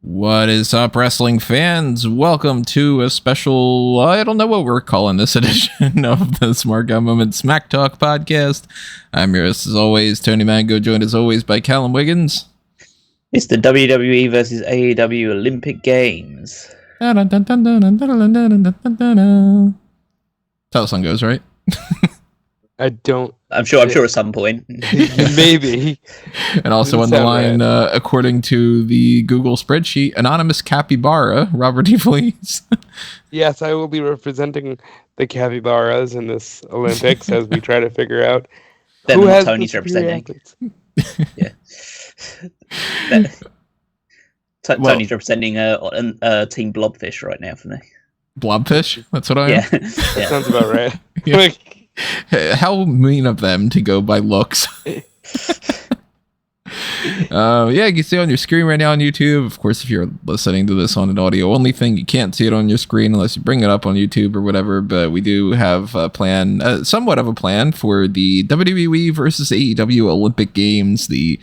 What is up, wrestling fans? Welcome to a special, I don't know what we're calling this edition of the Smark Moment Smack Talk podcast. I'm your host, as always, Tony Mango, joined as always by Callum Wiggins. It's the WWE versus AEW Olympic Games. That's how the song goes, right? I don't. I'm sure at some point. Maybe. And also on the line, according to the Google spreadsheet, anonymous capybara, Robert E. Fleece. Yes, I will be representing the capybaras in this Olympics as we try to figure out who has Tony's representing. Yeah. Tony's representing Team Blobfish right now for me. Blobfish? That's what I am? Yeah. That sounds about right. Yeah. How mean of them to go by looks. You can see it on your screen right now on YouTube. Of course, if you're listening to this on an audio only thing, you can't see it on your screen unless you bring it up on YouTube or whatever. But we do have a plan, somewhat of a plan, for the WWE versus AEW Olympic Games. The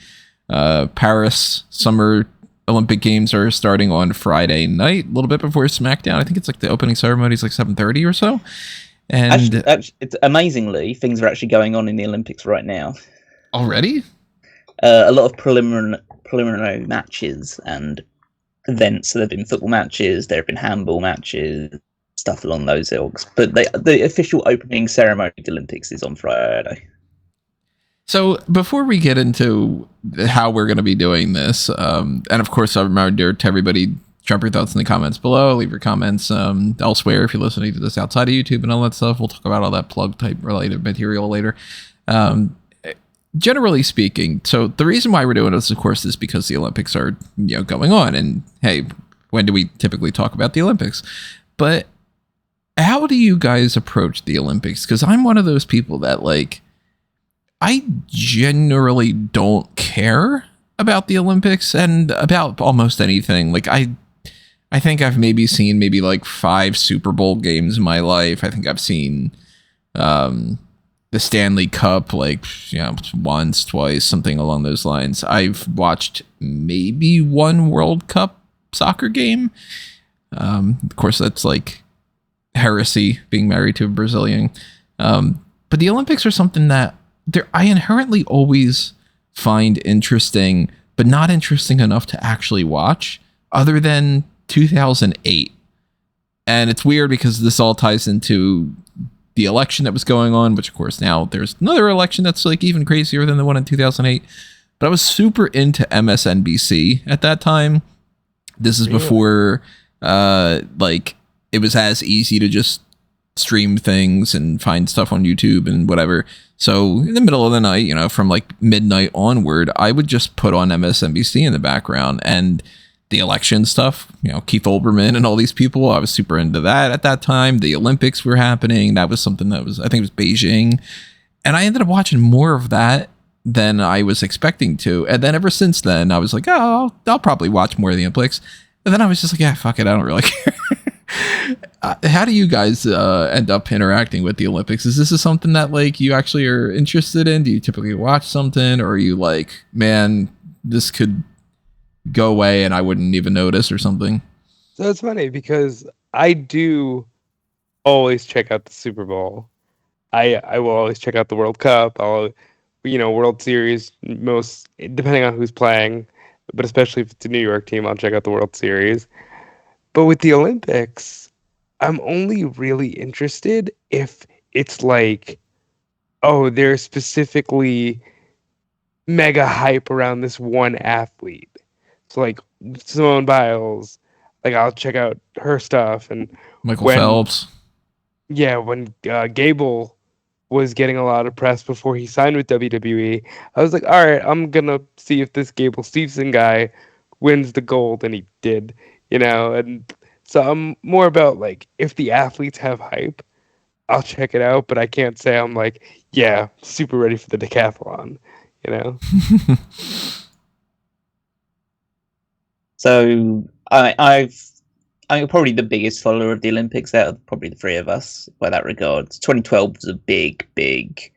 Paris Summer Olympic Games are starting on Friday night, a little bit before SmackDown. I think it's like the opening ceremony is like 7:30 or so. And actually, it's amazingly, things are actually going on in the Olympics right now. Already? A lot of preliminary matches and events. So there have been football matches, there have been handball matches, stuff along those ilks. But the official opening ceremony of the Olympics is on Friday. So before we get into how we're going to be doing this, and of course, I reminder to everybody, drop your thoughts in the comments below, leave your comments elsewhere if you're listening to this outside of YouTube and all that stuff. We'll talk about all that plug type related material later. Generally speaking, so the reason why we're doing this, of course, is because the Olympics are going on. And hey, when do we typically talk about the Olympics? But how do you guys approach the Olympics? Because I'm one of those people that, like, I generally don't care about the Olympics and about almost anything. Like, I think I've maybe seen like 5 Super Bowl games in my life. I think I've seen the Stanley Cup once, twice, something along those lines. I've watched maybe 1 World Cup soccer game. Of course, that's like heresy, being married to a Brazilian. But the Olympics are something that I inherently always find interesting, but not interesting enough to actually watch, other than 2008. And it's weird because this all ties into the election that was going on, which of course now there's another election that's like even crazier than the one in 2008. But I was super into MSNBC at that time. This is before it was as easy to just stream things and find stuff on YouTube and whatever. So in the middle of the night, from like midnight onward, I would just put on MSNBC in the background, and the election stuff, Keith Olbermann and all these people, I was super into that at that time. The Olympics were happening. That was something that was, I think it was Beijing. And I ended up watching more of that than I was expecting to. And then ever since then, I was like, oh, I'll probably watch more of the Olympics. And then I was just like, yeah, fuck it, I don't really care. How do you guys end up interacting with the Olympics? Is this something that like you actually are interested in? Do you typically watch something, or are you like, man, this could go away and I wouldn't even notice or something? So it's funny because I do always check out the Super Bowl. I will always check out the World Cup. World Series, most depending on who's playing, but especially if it's a New York team, I'll check out the World Series. But with the Olympics, I'm only really interested if it's like, oh, there's specifically mega hype around this one athlete. So like Simone Biles, like I'll check out her stuff. And Michael Phelps. Yeah, when Gable was getting a lot of press before he signed with WWE, I was like, all right, I'm going to see if this Gable Steveson guy wins the gold, and he did, and so I'm more about like, if the athletes have hype, I'll check it out, but I can't say I'm like, yeah, super ready for the decathlon, So I'm probably the biggest follower of the Olympics out of probably the 3 of us by that regard. 2012 was a big event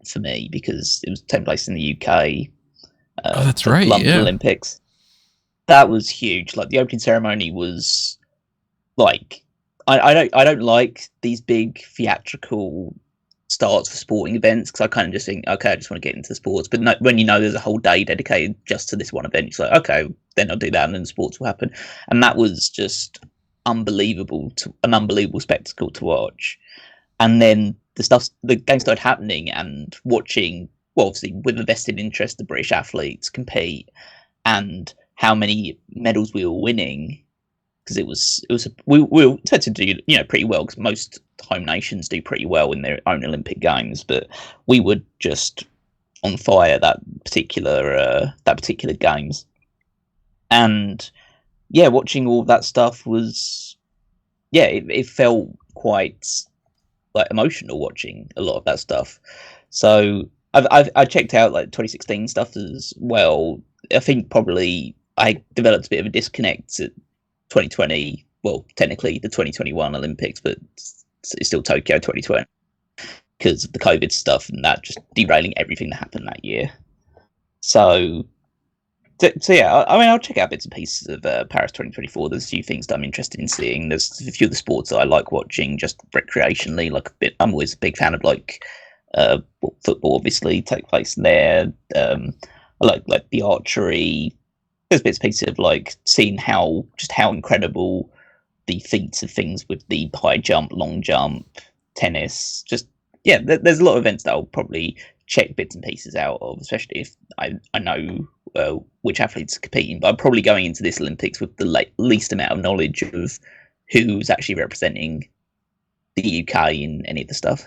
for me because it was taking place in the UK. Oh, that's right. London yeah. Olympics. that was huge. Like the opening ceremony was like I don't like these big theatrical starts for sporting events because I kind of just think, okay, I just want to get into sports. But no, when you know there's a whole day dedicated just to this one event, it's like, okay, then I'll do that, and then sports will happen. And that was just an unbelievable spectacle to watch. And then the game started happening, and watching, well, obviously with a vested interest, the British athletes compete, and how many medals we were winning. Because we were tend to do pretty well, because most home nations do pretty well in their own Olympic Games, but we were just on fire that particular games. And watching all that stuff was it felt quite like emotional watching a lot of that stuff. So I checked out like 2016 stuff as well. I think probably I developed a bit of a disconnect at 2020, well, technically the 2021 Olympics, but it's still Tokyo 2020 because of the COVID stuff and that just derailing everything that happened that year. So yeah, I mean, I'll check out bits and pieces of Paris 2024. There's a few things that I'm interested in seeing. There's a few of the sports that I like watching just recreationally. I'm always a big fan of football, obviously, take place there. I like the archery. There's bits and pieces of seeing how incredible the feats of things with the high jump, long jump, tennis. There's a lot of events that I'll probably check bits and pieces out of, especially if I know which athletes are competing. But I'm probably going into this Olympics with the least amount of knowledge of who's actually representing the UK in any of the stuff.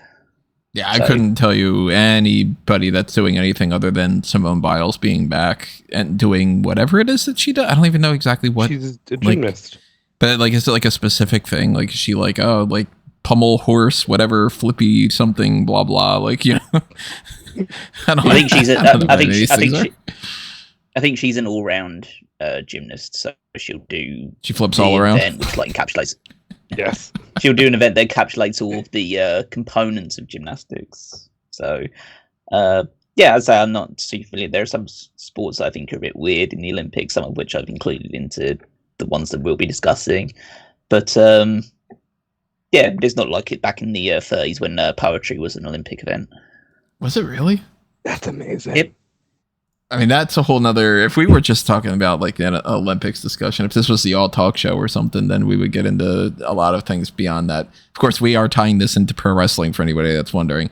Yeah, I couldn't tell you anybody that's doing anything other than Simone Biles being back and doing whatever it is that she does. I don't even know exactly what. She's a gymnast. But is it a specific thing? Is she pummel horse, whatever, flippy something, blah blah? I think she's an all-round gymnast. So she flips all around, which encapsulates. Yes. She'll do an event that encapsulates all of the components of gymnastics. So, as I say, I'm not too familiar. There are some sports that I think are a bit weird in the Olympics, some of which I've included into the ones that we'll be discussing. But, it's not like it back in the 30s when poetry was an Olympic event. Was it really? That's amazing. Yep. I mean, that's a whole nother, if we were just talking about an Olympics discussion, if this was the all talk show or something, then we would get into a lot of things beyond that. Of course, we are tying this into pro wrestling for anybody that's wondering.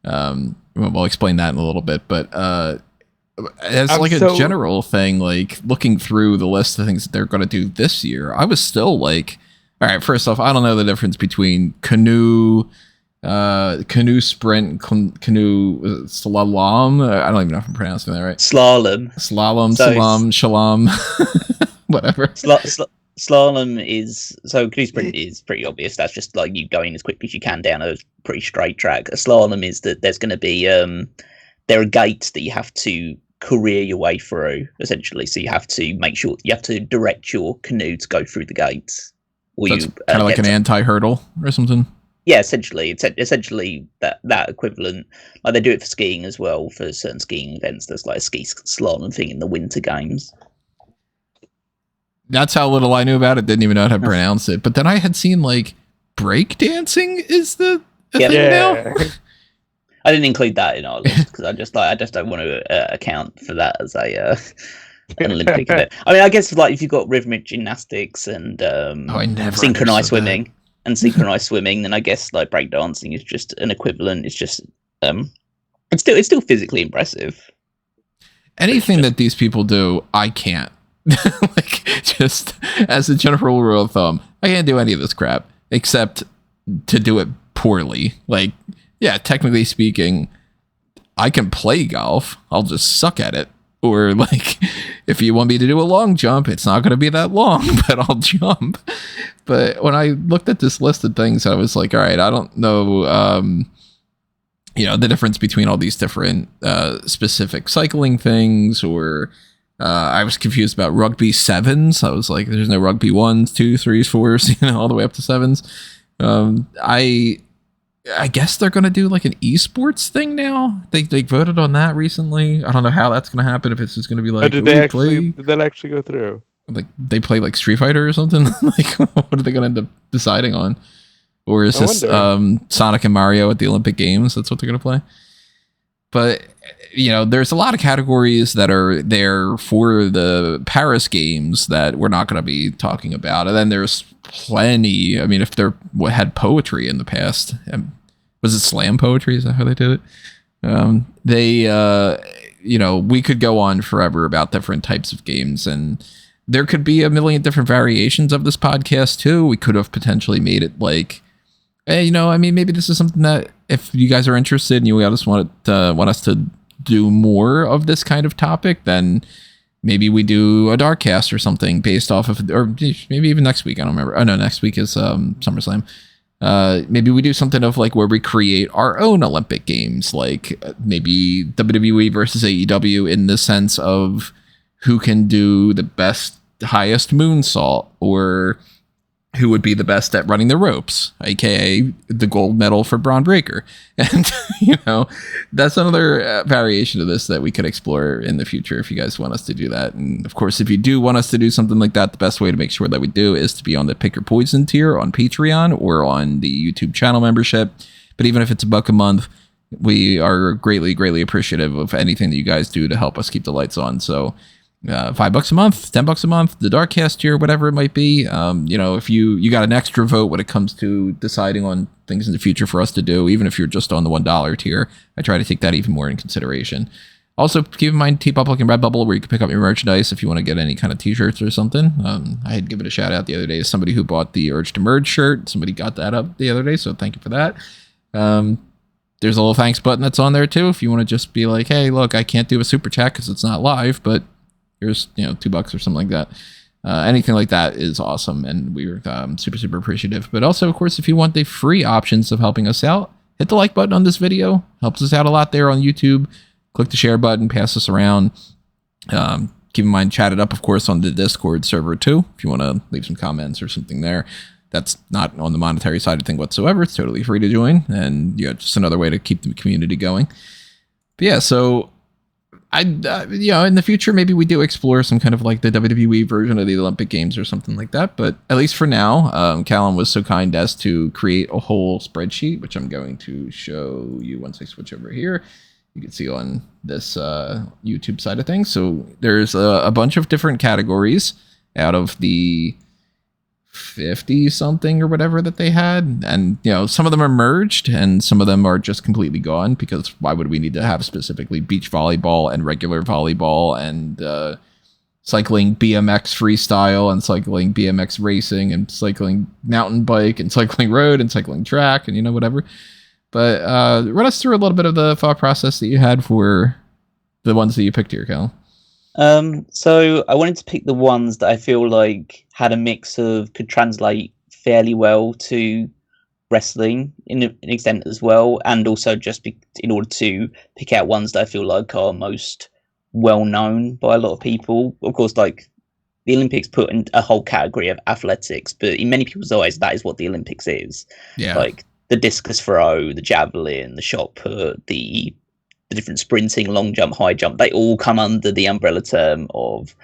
We'll explain that in a little bit, but as a general thing, looking through the list of things that they're going to do this year, I was still all right, first off, I don't know the difference between canoe sprint, canoe slalom. I don't even know if I'm pronouncing that right. Slalom, shalom, whatever. Slalom is canoe sprint is pretty obvious. That's just you going as quickly as you can down a pretty straight track. A slalom is that there's going to be there are gates that you have to career your way through essentially. So you have to make sure you have to direct your canoe to go through the gates. Or so you kind of an anti-hurdle or something. Yeah, essentially, it's essentially that equivalent. They do it for skiing as well for certain skiing events. There's a ski slalom thing in the Winter Games. That's how little I knew about it. Didn't even know how to pronounce it. But then I had seen break dancing is the thing now. I didn't include that in our list because I just don't want to account for that as an Olympic event. I mean, I guess if you've got rhythmic gymnastics and synchronized swimming. And synchronized swimming, then I guess breakdancing is just an equivalent. It's just it's still physically impressive. Anything that these people do, I can't. Just as a general rule of thumb, I can't do any of this crap except to do it poorly. Technically speaking, I can play golf. I'll just suck at it. Or if you want me to do a long jump, it's not going to be that long, but I'll jump. But when I looked at this list of things, I was like, all right, I don't know, the difference between all these different specific cycling things, or I was confused about rugby sevens. I was like, there's no rugby 1s, 2s, 3s, 4s, all the way up to 7s. I guess they're going to do an esports thing now. They voted on that recently. I don't know how that's going to happen. If it's just going to be did that actually go through? Like they play like Street Fighter or something? Like what are they going to end up deciding on? Or is this Sonic and Mario at the Olympic Games? That's what they're going to play. But, there's a lot of categories that are there for the Paris Games that we're not going to be talking about. And then there's plenty. I mean, if there had poetry in the past, was it slam poetry? Is that how they did it? We could go on forever about different types of games, and there could be a million different variations of this podcast too. We could have potentially made it like, hey, maybe this is something that if you guys are interested and you just want us to do more of this kind of topic, then maybe we do a dark cast or something based off of, or maybe even next week. I don't remember. Oh no, next week is SummerSlam. Maybe we do something of like where we create our own Olympic Games, like maybe WWE versus AEW in the sense of who can do the best, highest moonsault, or who would be the best at running the ropes, aka the gold medal for Braun Breaker. And, that's another variation of this that we could explore in the future if you guys want us to do that. And of course, if you do want us to do something like that, the best way to make sure that we do is to be on the Pick Your Poison tier on Patreon or on the YouTube channel membership. But even if it's $1 a month, we are greatly, greatly appreciative of anything that you guys do to help us keep the lights on. So, $5 a month, $10 a month, the Darkcast tier, whatever it might be. If you got an extra vote when it comes to deciding on things in the future for us to do, even if you're just on the $1 tier, I try to take that even more in consideration. Also, keep in mind TeePublic and Redbubble, where you can pick up your merchandise if you want to get any kind of t-shirts or something. I had given a shout out the other day to somebody who bought the Urge to Merge shirt. Somebody got that up the other day, so thank you for that. There's a little thanks button that's on there too if you want to just be like, hey, look, I can't do a super chat because it's not live, but here's $2 or something like that. Anything like that is awesome, and we're super, super appreciative. But also, of course, if you want the free options of helping us out, hit the like button on this video. Helps us out a lot there on YouTube. Click the share button, pass us around. Keep in mind, chat it up, of course, on the Discord server too, if you want to leave some comments or something there. That's not on the monetary side of thing whatsoever. It's totally free to join, and just another way to keep the community going. But yeah, so in the future, maybe we do explore some kind of like the WWE version of the Olympic Games or something like that. But at least for now, Callum was so kind as to create a whole spreadsheet, which I'm going to show you once I switch over here. You can see on this YouTube side of things. So there's a bunch of different categories out of the 50 something or whatever that they had, and some of them are merged and some of them are just completely gone, because why would we need to have specifically beach volleyball and regular volleyball and cycling BMX freestyle and cycling BMX racing and cycling mountain bike and cycling road and cycling track and whatever. But run us through a little bit of the thought process that you had for the ones that you picked here, Cal. So I wanted to pick the ones that I feel like had a mix of could translate fairly well to wrestling in an extent as well, and also just in order to pick out ones that I feel like are most well known by a lot of people. Of course, like the Olympics put in a whole category of athletics, but in many people's eyes, that is what the Olympics is. Yeah. Like the discus throw, the javelin, the shot put, the different sprinting, long jump, high jump, they all come under the umbrella term of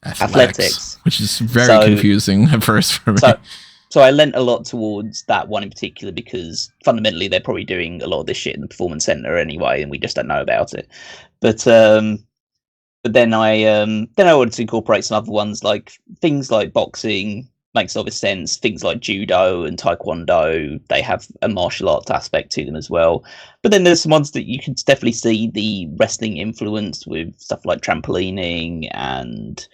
athletics, which is very confusing at first for me. So I lent a lot towards that one in particular, because fundamentally they're probably doing a lot of this shit in the performance center anyway, and we just don't know about it. But then I wanted to incorporate some other ones, like things like boxing makes obvious sense. Things like judo and taekwondo, they have a martial arts aspect to them as well. But then there's some ones that you can definitely see the wrestling influence with, stuff like trampolining and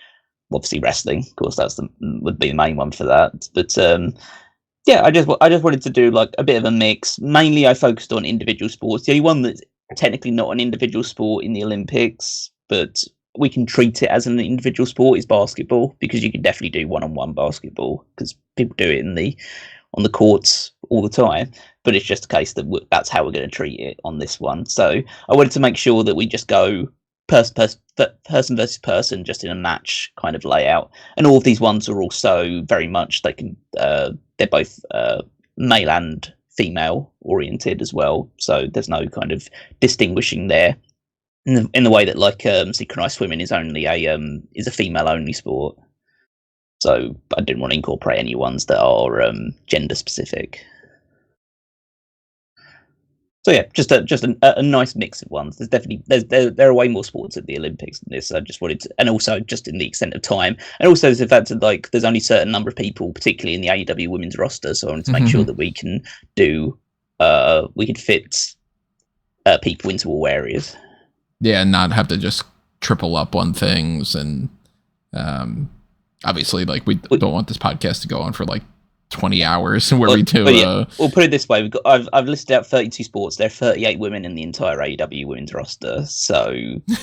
obviously wrestling. Of course, would be the main one for that. But I just wanted to do like a bit of a mix. Mainly, I focused on individual sports. The only one that's technically not an individual sport in the Olympics, but we can treat it as an individual sport, is basketball, because you can definitely do one-on-one basketball because people do it on the courts all the time. But it's just a case that that's how we're going to treat it on this one. So I wanted to make sure that we just go person versus person, just in a match kind of layout. And all of these ones are also very much they're both male and female oriented as well. So there's no kind of distinguishing there. In the way that like synchronized swimming is only a female only sport. So I didn't want to incorporate any ones that are gender specific. So yeah, just a nice mix of ones. There's definitely there are way more sports at the Olympics than this. I just wanted to, and also just in the extent of time, and also the fact that like there's only a certain number of people, particularly in the AEW women's roster. So I wanted to make sure that we can fit people into all areas. Yeah, and not have to just triple up on things, and obviously, like we don't want this podcast to go on for like 20 hours where we do. We'll put it this way: I've listed out 32 sports. There are 38 women in the entire AEW women's roster, so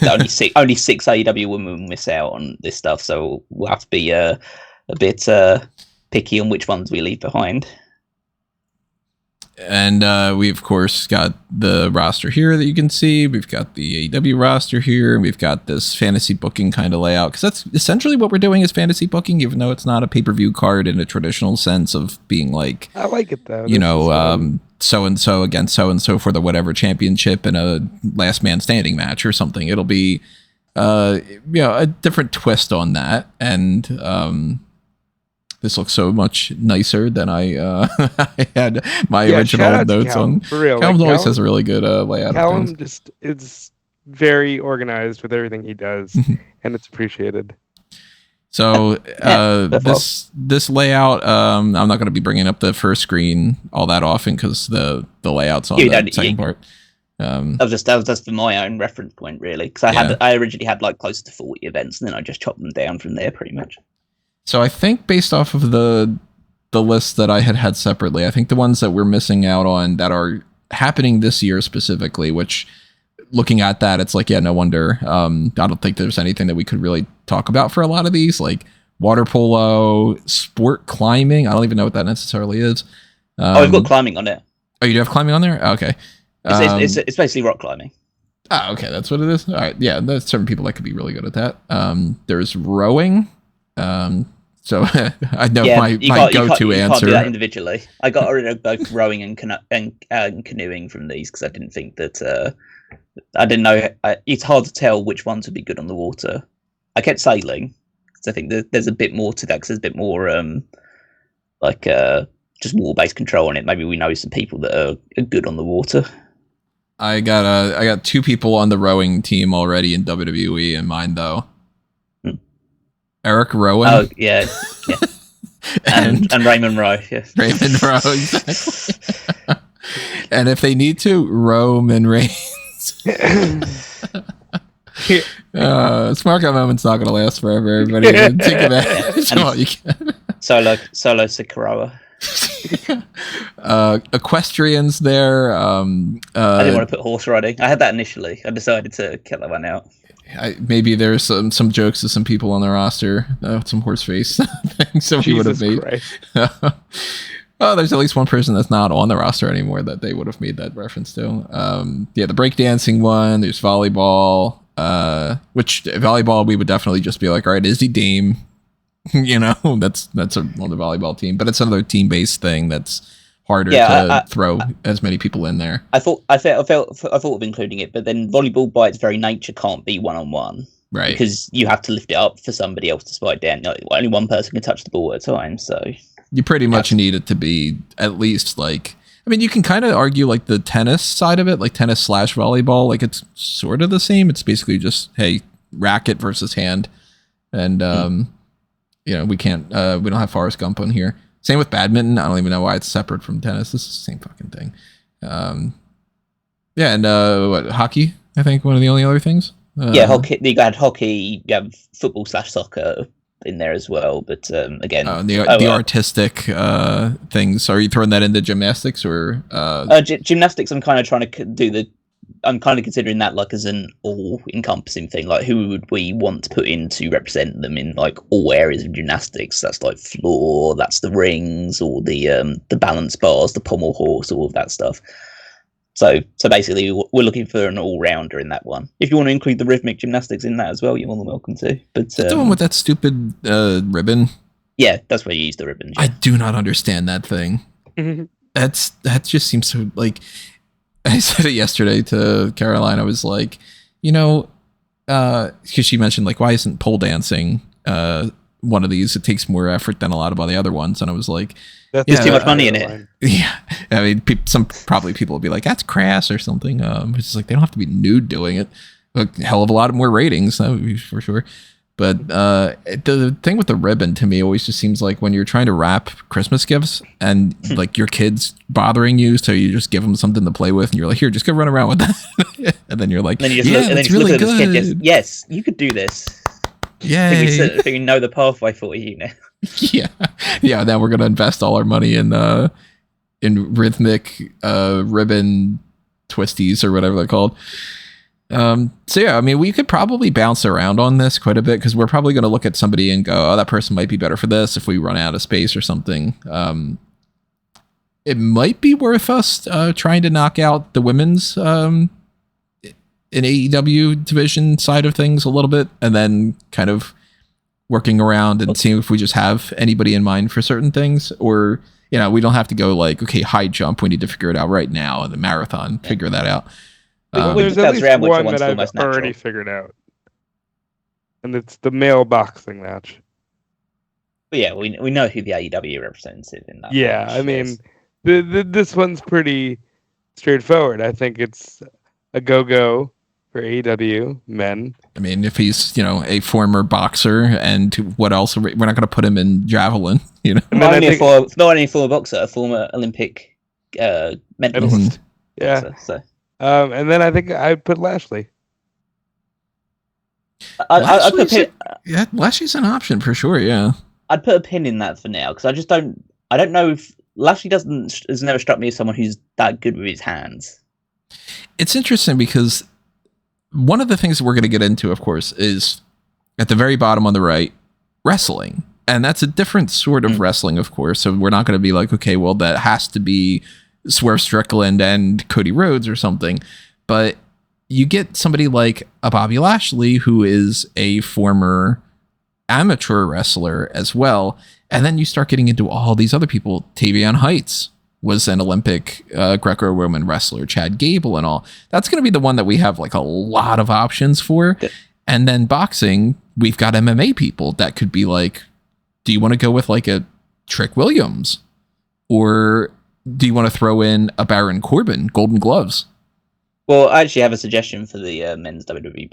only six AEW women will miss out on this stuff. So we'll have to be a bit picky on which ones we leave behind. And we, of course, got the roster here that you can see. We've got the AEW roster here. We've got this fantasy booking kind of layout, because that's essentially what we're doing is fantasy booking, even though it's not a pay-per-view card in a traditional sense of being like, I like it though. So-and-so against so-and-so for the whatever championship in a last man standing match or something. It'll be, a different twist on that. And, this looks so much nicer than I had my original notes on. For real, Callum always has a really good layout. Callum just is very organized with everything he does, and it's appreciated. So this layout, I'm not going to be bringing up the first screen all that often because the layout's on the second part. That was just for my own reference point, really, because I originally had like close to 40 events, and then I just chopped them down from there, pretty much. So I think based off of the list that I had separately, I think the ones that we're missing out on that are happening this year specifically, which looking at that, it's like, yeah, no wonder. I don't think there's anything that we could really talk about for a lot of these, like water polo, sport climbing. I don't even know what that necessarily is. I've got climbing on it. Oh, you do have climbing on there? Okay. It's basically rock climbing. Ah, okay, that's what it is. All right, yeah, there's certain people that could be really good at that. There's rowing. So I know my go-to answer. You can't do that individually. I got rid of both rowing and canoeing from these because I didn't think that I didn't know. It's hard to tell which ones would be good on the water. I kept sailing because I think there's a bit more to that because there's a bit more just water-based control on it. Maybe we know some people that are good on the water. I got two people on the rowing team already in WWE in mind though. Eric Rowan. Oh yeah. and Raymond Rowe. Yes. Raymond Rowe, exactly. And if they need to, Roman Reigns. Smark moment's not going to last forever. Everybody, take advantage of all you can. Solo Sikorawa. Equestrians there. I didn't want to put horse riding. I had that initially. I decided to cut that one out. Maybe there's some jokes to some people on the roster, some horse face things that we would have made. Oh, there's at least one person that's not on the roster anymore that they would have made that reference to. The breakdancing one. There's volleyball. Which volleyball we would definitely just be like, all right, Izzy Dame. That's on the volleyball team, but it's another team-based thing that's harder to throw as many people in there. I thought of including it, but then volleyball by its very nature can't be one-on-one, right? Because you have to lift it up for somebody else to spike down. Only one person can touch the ball at a time, so you pretty much need it to be at least like. I mean, you can kind of argue like the tennis side of it, like tennis / volleyball, like it's sort of the same. It's basically just racket versus hand, and we can't we don't have Forrest Gump on here. Same with badminton. I don't even know why it's separate from tennis. It's the same fucking thing. Hockey, I think one of the only other things. Hockey. You had hockey, you have football / soccer in there as well. But again, the artistic things. Are you throwing that into gymnastics or? Gymnastics, I'm kind of trying to do I'm kind of considering that like as an all-encompassing thing. Like, who would we want to put in to represent them in like all areas of gymnastics? That's like floor, that's the rings, or the balance bars, the pommel horse, all of that stuff. So basically, we're looking for an all-rounder in that one. If you want to include the rhythmic gymnastics in that as well, you're more than welcome to. But the one with that stupid ribbon. Yeah, that's where you use the ribbon. Yeah. I do not understand that thing. That just seems so like. I said it yesterday to Caroline. I was like, because she mentioned like, why isn't pole dancing one of these. It takes more effort than a lot of the other ones. And I was like, there's too much money in it. Yeah. I mean, probably people will be like, that's crass or something. It's just like, they don't have to be nude doing it. A hell of a lot more ratings, that would be for sure. But the thing with the ribbon to me always just seems like when you're trying to wrap Christmas gifts and like your kids bothering you, so you just give them something to play with and you're like, here, just go run around with that. And then you're like, and then you just look, and then you really look at the kid, yes, you could do this. Yeah. So we know the pathway for you now. Yeah. Now we're going to invest all our money in rhythmic ribbon twisties or whatever they're called. So yeah, I mean, we could probably bounce around on this quite a bit because we're probably going to look at somebody and go, oh, that person might be better for this if we run out of space or something. It might be worth us trying to knock out the women's in AEW division side of things a little bit and then kind of working around and seeing if we just have anybody in mind for certain things, or, you know, we don't have to go like, okay, high jump, we need to figure it out right now, and the marathon, figure that out. There's at least one that I've already figured out, and it's the male boxing match. But yeah, we know who the AEW representative in that. Yeah, I mean, this one's pretty straightforward. I think it's a go for AEW men. I mean, if he's, you know, a former boxer, and what else? We're not going to put him in javelin, you know. Not only a former boxer, a former Olympic medalist. Yeah. Boxer, so. And then I think I'd put Lashley. Lashley's an option for sure. Yeah, I'd put a pin in that for now because I don't know if Lashley has never struck me as someone who's that good with his hands. It's interesting because one of the things that we're going to get into, of course, is at the very bottom on the right, wrestling, and that's a different sort of wrestling, of course. So we're not going to be like, okay, well, that has to be Swerve Strickland and Cody Rhodes or something, but you get somebody like a Bobby Lashley, who is a former amateur wrestler as well, and then you start getting into all these other people. Tavion Heights was an Olympic Greco-Roman wrestler, Chad Gable and all. That's going to be the one that we have like a lot of options for. And then boxing, we've got MMA people that could be like, do you want to go with like a Trick Williams, or do you want to throw in a Baron Corbin, Golden Gloves? Well, I actually have a suggestion for the men's WWE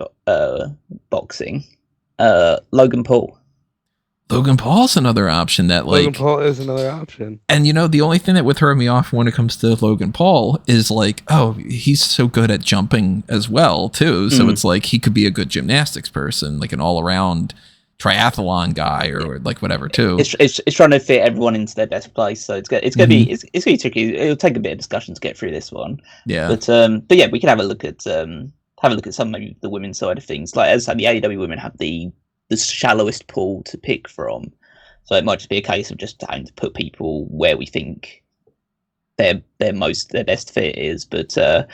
boxing. Logan Paul. Logan Paul's another option that like... Logan Paul is another option. And, you know, the only thing that would throw me off when it comes to Logan Paul is like, oh, he's so good at jumping as well, too. So it's like he could be a good gymnastics person, like an all-around triathlon guy or like whatever too. It's trying to fit everyone into their best place, so it's gonna be tricky. It'll take a bit of discussion to get through this one. Yeah, but yeah, we can have a look at some maybe the women's side of things. Like as I said, the AEW women have the shallowest pool to pick from, so it might just be a case of just having to put people where we think their best fit is. But so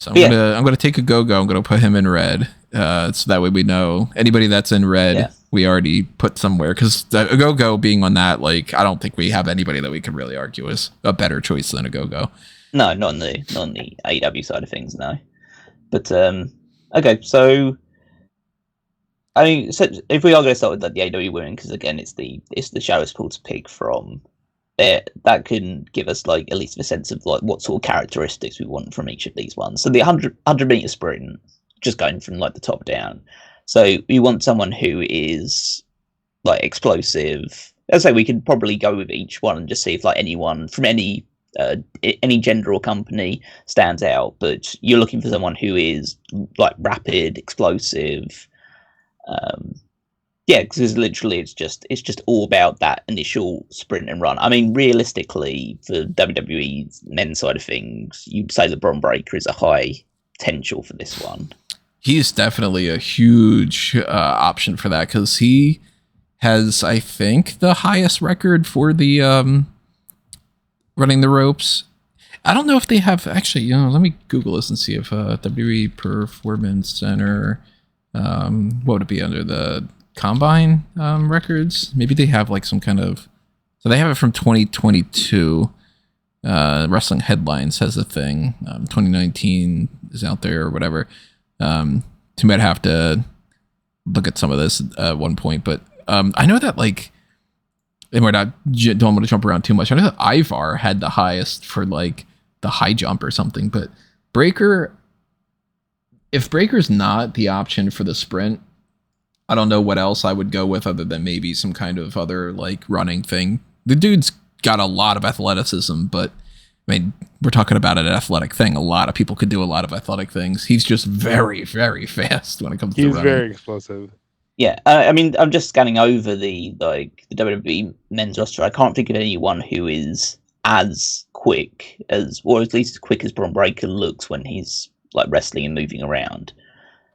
I'm gonna take a go-go. I'm gonna put him in red, so that way we know anybody that's in red. Yeah. We already put somewhere, because a go-go being on that, like, I don't think we have anybody that we could really argue is a better choice than a go-go. No, not on the AEW side of things, no. But okay, so I mean, so if we are going to start with the AEW women, because again, it's the shallowest pool to pick from. That can give us like at least a sense of like what sort of characteristics we want from each of these ones. So the 100 meter sprint, just going from like the top down. So we want someone who is like explosive. As I say, we could probably go with each one and just see if like anyone from any gender or company stands out. But you're looking for someone who is like rapid, explosive. Yeah, because literally it's just all about that initial sprint and run. I mean, realistically, for WWE's men's side of things, you'd say that Bron Breakker is a high potential for this one. He's definitely a huge option for that, because he has, I think, the highest record for the running the ropes. I don't know if they have actually. You know, let me Google this and see if WWE Performance Center, what would it be under the Combine records? Maybe they have like some kind of. So they have it from 2022. Wrestling Headlines has a thing. 2019 is out there or whatever. You might have to look at some of this at one point, but I know that like, and we're not don't want to jump around too much. I know that Ivar had the highest for like the high jump or something, but Breaker, if Breaker's not the option for the sprint, I don't know what else I would go with other than maybe some kind of other like running thing. The dude's got a lot of athleticism, but I mean, we're talking about an athletic thing. A lot of people could do a lot of athletic things. He's just very, very fast when it comes to running. He's very explosive. Yeah, I mean, I'm just scanning over the WWE men's roster. I can't think of anyone who is as quick as, or at least as quick as Bron Breakker looks when he's like wrestling and moving around.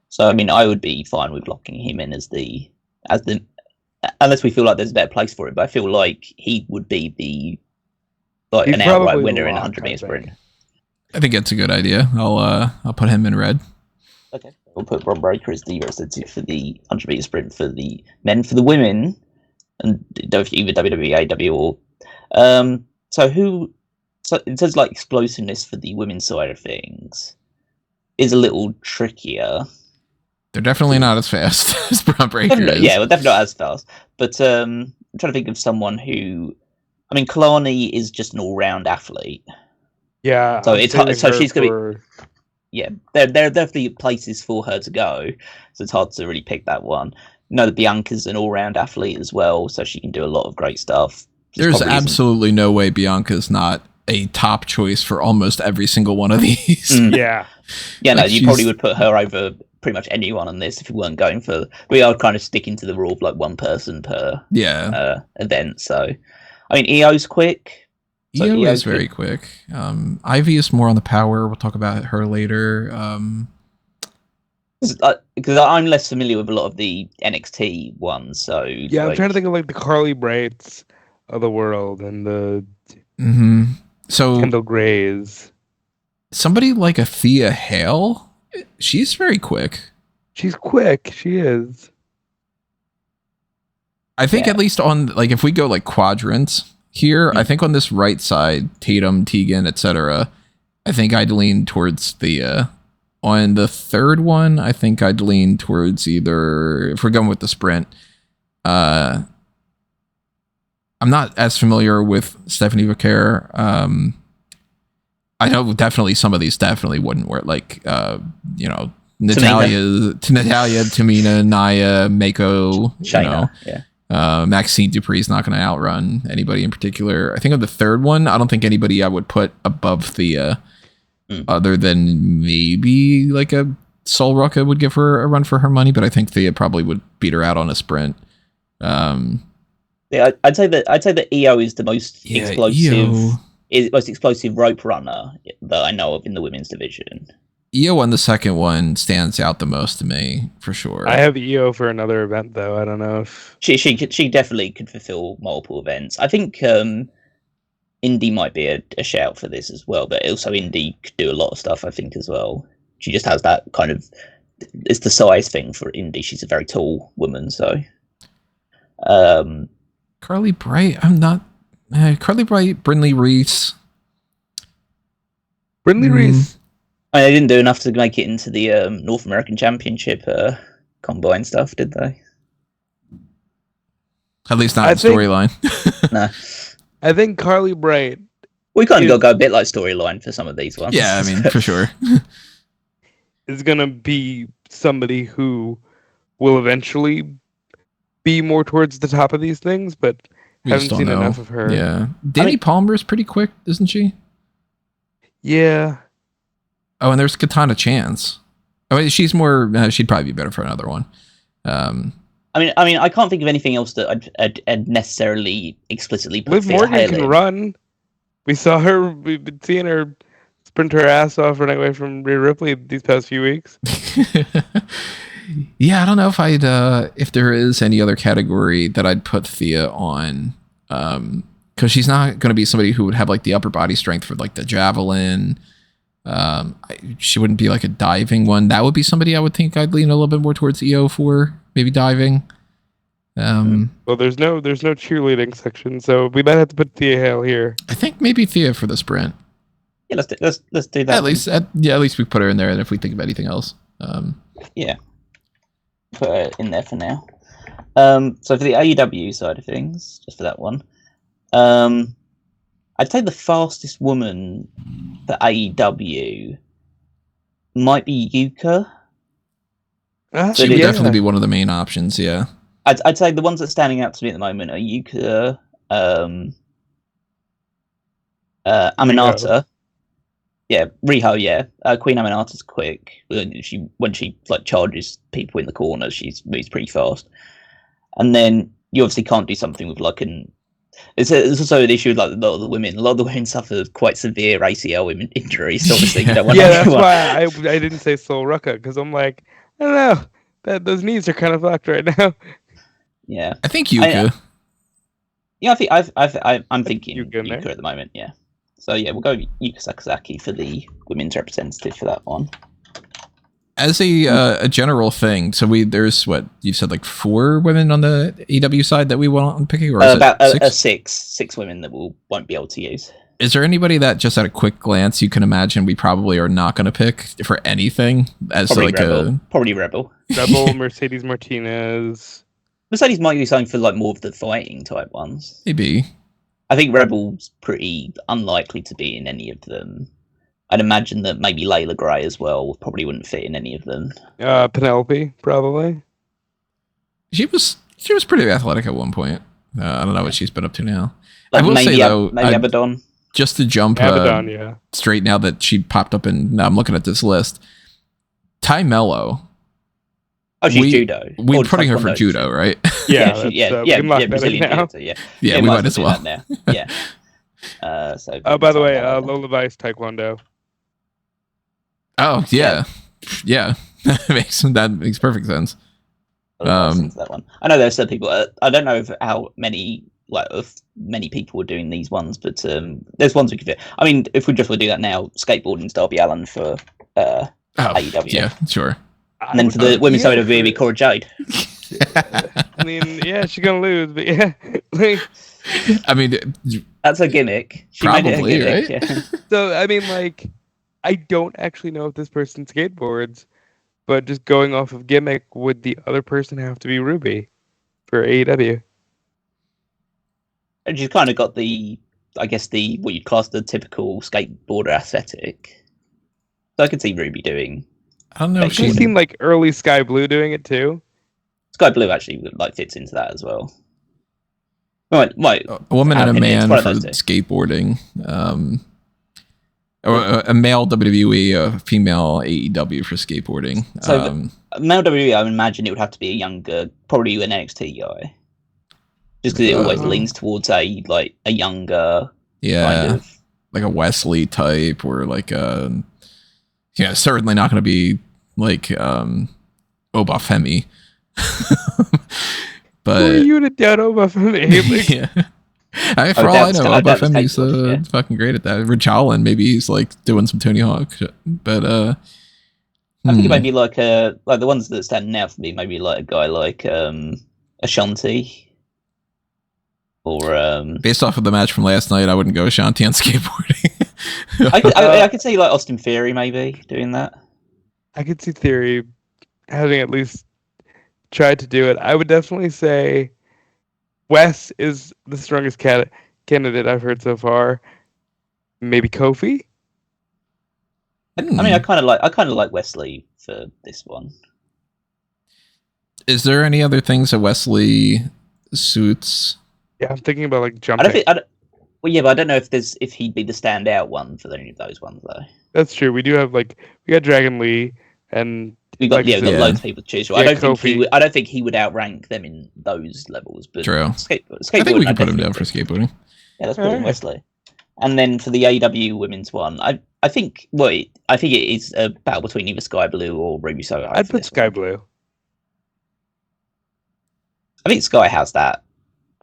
So, I mean, I would be fine with locking him in as the, unless we feel like there's a better place for him. But I feel like he would be the like an outright winner in 100 meter sprint. I think that's a good idea. I'll put him in red. Okay, we'll put Bron Breakker as the representative for the 100 meter sprint for the men. For the women, and either WWE, AEW, or so it says like explosiveness for the women's side of things is a little trickier. They're definitely not as fast as Bron Breakker is. Yeah, well, definitely not as fast. But I'm trying to think of someone who, I mean, Kalani is just an all-round athlete. Yeah, so she's gonna be. Yeah, there are definitely places for her to go, so it's hard to really pick that one. You know that Bianca's an all-round athlete as well, so she can do a lot of great stuff. There's absolutely no way Bianca's not a top choice for almost every single one of these. Yeah. Yeah, no, you probably would put her over pretty much anyone on this if we weren't going for... We are kind of sticking to the rule of like one person per event, so... I mean, EO's quick. So EO is very quick. Ivy is more on the power. We'll talk about her later. Because I'm less familiar with a lot of the NXT ones, so... Yeah, I'm trying to think of like the Carly Brights of the world and the... So Kendall Grays. Somebody like a Thea Hale, she's very quick. She's quick. She is. I think at least on like if we go like quadrants here, I think on this right side, Tatum, Tegan, etc. I think I'd lean towards Thea. On the third one, I think I'd lean towards either if we're going with the sprint. I'm not as familiar with Stephanie Vaquer. I know definitely some of these definitely wouldn't work. Like, Natalia, Tamina, Naya, Mako, Shayna, Maxine Dupree's not going to outrun anybody in particular. I think on the third one, I don't think anybody I would put above Thea, other than maybe like a Sol Rucka would give her a run for her money, but I think Thea probably would beat her out on a sprint. Yeah, I'd say that EO is the most explosive rope runner that I know of in the women's division. EO on the second one stands out the most to me, for sure. I have EO for another event, though. I don't know if... She definitely could fulfill multiple events. I think Indy might be a shout for this as well, but also Indy could do a lot of stuff, I think, as well. She just has that kind of... It's the size thing for Indy. She's a very tall woman, so... Carly Bright, I'm not... Carly Bright, Brindley Reese. Brindley Reese... They didn't do enough to make it into the North American Championship combine stuff, did they? At least not in storyline. No. I think Carly Bright... We kind of got to go a bit like storyline for some of these ones. Yeah, I mean, for sure. Is going to be somebody who will eventually be more towards the top of these things, but haven't seen enough of her. Yeah. Danny Palmer's pretty quick, isn't she? Yeah. Oh, and there's Katana Chance. Oh, she's more. She'd probably be better for another one. I mean, I can't think of anything else that I'd necessarily explicitly put. Liv Morgan can run. We saw her. We've been seeing her sprint her ass off running away from Rhea Ripley these past few weeks. Yeah, I don't know if there is any other category that I'd put Thea on, because she's not going to be somebody who would have like the upper body strength for like the javelin. She wouldn't be like a diving one. That would be somebody I would think I'd lean a little bit more towards EO for, maybe diving. Well, there's no cheerleading section, so we might have to put Thea Hale here. I think maybe Thea for the sprint. Yeah, let's do that. At least we put her in there, and if we think of anything else, yeah, put her in there for now. So for the AEW side of things, just for that one, I'd say the fastest woman for AEW might be Yuka. She would definitely be one of the main options, yeah. I'd say the ones that are standing out to me at the moment are Yuka, Aminata. Yeah, Riho, yeah. Queen Aminata's quick. When she like charges people in the corner, she moves pretty fast. And then you obviously can't do something with like It's also an issue with like a lot of the women. A lot of the women suffer quite severe ACL injuries. So obviously, you don't want. Yeah, that's why I didn't say Sol Ruka, because I'm like, I don't know, those knees are kind of fucked right now. Yeah, I think Yuka. I think I'm thinking Yuka at the moment. Yeah, so yeah, we'll go Yuka Sakazaki for the women's representative for that one. As a general thing, so there's what you said, like 4 women on the AEW side that we want on picking, or is about it six women that won't be able to use. Is there anybody that just at a quick glance you can imagine we probably are not going to pick for anything as probably like Rebel. Probably Rebel, Mercedes Martinez. Mercedes might be something for like more of the fighting type ones. Maybe. I think Rebel's pretty unlikely to be in any of them. I'd imagine that maybe Layla Gray as well probably wouldn't fit in any of them. Penelope, probably. She was pretty athletic at one point. I don't know what she's been up to now. Like I will say though, maybe Abaddon. Just to jump straight now that she popped up, and now I'm looking at this list. Ty Mello. Oh, she's judo. We're putting her for judo, right? Yeah, Brazilian judo. Yeah, we might as well. Now. Yeah. By the way, Lola Vice Taekwondo. Oh yeah. that makes perfect sense. That one. I know there's some people. I don't know how many people are doing these ones, but there's ones we could do. I mean, if we just want to do that now, skateboarding's Darby Allin for AEW. Yeah, sure. And then for the women's side of be Cora Jade. I mean, yeah, she's gonna lose, but yeah. I mean, that's a gimmick. She probably, made it a gimmick, right? Yeah. So, I mean, like, I don't actually know if this person skateboards, but just going off of gimmick, would the other person have to be Ruby for AEW? And she's kind of got what you'd class the typical skateboarder aesthetic. So I could see Ruby doing. I don't know. If she seemed like early Sky Blue doing it too. Sky Blue actually fits into that as well. A woman and a man for skateboarding, or a male WWE, a female AEW for skateboarding. So male WWE, I would imagine it would have to be a younger, probably an NXT guy, just because it always leans towards a younger, kind of, like a Wesley type, or like certainly not going to be like Obafemi. But who are you to doubt Obafemi? Yeah. For all I know, Obafemi's fucking great at that. Rich Holland, maybe he's like doing some Tony Hawk shit. But I think it might be like the ones that stand out for me, maybe like a guy like Ashanti. Or based off of the match from last night, I wouldn't go Ashanti on skateboarding. I could see like Austin Theory maybe doing that. I could see Theory having at least tried to do it. I would definitely say Wes is the strongest candidate I've heard so far. Maybe Kofi. I mean, I kind of like Wesley for this one. Is there any other things that Wesley suits? Yeah, I'm thinking about like jumping. But I don't know if he'd be the standout one for any of those ones though. That's true. We do have we got Dragon Lee, and we got we've got loads of people to choose from. I don't think he would outrank them in those levels. But true. Skateboarding, I think we can put him down for skateboarding. Yeah, let's put him Wesley. And then for the AEW women's one, I think it is a battle between either Sky Blue or Ruby Soho. I'd put Sky Blue. I think Sky has that.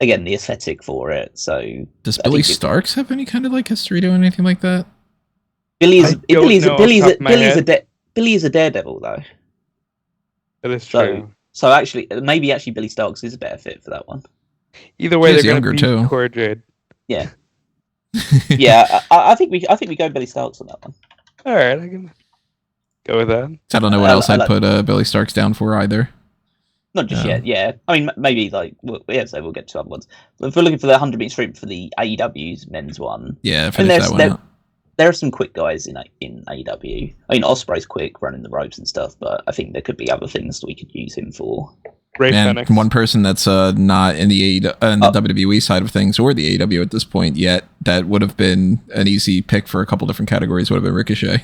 Again, the aesthetic for it. So does Billy Starks have any kind of like history doing anything like that? Billy is a daredevil though. That is true. So actually, maybe Billy Starks is a better fit for that one. Either way, they're going to beat Cora Jade. Yeah, yeah. I think we go Billy Starks on that one. All right, I can go with that. I don't know what else I'd put Billy Starks down for either. Not just yet, yeah. I mean, maybe like so we'll get to other ones. But if we're looking for the 100 meter sprint for the AEW's men's one, finish that one out. There are some quick guys in AEW. I mean, Ospreay's quick, running the ropes and stuff, but I think there could be other things that we could use him for. Fenix. One person that's not in the WWE side of things or the AEW at this point yet that would have been an easy pick for a couple different categories would have been Ricochet.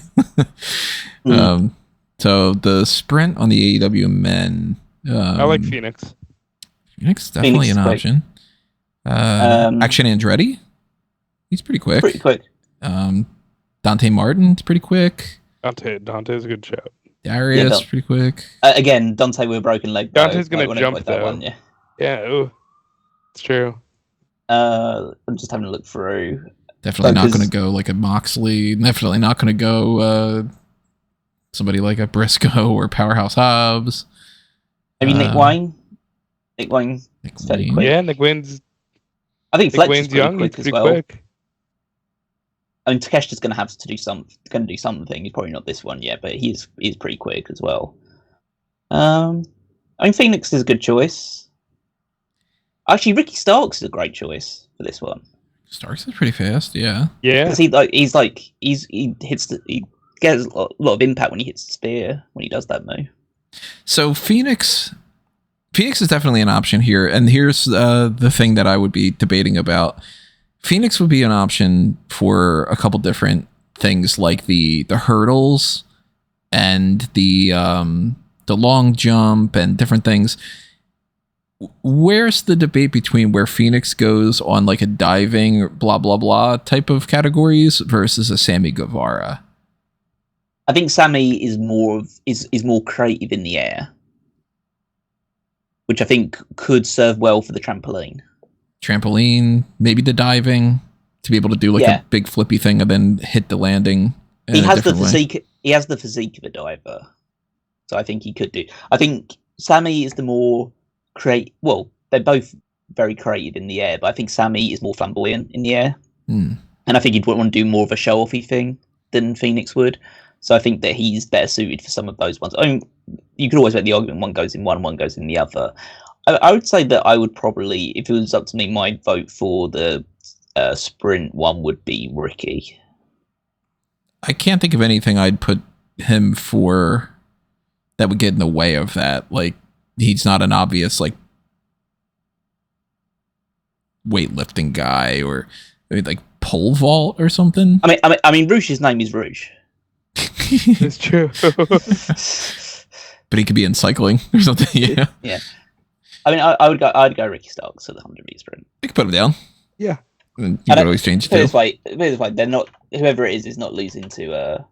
So the sprint on the AEW men. I like Phoenix. Phoenix definitely an option. Action Andretti. He's pretty quick. Dante Martin's pretty quick. Dante's a good shout. Darius pretty quick. Again, Dante with a broken leg. Dante's gonna jump though. One, ooh, it's true. I'm just having a look through. Definitely not going to go like a Moxley. Definitely not going to go somebody like a Briscoe or Powerhouse Hobbs. Maybe Nick Wayne. Nick Wayne's fairly quick. Yeah, Nick Wayne's. I think Fletcher's young. Quick He's as well. quick. I mean, Takeshita's going to have to do something. He's probably not this one yet, but he's pretty quick as well. I mean, Phoenix is a good choice. Actually, Ricky Starks is a great choice for this one. Starks is pretty fast, yeah. Because he gets a lot of impact when he hits the spear when he does that move. So Phoenix is definitely an option here, and here's the thing that I would be debating about. Phoenix would be an option for a couple different things, like the hurdles and the long jump and different things. Where's the debate between where Phoenix goes on like a diving blah blah blah type of categories versus a Sammy Guevara? I think Sammy is more creative in the air, which I think could serve well for the trampoline. Trampoline, maybe the diving, to be able to do like a big flippy thing and then hit the landing. He has the physique. Way. He has the physique of a diver, so I think he could do. I think Sammy is the more creative. Well, they're both very creative in the air, but I think Sammy is more flamboyant in the air, and I think he'd want to do more of a show-offy thing than Phoenix would. So I think that he's better suited for some of those ones. I mean, you could always make the argument one goes in one goes in the other. I would say that I would probably, if it was up to me, my vote for the sprint one would be Ricky. I can't think of anything I'd put him for that would get in the way of that. Like, he's not an obvious, like, weightlifting guy or like pole vault or something. I mean, Roosh's name is Roosh. It's true. But he could be in cycling or something. Yeah. Yeah. I mean, I'd go Ricky Starks for the 100 meter sprint. You could put him down. Yeah. And you could always change it too. This way, they're not. Whoever it is not losing to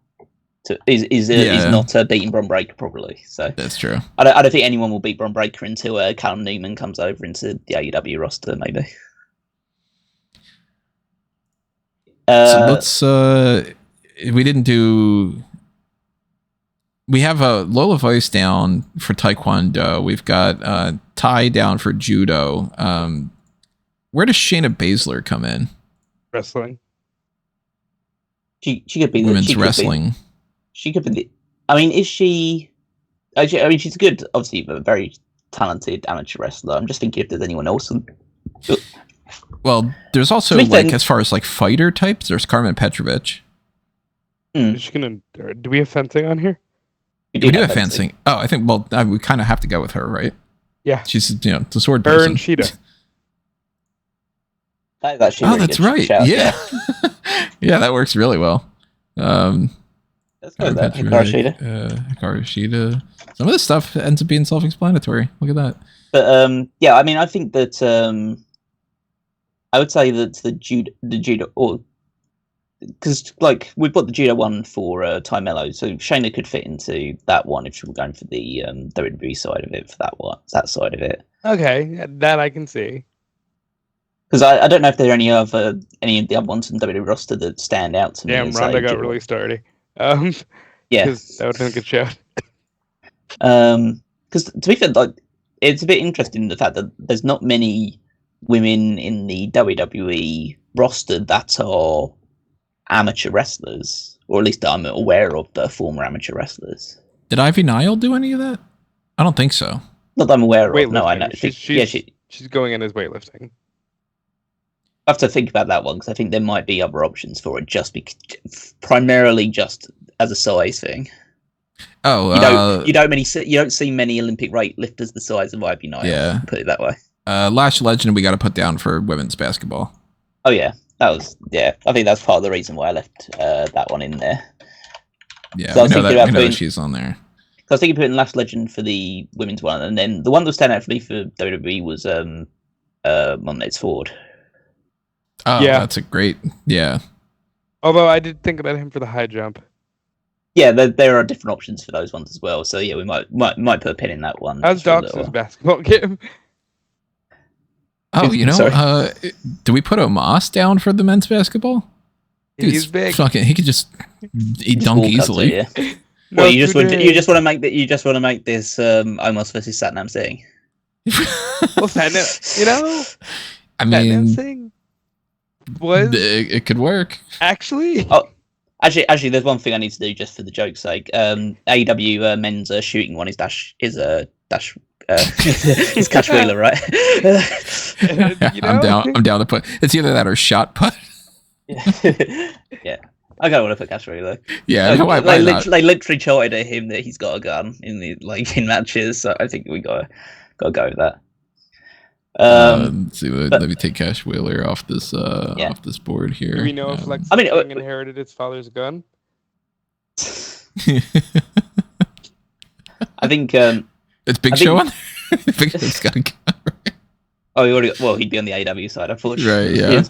is not beating Bron Breakker probably. So that's true. I don't think anyone will beat Bron Breakker until Callum Newman comes over into the AEW roster. Maybe. So let's. We didn't do. We have Lola Vice down for Taekwondo. We've got Ty down for Judo. Where does Shayna Baszler come in? Wrestling. She could be women's wrestling. She could be. I mean, is she? I mean, she's good. Obviously, a very talented amateur wrestler. I'm just thinking if there's anyone else. Well, there's also like as far as like fighter types. There's Carmen Petrovich. Is she gonna? Do we have fencing on here? We do have fencing. Oh, I think. Well, we kind of have to go with her, right? Yeah, she's the sword her person. And Sheeta. That's right. Shout, yeah, yeah, that works really well. Let's go with that. Hikaru Shida. Some of this stuff ends up being self-explanatory. Look at that. But yeah, I mean, I think that I would say that the judo, or because like we've got the judo one for Ty Mello, so Shayna could fit into that one if she were going for the WWE side of it for that side of it. Okay, that I can see. Because I don't know if there are any of the other ones in the WWE roster that stand out to me. Damn, Ronda got really starty. Yeah, that would have been a good shout. Because to be fair, like it's a bit interesting the fact that there's not many women in the WWE roster that are amateur wrestlers, or at least I'm aware of the former amateur wrestlers. Did Ivy Nile do any of that? I don't think so. Not that I'm aware of. No, I know. She's going in as weightlifting. I have to think about that one because I think there might be other options for it. Primarily just as a size thing. Oh, you don't see many Olympic weightlifters the size of Ivy Nile. Yeah, put it that way. Lash Legend we got to put down for women's basketball. Oh yeah, I think that's part of the reason why I left that one in there. Yeah, so we know that she's on there. So I was thinking putting Lash Legend for the women's one, and then the one that was standing out for me for WWE was Montez Ford. Oh, yeah, that's a great Although I did think about him for the high jump. Yeah, there are different options for those ones as well. So yeah, we might put a pin in that one. How's Dox's basketball game? Oh, do we put Omos down for the men's basketball? He's big. He could just dunk easily. Well, you just want to make this Omos versus Satnam Singh. Well, Satnam, I mean, Singh was it could work. Actually. Oh, actually, there's one thing I need to do just for the joke's sake. AEW men's shooting one is it's Cash Wheeler, right? I'm down to put. It's either that or shot put. Yeah. I don't want to put Cash Wheeler. Yeah, they literally charted at him that he's got a gun in matches. So I think we gotta go with that. Let's see. Let me take Cash Wheeler off this board here. Do we know if Lex inherited his father's gun? I think it's Big Show on there. Big Show's got a gun. Oh, he'd be on the AEW side, unfortunately. Right, yeah.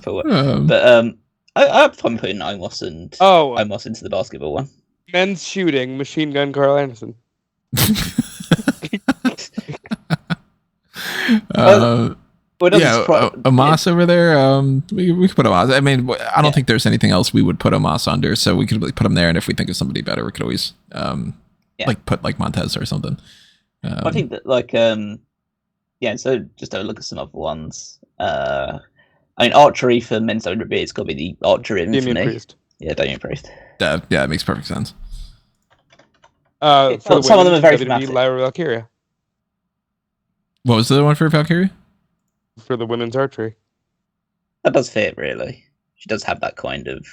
But I'm fine putting Omos into the basketball one. Men's shooting, Machine Gun Carl Anderson. Omos over there. We could put Omos. I mean, I don't think there's anything else we would put Omos under, so we could really put him there. And if we think of somebody better, we could always put Montez or something. I think that so just have a look at some other ones. I mean, archery for men's WWE, it's got to be the archer in Damian Priest. Yeah, Damian Priest. Yeah, it makes perfect sense. Some of them are very thematic. Lyra Valkyria. What was the other one for Valkyrie? For the women's archery. That does fit, really. She does have that kind of...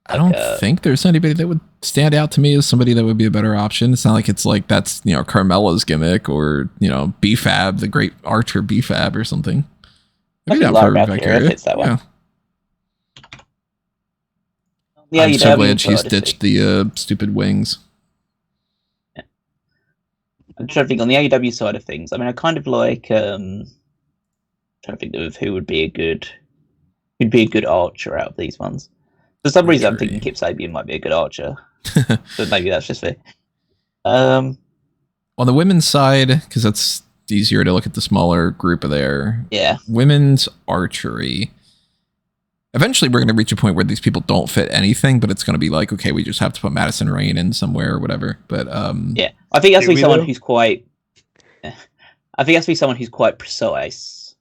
I don't think there's anybody that would stand out to me as somebody that would be a better option. It's not like it's like that's, Carmella's gimmick or, B-Fab, the great archer B-Fab or something. I think Lyra Valkyria fits that one. Yeah. I'm so glad she's ditched the stupid wings. Yeah. I'm trying to think on the AEW side of things. I mean, I kind of like trying to think of who'd be a good archer out of these ones. For some reason, I'm thinking Kip Sabian might be a good archer, but maybe that's just me. On the women's side, because that's easier to look at the smaller group of there. Yeah. Women's archery. Eventually, we're going to reach a point where these people don't fit anything, but it's going to be like, okay, we just have to put Madison Rain in somewhere or whatever. But yeah, I think it has to be someone who's quite. I think it has to be someone who's quite precise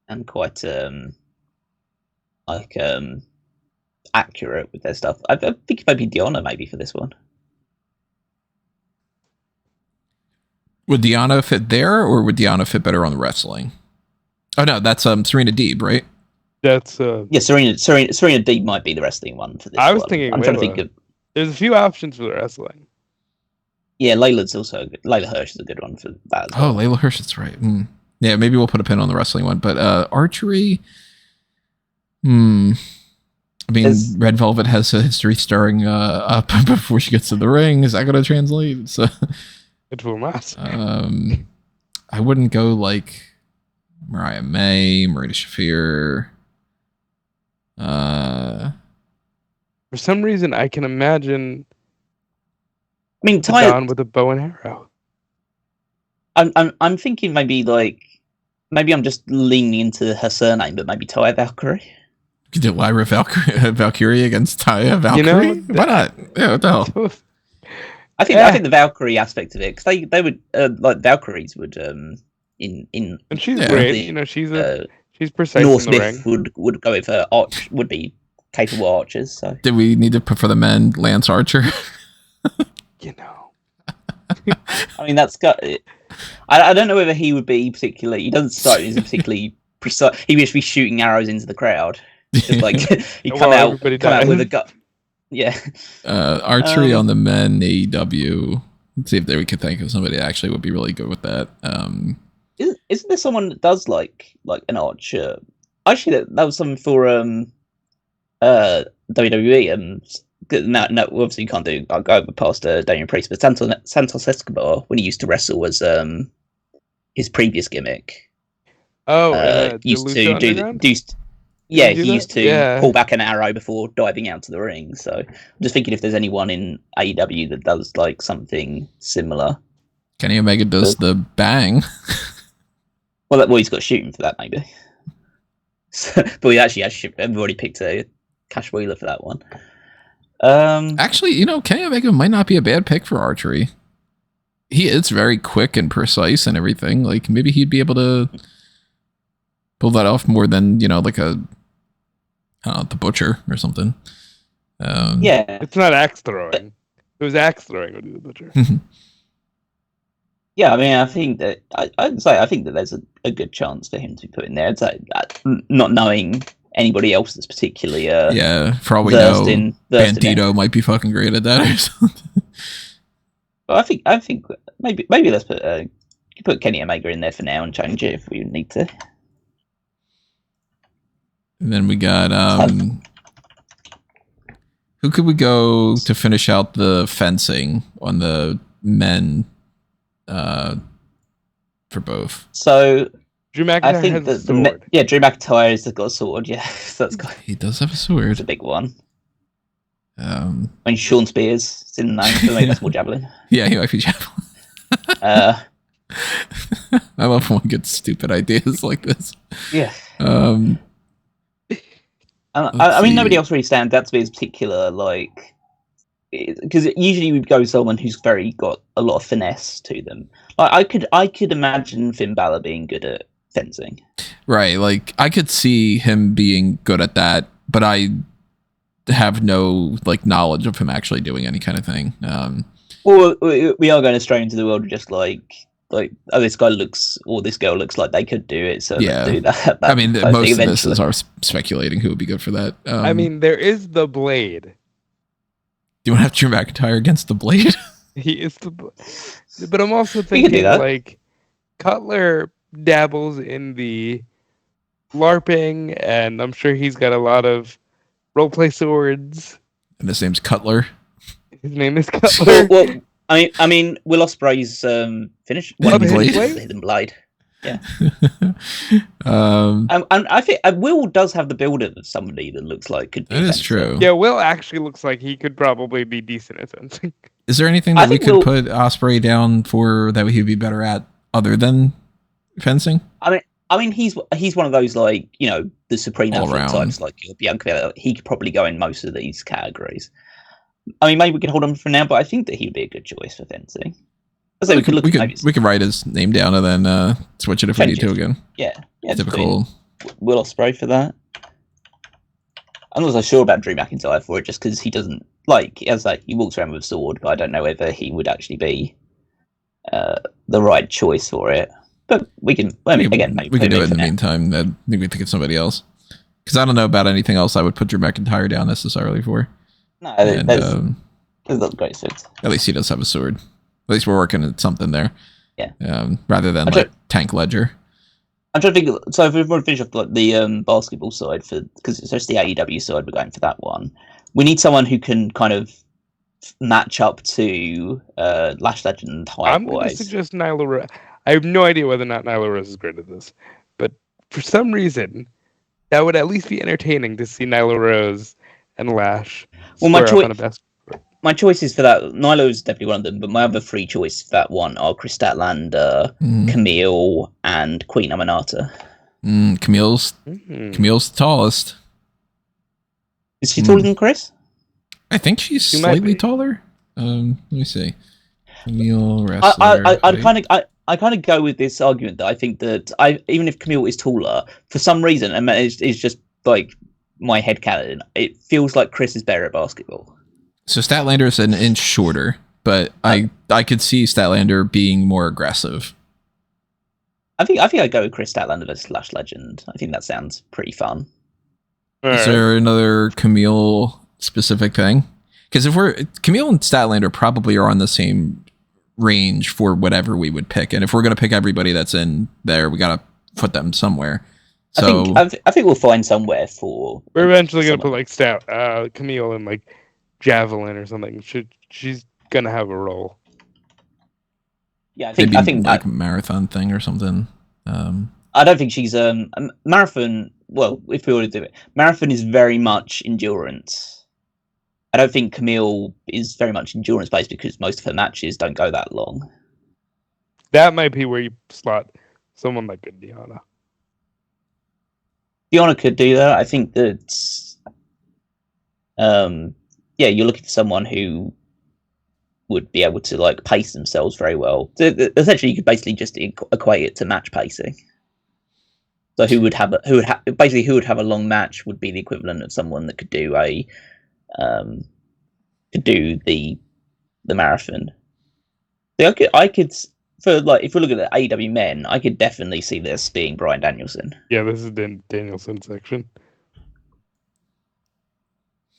and quite accurate with their stuff. I think it might be Diana maybe for this one. Would Deanna fit there, or would Deanna fit better on the wrestling? Oh no, that's Serena Deeb, right? That's Serena Deeb might be the wrestling one for this. I was thinking. I'm trying to think of. There's a few options for the wrestling. Yeah, Layla's also good. Layla Hirsch is a good one for that as well. Oh, Layla Hirsch, that's right. Yeah, maybe we'll put a pin on the wrestling one, but archery. I mean, Red Velvet has a history starring up before she gets to the ring. Is that going to translate? So. It will not. I wouldn't go like Mariah May, Marita Shafir. For some reason, I can imagine. I mean, Taya with a bow and arrow. I'm thinking maybe I'm just leaning into her surname, but maybe Taya Valkyrie. You could do Lyra Valkyrie against Taya Valkyrie. Why not? Yeah, what the hell? I think the Valkyrie aspect of it, because they would like Valkyries would in and she's great. She's precise North in the Smith ring. would go with her would be capable archers. So did we need to put for the men Lance Archer? I mean, that's got. I don't know whether he would be particularly. He doesn't start as particularly precise. He would just be shooting arrows into the crowd. Just like he come out with a gut. Yeah. Archery on the men AEW. Let's see if we could think of somebody that actually would be really good with that. Isn't there someone that does like an archer? Actually, that was something for WWE. No, obviously you can't do. I'll go past Damian Priest, but Santos Escobar, when he used to wrestle, was his previous gimmick. Used to he used to pull back an arrow before diving out to the ring. So I'm just thinking if there's anyone in AEW that does like something similar. Kenny Omega does the bang. Well, he's got shooting for that, maybe. So, but we actually everybody picked a Cash Wheeler for that one. Actually, Kenny Omega might not be a bad pick for archery. It's very quick and precise and everything. Like maybe he'd be able to pull that off more than like the Butcher or something. Yeah, it's not axe throwing. It was axe throwing would be the Butcher. Yeah, I mean, I think that I think that there's a good chance for him to be put in there. It's like, not knowing anybody else that's particularly for all we know, Bandito might be fucking great at that or something. Well, I think maybe let's put Kenny Omega in there for now and change it if we need to. And then we got who could we go to finish out the fencing on the men for both? So Drew McIntyre has a sword. Drew McIntyre has got a sword. Yeah, so he does have a sword. It's a big one. When Sean Spears is in the name, so maybe that's more javelin. Yeah, he might be javelin. I love when we get stupid ideas like this. Yeah. I mean, nobody else really stands out to be as particular, like, because usually we'd go with someone who's got a lot of finesse to them. Like, I could imagine Finn Balor being good at fencing. Right, like I could see him being good at that, but I have no knowledge of him actually doing any kind of thing. Well, we are going to stray into the world of just like this guy looks or this girl looks like they could do it, so let's do that. I mean, most of this is our speculating who would be good for that. I mean, there is the Blade. Do you want to have Drew McIntyre against the Blade? He is the Blade. But I'm also thinking like Cutler dabbles in the LARPing, and I'm sure he's got a lot of roleplay swords. And his name's Cutler. His name is Cutler. Well, I mean, Will Ospreay's finish Hidden Blade. Yeah. And I think Will does have the build of somebody that looks like could be. That is true. Yeah, Will actually looks like he could probably be decent at fencing. Is there anything that we could put Ospreay down for that he'd be better at other than fencing? I mean, he's one of those the supreme athlete types like Bianca. He could probably go in most of these categories. I mean, maybe we can hold him for now, but I think that he'd be a good choice for fencing. We could write his name down and then switch it if we need to again. Yeah, typical. Will Ospreay for that. I'm not so sure about Drew McIntyre for it, just because he doesn't he walks around with a sword, but I don't know whether he would actually be the right choice for it. But we can maybe we can do it in the meantime. Maybe think of somebody else, because I don't know about anything else I would put Drew McIntyre down necessarily for. No, there's not great fit. At least he does have a sword. At least we're working at something there. Yeah. Rather than Tank Ledger. I'm trying to think. So if we want to finish off the basketball side because it's just the AEW side, we're going for that one. We need someone who can kind of match up to Lash Legend height-wise. I'm going to suggest Nyla Rose. I have no idea whether or not Nyla Rose is great at this, but for some reason, that would at least be entertaining to see Nyla Rose and Lash. Well, my choices for that, Nyla is definitely one of them, but my other three choices for that one are Chris Statlander, Camille, and Queen Amanata. Camille's the tallest. Is she taller than Chris? I think she's slightly taller. Let me see. Camille wrestler. I kind of go with this argument that I think that even if Camille is taller, for some reason, and it's just like my headcanon, it feels like Chris is better at basketball. So Statlander is an inch shorter, but I could see Statlander being more aggressive. I think I'd go with Chris Statlander versus Lash Legend. I think that sounds pretty fun. Is there another Camille specific thing? Because if Camille and Statlander probably are on the same range for whatever we would pick, and if we're gonna pick everybody that's in there, we gotta put them somewhere. So I think we'll find somewhere for. We're eventually gonna put like Camille in like javelin or something. She's gonna have a role. Yeah, I think like a marathon thing or something. I don't think she's a marathon. Well, if we were to do it, marathon is very much endurance. I don't think Camille is very much endurance based because most of her matches don't go that long. That might be where you slot someone like a Deanna. Deanna could do that. I think that, you're looking for someone who would be able to like pace themselves very well. So, essentially, you could basically just equate it to match pacing. So who would have a long match would be the equivalent of someone that could do the marathon. So I could for like if we look at the AEW men, I could definitely see this being Bryan Danielson. Yeah, this is the Danielson section.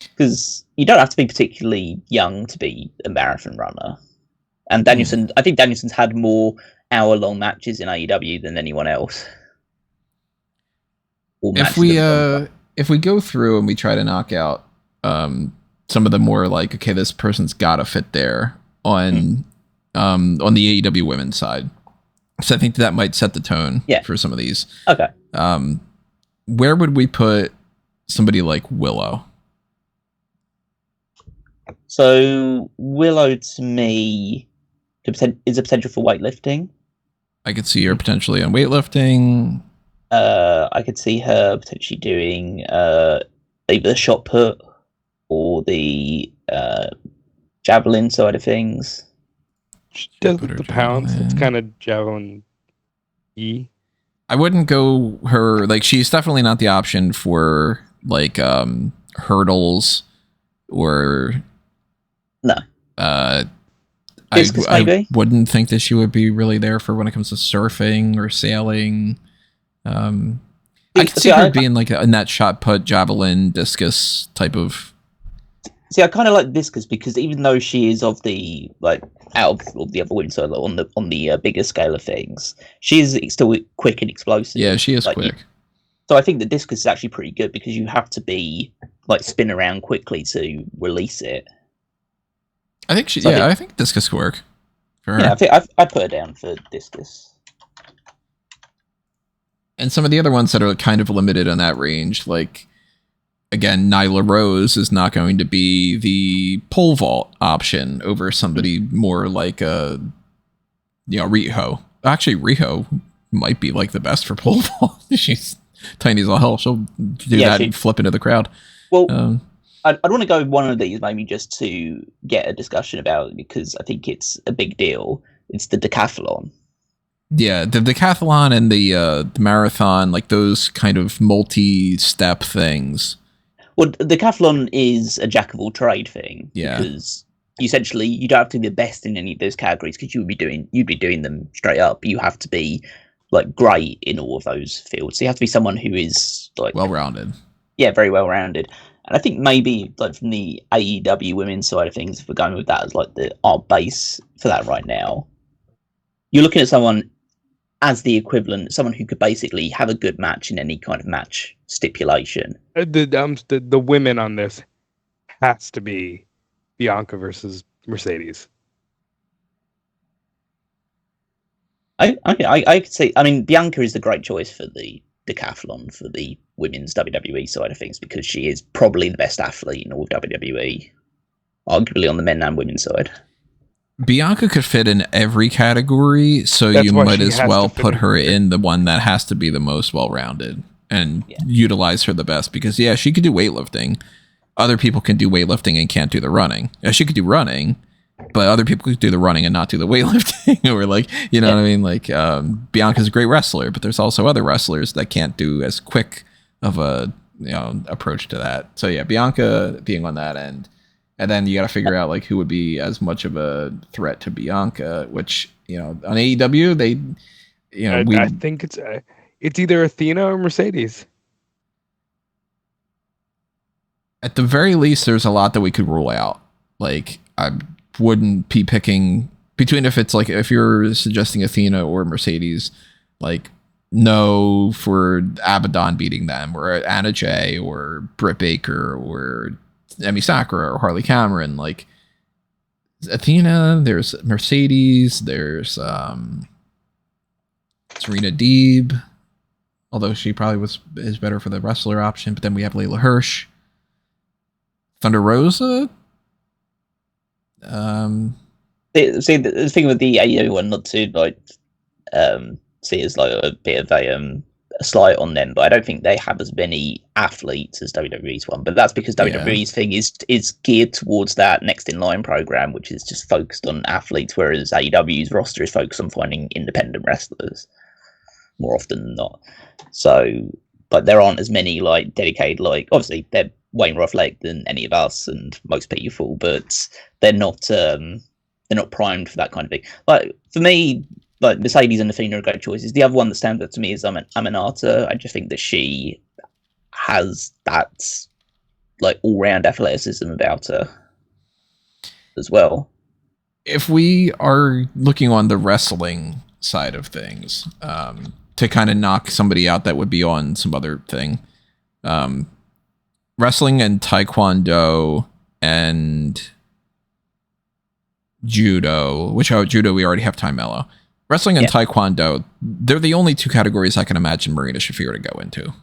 Because you don't have to be particularly young to be a marathon runner. And Danielson, I think Danielson's had more hour-long matches in AEW than anyone else. If we go through and we try to knock out some of the more like, okay, this person's got to fit there on the AEW women's side. So I think that might set the tone for some of these. Okay. Where would we put somebody like Willow? So Willow, to me, is a potential for weightlifting. I could see her potentially on weightlifting. I could see her potentially doing either the shot put or the javelin side of things. She does the pounds. It's kind of javelin-y. I wouldn't go her like she's definitely not the option for like hurdles or no. Discus, I wouldn't think that she would be really there for when it comes to surfing or sailing. I could see her being like a net shot put, javelin, discus type of. See, I kind of like discus because even though she is of the like out of the other women, so on the bigger scale of things, she is still quick and explosive. Yeah, she is quick. So I think the discus is actually pretty good because you have to be like spin around quickly to release it. I think I think discus could work for her. Yeah, I think I'd put her down for discus. And some of the other ones that are kind of limited on that range, like, again, Nyla Rose is not going to be the pole vault option over somebody more like Riho. Actually, Riho might be like the best for pole vault. She's tiny as all hell. She'll do that and flip into the crowd. Well, I'd want to go with one of these maybe just to get a discussion about it because I think it's a big deal. It's the decathlon. Yeah, the decathlon and the marathon, like those kind of multi-step things. Well, the decathlon is a jack of all trade thing. Yeah. Because essentially you don't have to be the best in any of those categories because you'd be doing them straight up. You have to be like great in all of those fields. So you have to be someone who is like well-rounded. Yeah, very well-rounded. And I think maybe like from the AEW women's side of things, if we're going with that as like our base for that right now, you're looking at someone as the equivalent, someone who could basically have a good match in any kind of match stipulation. The women on this has to be Bianca versus Mercedes. I could say, I mean, Bianca is the great choice for the decathlon for the women's WWE side of things because she is probably the best athlete in all of WWE, arguably on the men and women's side. Bianca could fit in every category, so you might as well put her in the one that has to be the most well-rounded and utilize her the best because, she could do weightlifting. Other people can do weightlifting and can't do the running. She could do running, but other people could do the running and not do the weightlifting or like, you know what I mean? Like, Bianca's a great wrestler, but there's also other wrestlers that can't do as quick of a, approach to that. So Bianca being on that end. And then you got to figure out like who would be as much of a threat to Bianca, which, on AEW, I think it's either Athena or Mercedes. At the very least, there's a lot that we could rule out. Like, I wouldn't be picking between if you're suggesting Athena or Mercedes, like, no for Abaddon beating them, or Anna Jay, or Britt Baker, or Emi Sakura, or Harley Cameron. Like, Athena, there's Mercedes, there's Serena Deeb, although she probably is better for the wrestler option. But then we have Layla Hirsch, Thunder Rosa. See, the thing with the AEW one, not to see as like a bit of a slight on them, but I don't think they have as many athletes as WWE's one. But that's because WWE's thing is geared towards that next in line program, which is just focused on athletes, whereas AEW's roster is focused on finding independent wrestlers more often than not. So, but there aren't as many like dedicated, like, obviously they're way more athletic than any of us and most people, but they're not primed for that kind of thing. Like, for me, like, Mercedes and Athena are great choices. The other one that stands out to me is Aminata. I just think that she has that like all-round athleticism about her as well. If we are looking on the wrestling side of things, to kind of knock somebody out that would be on some other thing, wrestling and taekwondo and judo, judo we already have Time Mello. Wrestling and taekwondo, they're the only two categories I can imagine Marina Shafir to go into.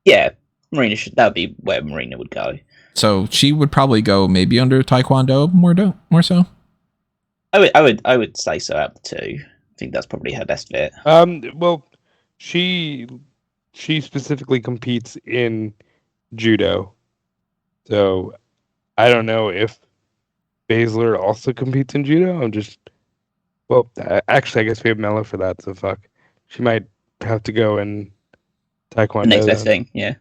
Yeah, that would be where Marina would go. So she would probably go maybe under taekwondo more so. I would say so out of the two. I think that's probably her best fit. Well, she specifically competes in judo, so I don't know if Baszler also competes in judo. Actually, I guess we have Mello for that, so fuck. She might have to go in taekwondo. The next best thing, yeah.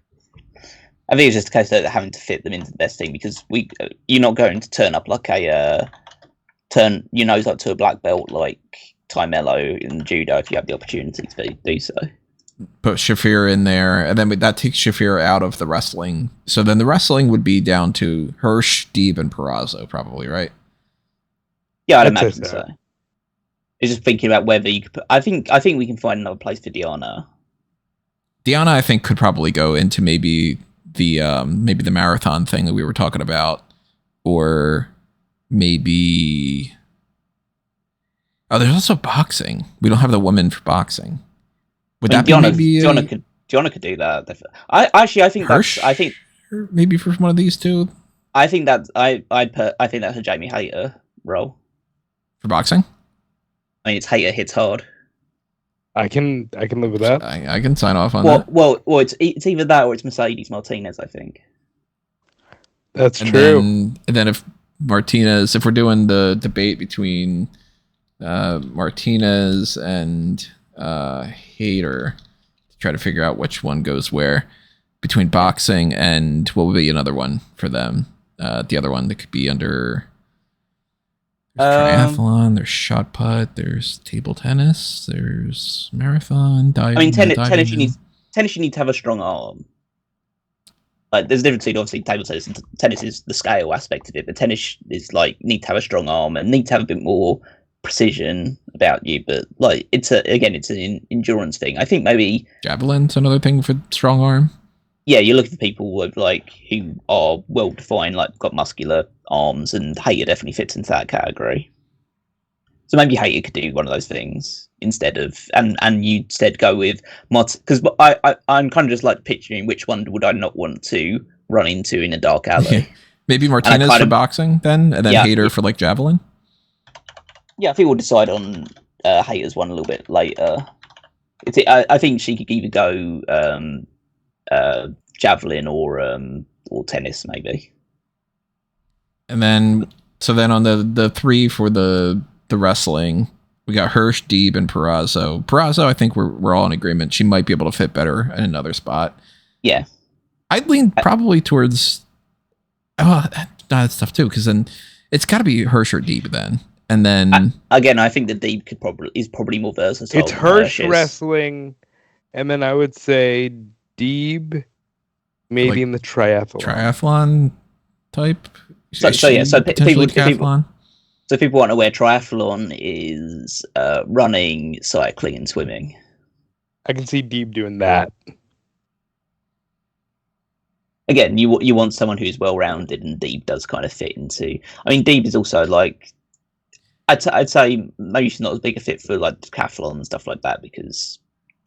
I think it's just a case of having to fit them into the best thing, because you're not going to turn up like turn your nose up to a black belt like Time Mello in judo if you have the opportunity to do so. Put Shafir in there, and then that takes Shafir out of the wrestling. So then the wrestling would be down to Hirsch, Deeb, and Perazo, probably, right? Yeah, I'd imagine so. It's just thinking about whether you could put. I think we can find another place for Diana. Diana, I think, could probably go into maybe the marathon thing that we were talking about, or maybe. Oh, there's also boxing. We don't have the woman for boxing. Would that Diana, be maybe Diana could do that. I think Hirsch? I think maybe for one of these two. I think that I think that's a Jamie Hayter role For boxing? I mean, it's Hayter hits hard. I can live with that. I can sign off on that. Well, it's either that or it's Mercedes Martinez, I think. That's true. And then if we're doing the debate between Martinez and Hayter, to try to figure out which one goes where, between boxing and what would be another one for them, the other one that could be under triathlon, there's shot put, there's table tennis, there's marathon, diving. I mean, tennis you need to have a strong arm. Like, there's a difference between, obviously, table tennis and tennis is the scale aspect of it, but tennis is like, need to have a strong arm and need to have a bit more precision about you. But like, it's an endurance thing. I think maybe javelin's another thing for strong arm. Yeah, you're looking for people with who are well defined, like got muscular arms, and Hayter definitely fits into that category. So maybe Hayter could do one of those things instead of, and you instead go with because I'm kind of just like picturing which one would I not want to run into in a dark alley. Maybe Martinez for boxing then, and then Hayter for like javelin. Yeah, I think we'll decide on Hayter's one a little bit later. I think she could either go javelin or tennis, maybe. And then on the three for the wrestling, we got Hirsch, Deeb, and Perazo. Perazo, I think we're all in agreement. She might be able to fit better in another spot. Yeah, I'd lean probably towards. that stuff too, because then it's got to be Hirsch or Deeb then. And then I think that Deeb is probably more versatile. It's Hirsch wrestling, and then I would say Deeb maybe like in the triathlon. Triathlon type. So triathlon. So people aren't aware, triathlon is running, cycling, and swimming. I can see Deeb doing that. Again, you want someone who's well-rounded, and Deeb does kind of fit into. I mean, Deeb is also like, I'd say maybe she's not as big a fit for like decathlon and stuff like that, because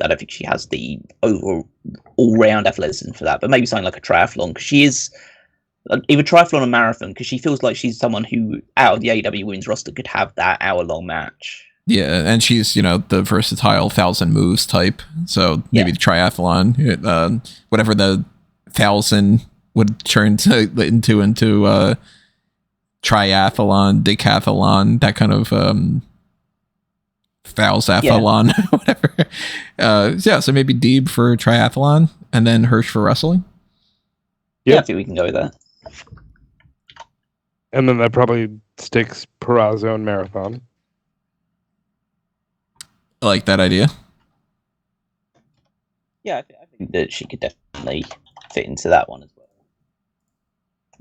I don't think she has the all-round athleticism for that. But maybe something like a triathlon, because she is either triathlon or marathon, because she feels like she's someone who out of the AEW women's roster could have that hour-long match. Yeah, and she's, the versatile 1,000 moves type. So maybe the triathlon, whatever the 1,000 would turn into triathlon, decathlon, that kind of falsathlon, whatever. So maybe Deeb for triathlon, and then Hirsch for wrestling. Yep. Yeah, I think we can go with that. And then that probably sticks Perazzo and marathon. I like that idea. Yeah, I think that she could definitely fit into that one as well.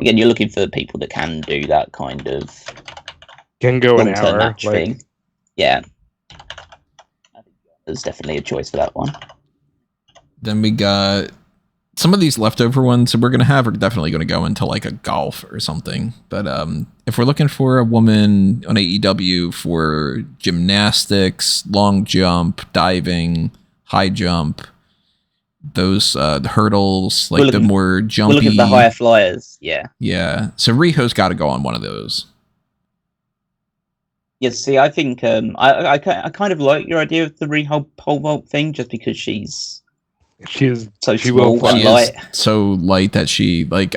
Again, you're looking for people that can do that kind of can go an hour match thing. Yeah, I think there's definitely a choice for that one. Then we got some of these leftover ones that we're going to have are definitely going to go into like a golf or something. But if we're looking for a woman on AEW for gymnastics, long jump, diving, high jump, those the hurdles, like the more jumpy. We'll look at the higher flyers, yeah. Yeah, so Riho's got to go on one of those. Yeah, see, I think I kind of like your idea of the Riho pole vault thing, just because she is so light. So light that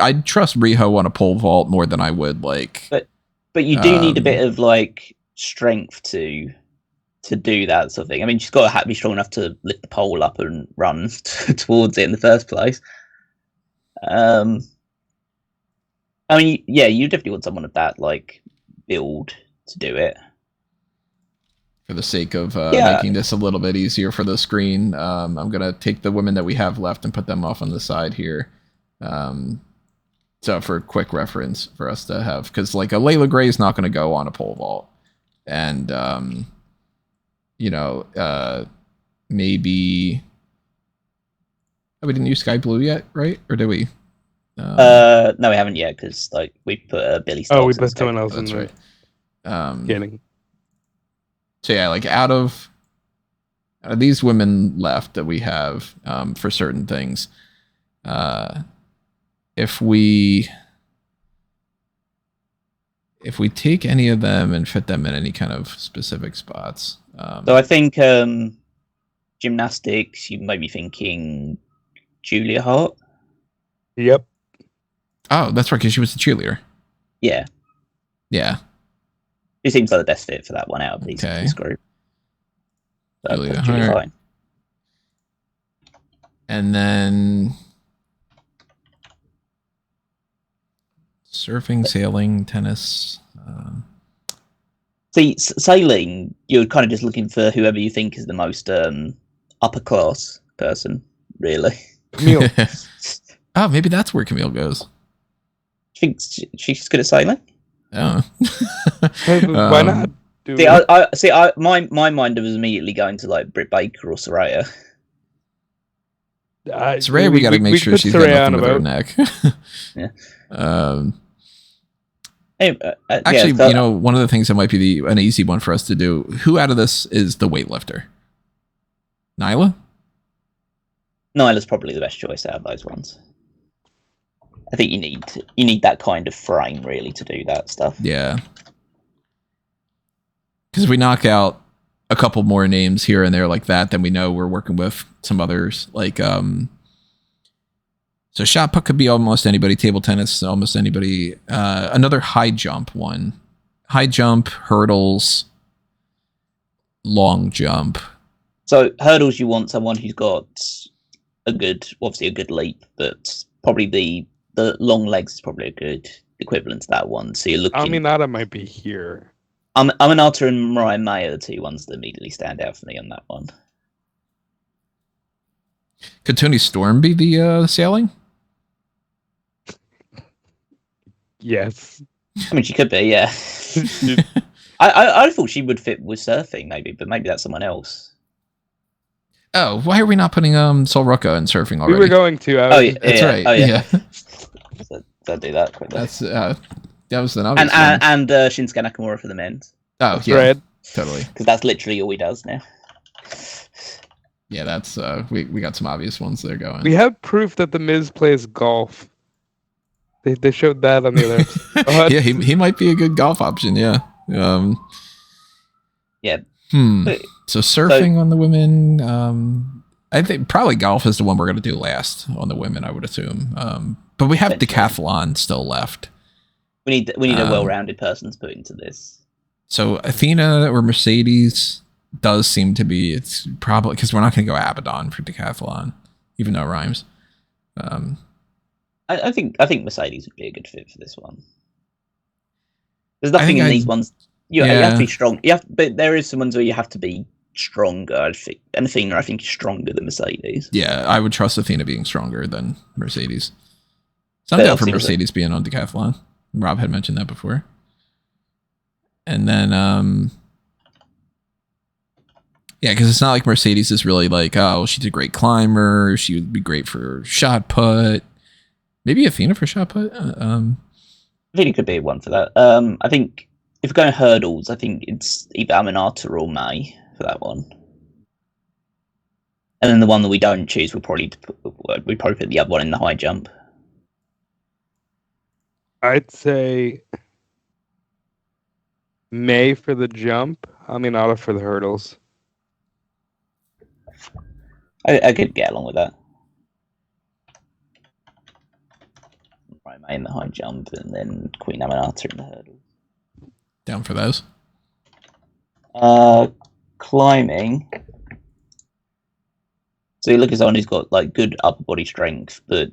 I'd trust Riho on a pole vault more than I would But you do need a bit of like strength to do that sort of thing. I mean, she's got to be strong enough to lift the pole up and run towards it in the first place. I mean, yeah, you definitely want someone of that like build to do it. For the sake of making this a little bit easier for the screen, I'm going to take the women that we have left and put them off on the side here. So for quick reference for us to have, because like a Layla Gray is not going to go on a pole vault. And, maybe... Oh, we didn't use Sky Blue yet, right? Or did we? No, we haven't yet, because like we put Billy Stokes. Oh, we put someone else in there. Right. Beginning. So yeah, like out of these women left that we have for certain things, if we take any of them and fit them in any kind of specific spots. So I think gymnastics, you might be thinking Julia Hart. Yep. Oh, that's right, because she was the cheerleader. Yeah. Yeah. She seems like the best fit for that one out of this group. Julia Hart. And then surfing, sailing, tennis. See, sailing, you're kind of just looking for whoever you think is the most upper class person, really. Camille. Oh, maybe that's where Camille goes. Think she's good at sailing? Oh. Why not? My mind was immediately going to like Britt Baker or Saraya. Saraya, we got to make sure she's got nothing with her neck. Yeah. Actually, one of the things that might be an easy one for us to do. Who out of this is the weightlifter? Nyla? Nyla's probably the best choice out of those ones. I think you need that kind of frame really to do that stuff. Yeah. Because if we knock out a couple more names here and there like that, then we know we're working with some others. Like, so shot put could be almost anybody. Table tennis, almost anybody. Another high jump one. High jump, hurdles, long jump. So hurdles, you want someone who's got obviously a good leap, but probably the long legs is probably a good equivalent to that one. So you're looking. Aminata might be here. Aminata and Mariah May are the two ones that immediately stand out for me on that one. Could Tony Storm be the sailing? Yes. I mean, she could be, yeah. I thought she would fit with surfing, maybe, but maybe that's someone else. Oh, why are we not putting Sol Rucka in surfing already? We were going to. That's right. Oh, yeah. So I'll do that quickly. That's that was the obvious and Shinsuke Nakamura for the men. Oh, That's yeah, right. totally. Because that's literally all he does now. Yeah, that's we got some obvious ones there going. We have proof that the Miz plays golf. They showed that on the other. Yeah, he might be a good golf option. Yeah. Yeah. So surfing on the women. I think probably golf is the one we're going to do last on the women, I would assume. But we have decathlon still left. We need a well-rounded person to put into this. So Athena or Mercedes does seem to be. It's probably because we're not going to go Abaddon for decathlon, even though it rhymes. I think Mercedes would be a good fit for this one. There's nothing in these ones. You have to be strong. But there is some ones where you have to be stronger. I think, and Athena, I think, is stronger than Mercedes. Yeah, I would trust Athena being stronger than Mercedes. So I'm down for Mercedes being on decathlon. Rob had mentioned that before. And then, yeah, because it's not like Mercedes is really like, oh, she's a great climber. She would be great for shot put. Maybe Athena for shot put. I think it could be one for that. I think if we're going hurdles, I think it's either Aminata or May for that one. And then the one that we don't choose, we'll probably put the other one in the high jump. I'd say May for the jump, Aminata for the hurdles. I could get along with that. Right, May in the high jump, and then Queen Aminata in the hurdles. Down for those. Climbing. So you look at someone who's got like good upper body strength, but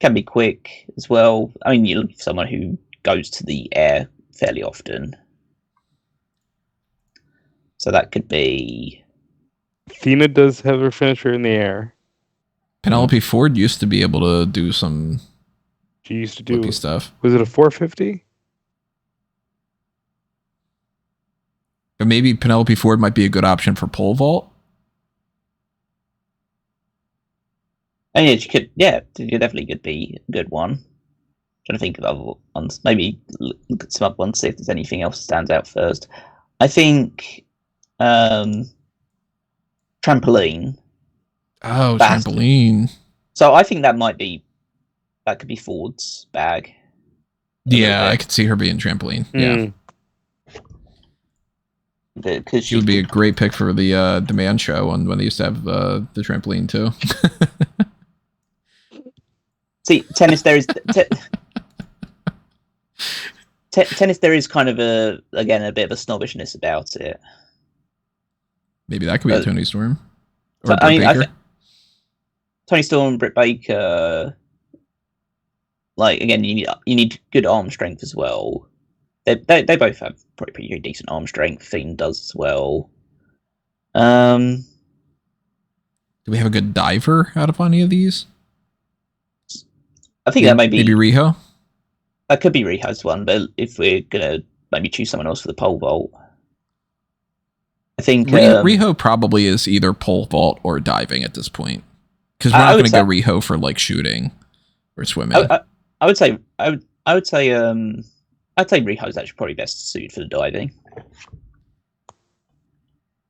can be quick as well. I mean, you look for someone who goes to the air fairly often. So that could be. Athena does have her finisher in the air. Penelope Ford used to be able to do some. She used to do stuff. Was it a 450? But maybe Penelope Ford might be a good option for pole vault. And yeah, she could. Yeah, she definitely could be a good one. Trying to think of other ones. Maybe look at some other ones, see if there's anything else that stands out first. I think trampoline. Oh, trampoline. So I think that could be Ford's bag. Yeah, I could see her being trampoline. Yeah. Because she would be a great pick for the Demand show when they used to have the trampoline too. See, tennis there is tennis. There is kind of a bit of a snobbishness about it. Maybe that could be a Tony Storm or so, Baker. Tony Storm, Britt Baker. Like again, you need good arm strength as well. They both have pretty decent arm strength. Fiend does as well. Do we have a good diver out of any of these? I think that maybe Riho. That could be Riho's one, but if we're gonna maybe choose someone else for the pole vault, I think Riho probably is either pole vault or diving at this point, because we're not going to go Riho for like shooting or swimming. I would say Riho's actually probably best suited for the diving.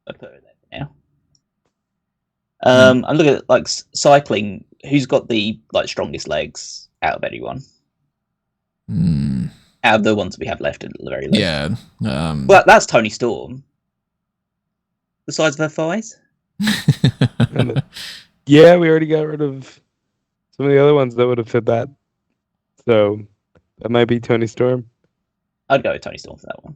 I'd put her there now. I'm looking at like cycling. Who's got the strongest legs out of anyone? Out of the ones we have left at the very least. Yeah. Well, that's Tony Storm. The size of her thighs. Yeah, we already got rid of some of the other ones that would have fit that. So that might be Tony Storm. I'd go with Tony Storm for that one.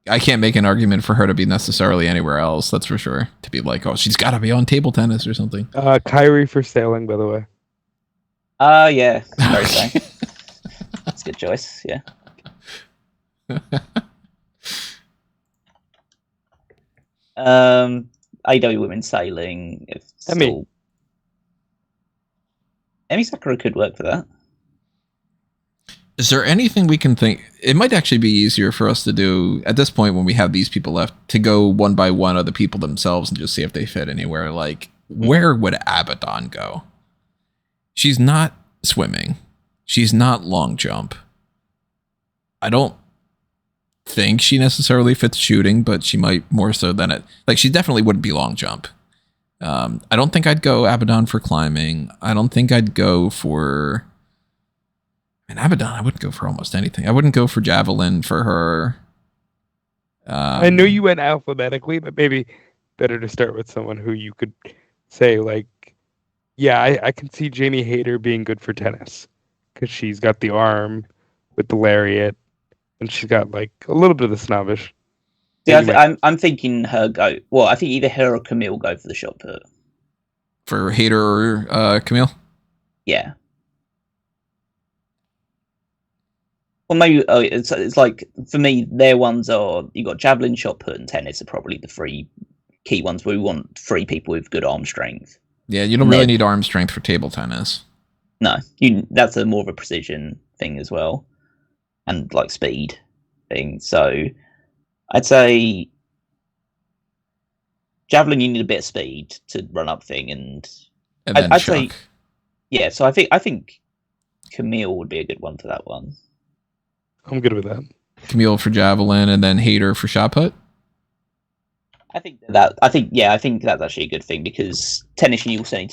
I can't make an argument for her to be necessarily anywhere else, that's for sure. To be like, oh, she's got to be on table tennis or something. Kyrie for sailing, by the way. Yeah, very so. That's a good choice. Yeah. AEW women's sailing. If still, Emi Sakura could work for that. Is there anything we can think? It might actually be easier for us to do at this point when we have these people left to go one by one of the people themselves and just see if they fit anywhere. Like, where would Abaddon go? She's not swimming. She's not long jump. I don't think she necessarily fits shooting, but she might more so than it. Like, she definitely wouldn't be long jump. I don't think I'd go Abaddon for climbing. I don't think I'd go for... And Abaddon, I wouldn't go for almost anything. I wouldn't go for javelin for her. I know you went alphabetically, but maybe better to start with someone who you could say, like, yeah, I can see Jamie Hayter being good for tennis because she's got the arm with the lariat, and she's got like a little bit of the snobbish. Yeah, I'm thinking her go. Well, I think either her or Camille go for the shot put. For Hayter or Camille? Yeah. Well, maybe it's like for me, their ones are you got javelin, shot put, and tennis are probably the three key ones. We want three people with good arm strength. Yeah, you don't really need arm strength for table tennis. No, that's more of a precision thing as well, and like speed thing. So I'd say javelin, you need a bit of speed to run up thing, and then I'd say yeah. So I think Camille would be a good one for that one. I'm good with that. Camille for javelin, and then Hayter for shot put. I think that's actually a good thing because tennis you also need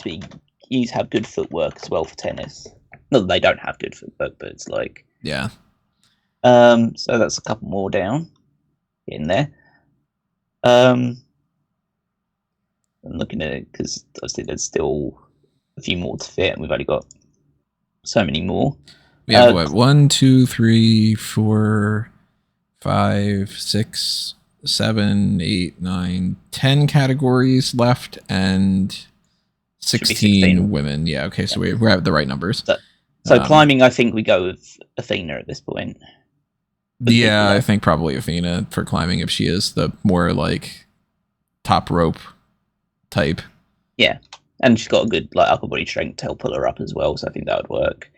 to have good footwork as well for tennis. Not that they don't have good footwork, but it's like yeah. So that's a couple more down in there. I'm looking at it because obviously there's still a few more to fit, and we've only got so many more. We have what? 1, 2, 3, 4, 5, 6, 7, 8, 9, 10 categories left, and 16 women. Yeah, okay, so we're at the right numbers. So climbing, I think we go with Athena at this point. Yeah, I think probably Athena for climbing if she is the more like top rope type. Yeah, and she's got a good like upper body strength to help pull her up as well, so I think that would work.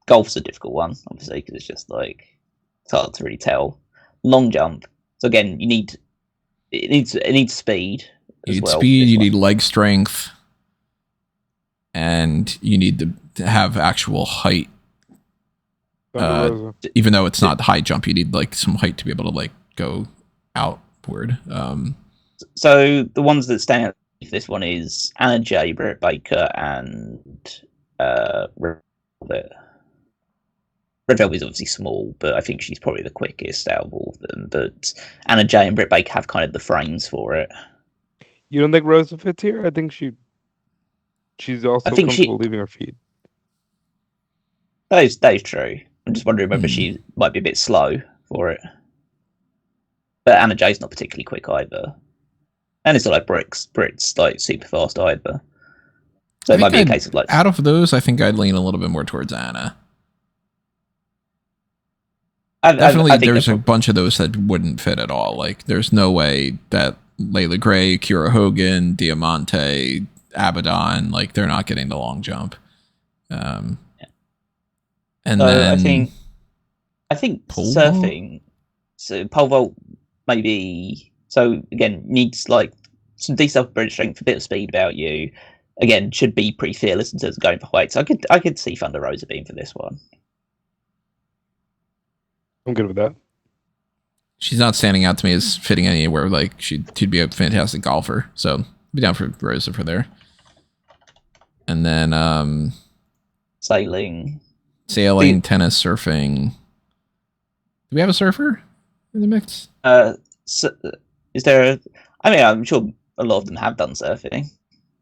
Golf's a difficult one, obviously, because it's just like it's hard to really tell. Long jump. So again, it needs speed. You need speed. You need leg strength, and you need to have actual height. Even though it's not high jump, you need like some height to be able to like go outward. So the ones that stand out for this one is Anna Jay, Britt Baker, and Red Velvet is obviously small, but I think she's probably the quickest out of all of them. But Anna Jay and Britt Baker have kind of the frames for it. You don't think Rosa fits here? I think she's also comfortable leaving her feet. That is true. I'm just wondering whether she might be a bit slow for it. But Anna Jay's not particularly quick either. And it's not like Britt's like super fast either. So it might be a case of like... Out of those, I think I'd lean a little bit more towards Anna. Definitely, there's a bunch of those that wouldn't fit at all. Like, there's no way that Layla Gray, Kira Hogan, Diamante, Abaddon, like, they're not getting the long jump. And so then... I think surfing... So, pole vault, maybe... So, again, needs, like, some decent upper body strength, a bit of speed about you. Again, should be pretty fearless in terms of going for heights. I could see Thunder Rosa being for this one. I'm good with that. She's not standing out to me as fitting anywhere. Like she'd be a fantastic golfer. So I'd be down for Rosa for there. And then sailing, tennis, surfing. Do we have a surfer in the mix? So, is there? I'm sure a lot of them have done surfing,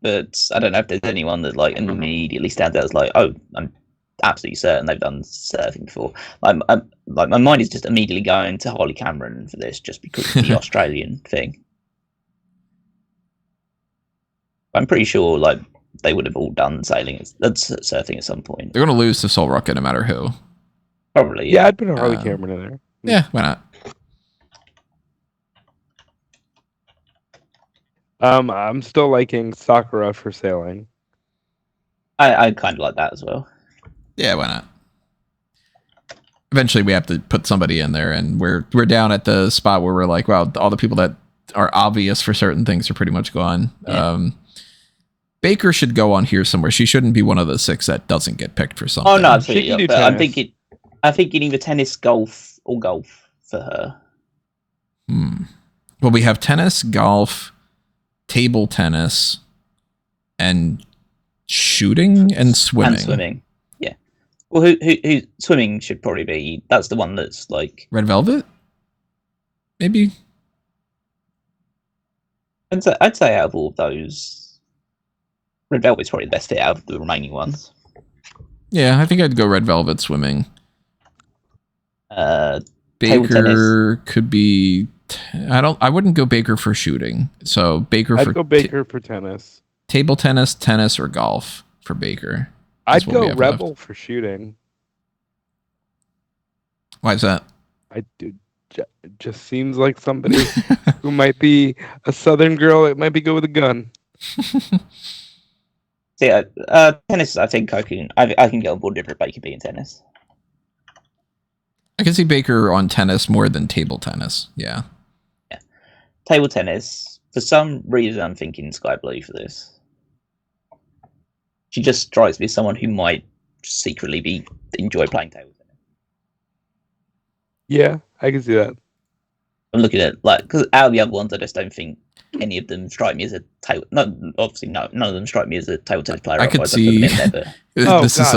but I don't know if there's anyone that like immediately stands out as like, oh, I'm absolutely certain they've done surfing before. Like my mind is just immediately going to Holly Cameron for this, just because of the Australian thing. I'm pretty sure like they would have all done surfing at some point. They're going to lose to Sol Ruka no matter who. Probably. Yeah, I'd put Harley Cameron in there. Yeah, why not? I'm still liking Sakura for sailing. I kind of like that as well. Yeah, why not? Eventually, we have to put somebody in there, and we're down at the spot where we're like, well, all the people that are obvious for certain things are pretty much gone. Yeah. Baker should go on here somewhere. She shouldn't be one of the 6 that doesn't get picked for something. Oh no, absolutely. do But tennis. I'm thinking either tennis, golf, or golf for her. Well, we have tennis, golf, table tennis, and shooting and swimming. And swimming. Yeah. Well, who swimming should probably be. That's the one that's like Red Velvet? Maybe. I'd say out of all of those, Red Velvet's probably the best fit out of the remaining ones. Yeah, I think I'd go Red Velvet swimming. Table Baker could be. I wouldn't go Baker for shooting. So Baker I'd for go Baker for tennis. table tennis, or golf for Baker. That's I'd what we go have Rebel left. for shooting. Why is that? I do. It just seems like somebody who might be a Southern girl. It might be good with a gun. So tennis. I think I can get on board with Baker being tennis. I can see Baker on tennis more than table tennis. Yeah. Table tennis. For some reason, I'm thinking Sky Blue for this. She just strikes me as someone who might secretly enjoy playing table tennis. Yeah, I can see that. I'm looking at because out of the other ones, I just don't think any of them strike me as a table. No, obviously, none of them strike me as a table tennis player. I could otherwise I'd put them see. in there, This is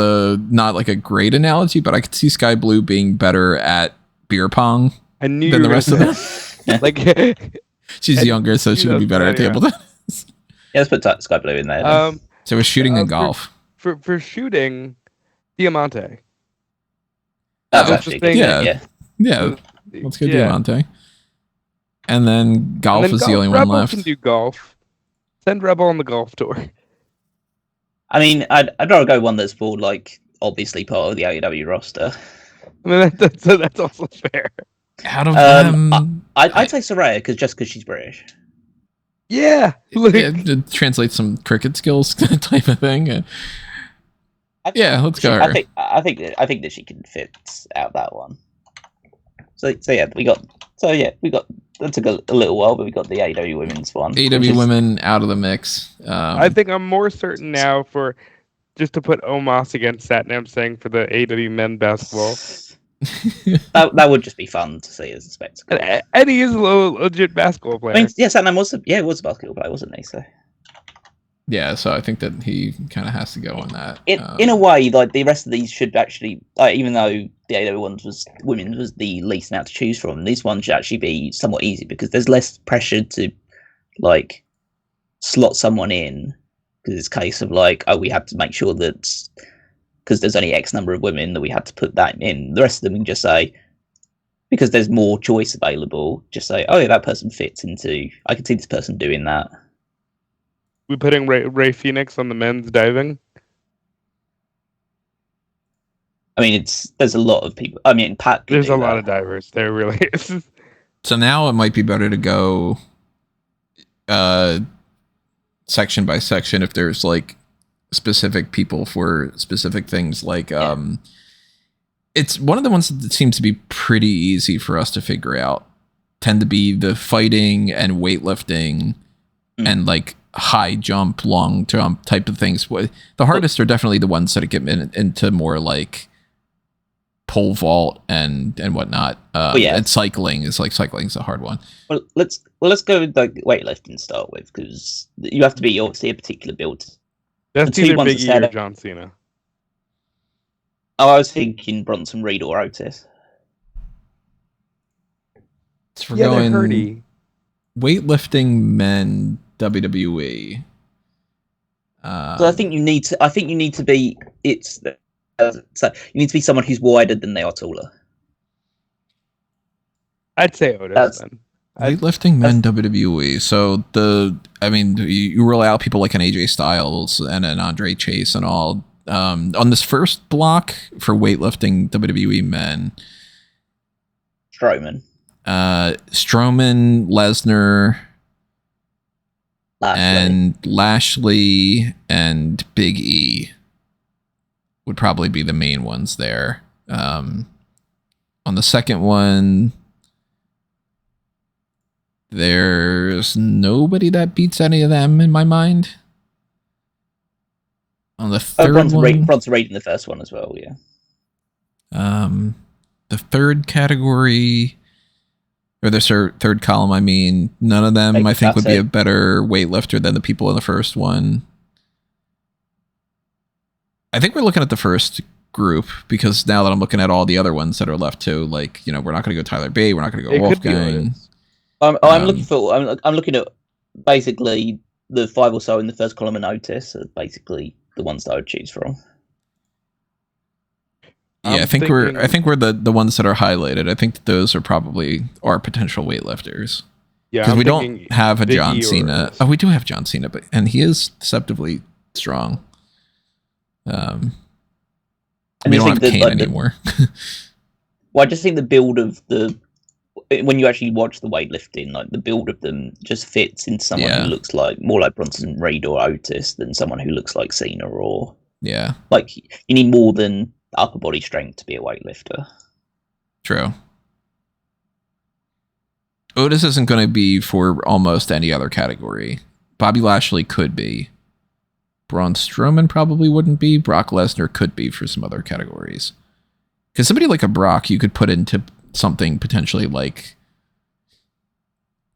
not like a great analogy, but I could see Sky Blue being better at beer pong I knew than you the were rest of gonna- them. like, She's younger, so she would be better at Yeah. table tennis. yeah, let's put Sky Blue in there. Then. So we're shooting and golf. for shooting, Diamante. That's I was actually just thinking- good. Yeah, let's go Yeah. Diamante. And then golf And then is the only Rebel one left. can do golf. Send Rebel on the golf tour. I mean, I'd rather go one that's more like obviously part of the AEW roster. I mean, that's also fair. Out of I'd say Soraya because she's British. Yeah, look, to translate some cricket skills type of thing. Yeah, let's go her. I think that she can fit out that one. So yeah, we got. That took a little while, but we got the AEW women's one. AEW women out of the mix. I think I'm more certain now for just to put Omos against Satnam Singh for the AEW men basketball. that would just be fun to see as a spectacle. And he is a legit basketball player. I mean, yeah, Satnam was a basketball player, wasn't he? So yeah, so I think that he kind of has to go on that. in a way, like the rest of these should actually, even though the AEW women's was the least amount to choose from, this one should actually be somewhat easy because there's less pressure to like slot someone in because it's a case of like, oh, we have to make sure that because there's only X number of women that we have to put that in. The rest of them we can just say because there's more choice available. Just say, oh yeah, that person fits into. I can see this person doing that. We putting Ray Phoenix on the men's diving. I mean, there's a lot of people. I mean, Pat. There's a lot of divers. There really is. So now it might be better to go section by section if there's like specific people for specific things. Like it's one of the ones that seems to be pretty easy for us to figure out. Tend to be the fighting and weightlifting and like high jump, long jump type of things. The hardest are definitely the ones that get into more like pole vault and whatnot. And cycling's a hard one. Well, let's go with the weightlifting to start with because you have to be obviously a particular build. That's either Big E or John Cena. Oh, I was thinking Bronson Reed or Otis. So we're going weightlifting men WWE. So I think you need to be. So you need to be someone who's wider than they are taller. I'd say Otis then. Weightlifting men WWE. So you rule out people like an AJ Styles and an Andre Chase and all. On this first block for weightlifting WWE men, Strowman, Lesnar, Lashley and Big E would probably be the main ones there. On the second one, there's nobody that beats any of them in my mind. On the third one, Bronson Reed in the first one as well, yeah. The third category, or the third column, I mean, none of them I think would be a better weightlifter than the people in the first one. I think we're looking at the first group because now that I'm looking at all the other ones that are left too, like, we're not going to go Tyler Bate, we're not going to go Wolfgang. I'm looking at basically the 5 or so in the first column and Otis are basically the ones that I would choose from. Yeah, I think we're the ones that are highlighted. I think those are probably our potential weightlifters. Yeah, because we don't have a John Cena. Oh, we do have John Cena, and he is deceptively strong. We don't have Kane anymore. Well, I just think the build of when you actually watch the weightlifting, like the build of them just fits into someone who looks more like Bronson Reed or Otis than someone who looks like Cena or like you need more than upper body strength to be a weightlifter. True. Otis isn't going to be for almost any other category. Bobby Lashley could be. Braun Strowman probably wouldn't be. Brock Lesnar could be for some other categories. Because somebody like a Brock you could put into something potentially like,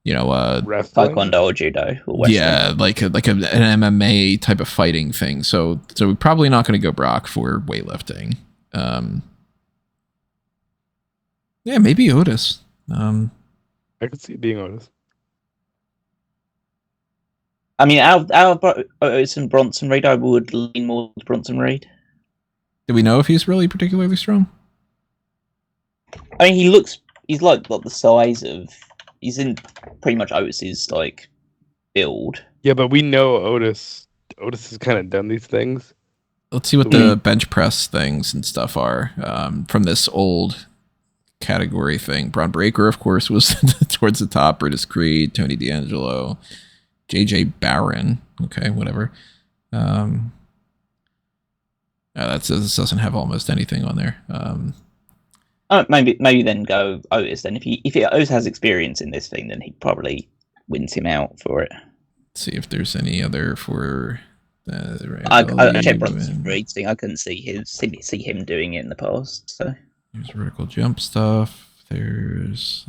taekwondo or judo or Western. Yeah, like an MMA type of fighting thing. So we're probably not going to go Brock for weightlifting. Yeah, maybe Otis. I could see it being Otis. I mean, out of Otis and Bronson Reed, I would lean more to Bronson Reed. Do we know if he's really particularly strong? I mean, he's like the size of, he's in pretty much Otis's like build. Yeah, but we know Otis has kind of done these things. Let's see what the bench press things and stuff are from this old category thing. Braun Breaker, of course, was towards the top. Brutus Creed, Tony D'Angelo, JJ Barron. Okay, whatever. This doesn't have almost anything on there. Maybe then go Otis. Then if Otis has experience in this thing, then he probably wins him out for it. Let's see if there's any other for. I checked Bronson Reed's thing. I couldn't see him doing it in the past. So there's vertical jump stuff. There's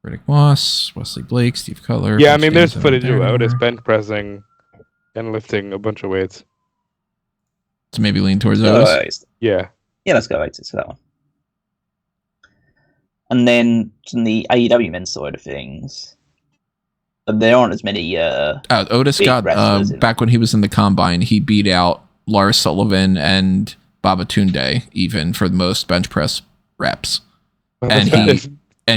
Riddick Moss, Wesley Blake, Steve Cutler. Yeah, I mean, there's footage of Otis bench pressing and lifting a bunch of weights. So maybe lean towards Otis. Yeah, let's go Otis for that one. And then from the AEW men's side of things, there aren't as many. Otis got back when he was in the Combine. He beat out Lars Sullivan and Babatunde even for the most bench press reps, and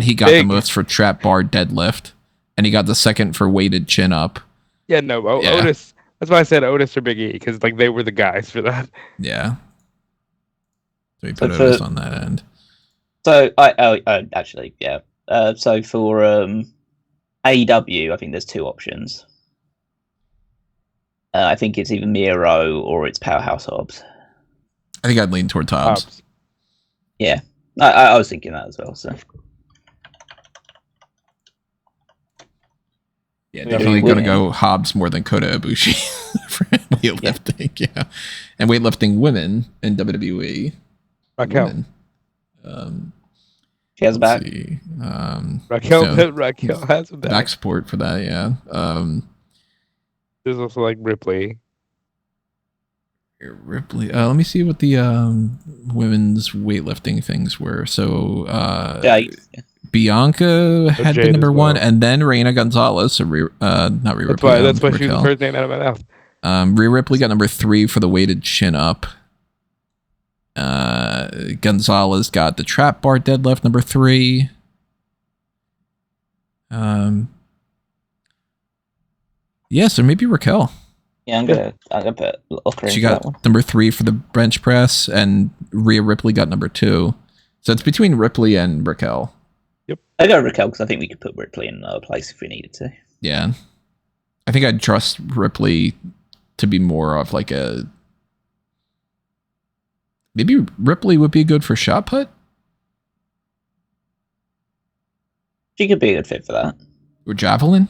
he got the most for trap bar deadlift, and he got the second for weighted chin up. Yeah, no, Otis. That's why I said Otis or Big E, because like they were the guys for that. Yeah. So we put Otis on that end. So actually, yeah. So for AEW, I think there's two options. I think it's either Miro or it's Powerhouse Hobbs. I think I'd lean towards Hobbs. Yeah, I was thinking that as well. So. Yeah, definitely going to go Hobbs more than Kota Ibushi for weightlifting. Yeah, and weightlifting women in WWE. Raquel. She has a back. Raquel has a back support for that. Yeah. There's also like Ripley. Let me see what the women's weightlifting things were. So Bianca had been number one, and then Reina Gonzalez. So not Rhea Ripley. That's why she was the first name out of my mouth. Rhea Ripley got number 3 for the weighted chin up. Gonzalez got the trap bar deadlift number 3. Yeah, so maybe Raquel. Yeah, I'm gonna put Locker She into got that one. number 3 for the bench press, and Rhea Ripley got number 2. So it's between Ripley and Raquel. I go Raquel because I think we could put Ripley in another place if we needed to. Yeah. I think I'd trust Ripley to be more of like a... Maybe Ripley would be good for shot put? She could be a good fit for that. Or javelin?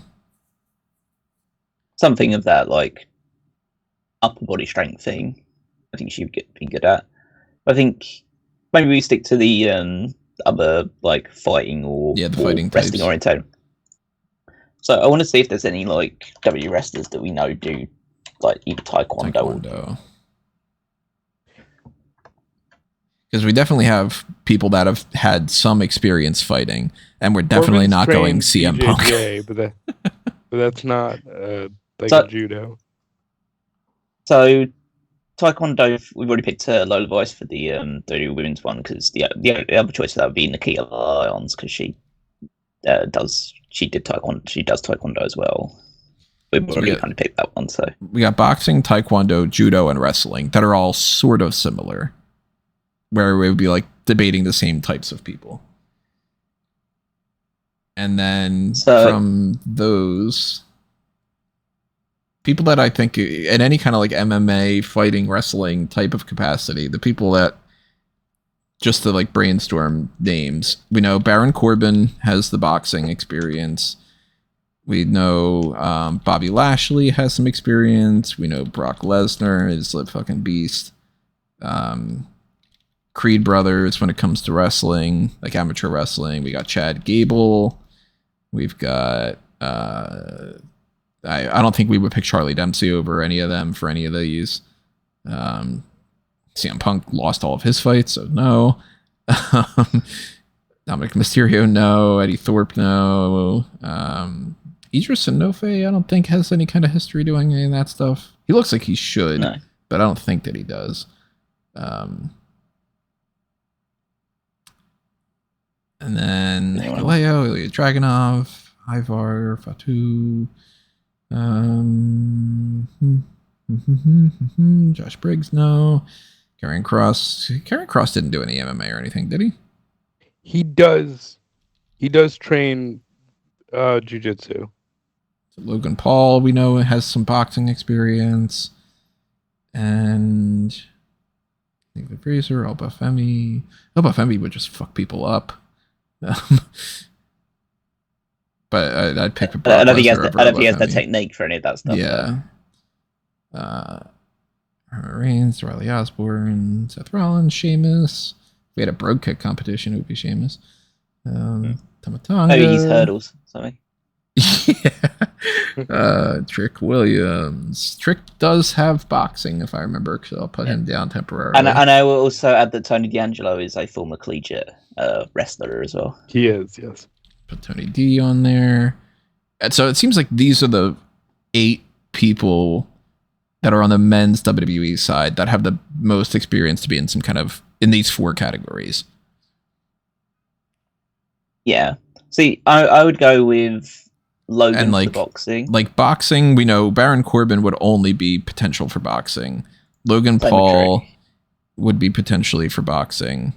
Something of that, like, upper body strength thing. I think she'd be good at. I think maybe we stick to the other, like, fighting or, the or fighting wrestling types. oriented. So I want to see if there's any, like, W wrestlers that we know do, like, either taekwondo. Because we definitely have people that have had some experience fighting, and we're definitely not going CM Punk. BJJ, but that's not like So- a judo. So taekwondo, we've already picked Lola Vice for the WWE women's one because the other choice for that would be Nikita Lyons because she does taekwondo as well. We've already kind of picked that one. So We got boxing, taekwondo, judo, and wrestling that are all sort of similar, where we would be like debating the same types of people. And then from those people that I think in any kind of like MMA, fighting, wrestling type of capacity, the people that just to like brainstorm names, we know Baron Corbin has the boxing experience. We know Bobby Lashley has some experience. We know Brock Lesnar is a fucking beast. Creed brothers when it comes to wrestling, like amateur wrestling. We got Chad Gable. We've got I don't think we would pick Charlie Dempsey over any of them for any of these. CM Punk lost all of his fights, so no. Dominic Mysterio, no. Eddie Thorpe, no. Idris Inoue, I don't think has any kind of history doing any of that stuff. He looks like he should, but I don't think that he does. And then Hikuleo, Ilya Dragunov, Ivar, Fatu, Josh Briggs, no. Karrion Kross. Karrion Kross didn't do any MMA or anything, did he? He does train jiu-jitsu. So Logan Paul, we know, has some boxing experience. And David Fraser, Alba Femi. Alba Femi would just fuck people up. But I'd pick Brock Lesnar. I don't think he has the technique for any of that stuff. Yeah. Reigns, Riley Osborne, Seth Rollins, Sheamus. If we had a brogue kick competition, it would be Sheamus. Tamatanga. Maybe he's hurdles. Something. Yeah. Trick Williams. Trick does have boxing, if I remember, so I'll put him down temporarily. And I will also add that Tony D'Angelo is a former collegiate wrestler as well. He is, yes. Put Tony D on there. And so it seems like these are the 8 people that are on the men's WWE side that have the most experience to be in some kind of in these 4 categories. Yeah. See, I would go with Logan for boxing. Like boxing, we know Baron Corbin would only be potential for boxing. Logan Paul would be potentially for boxing.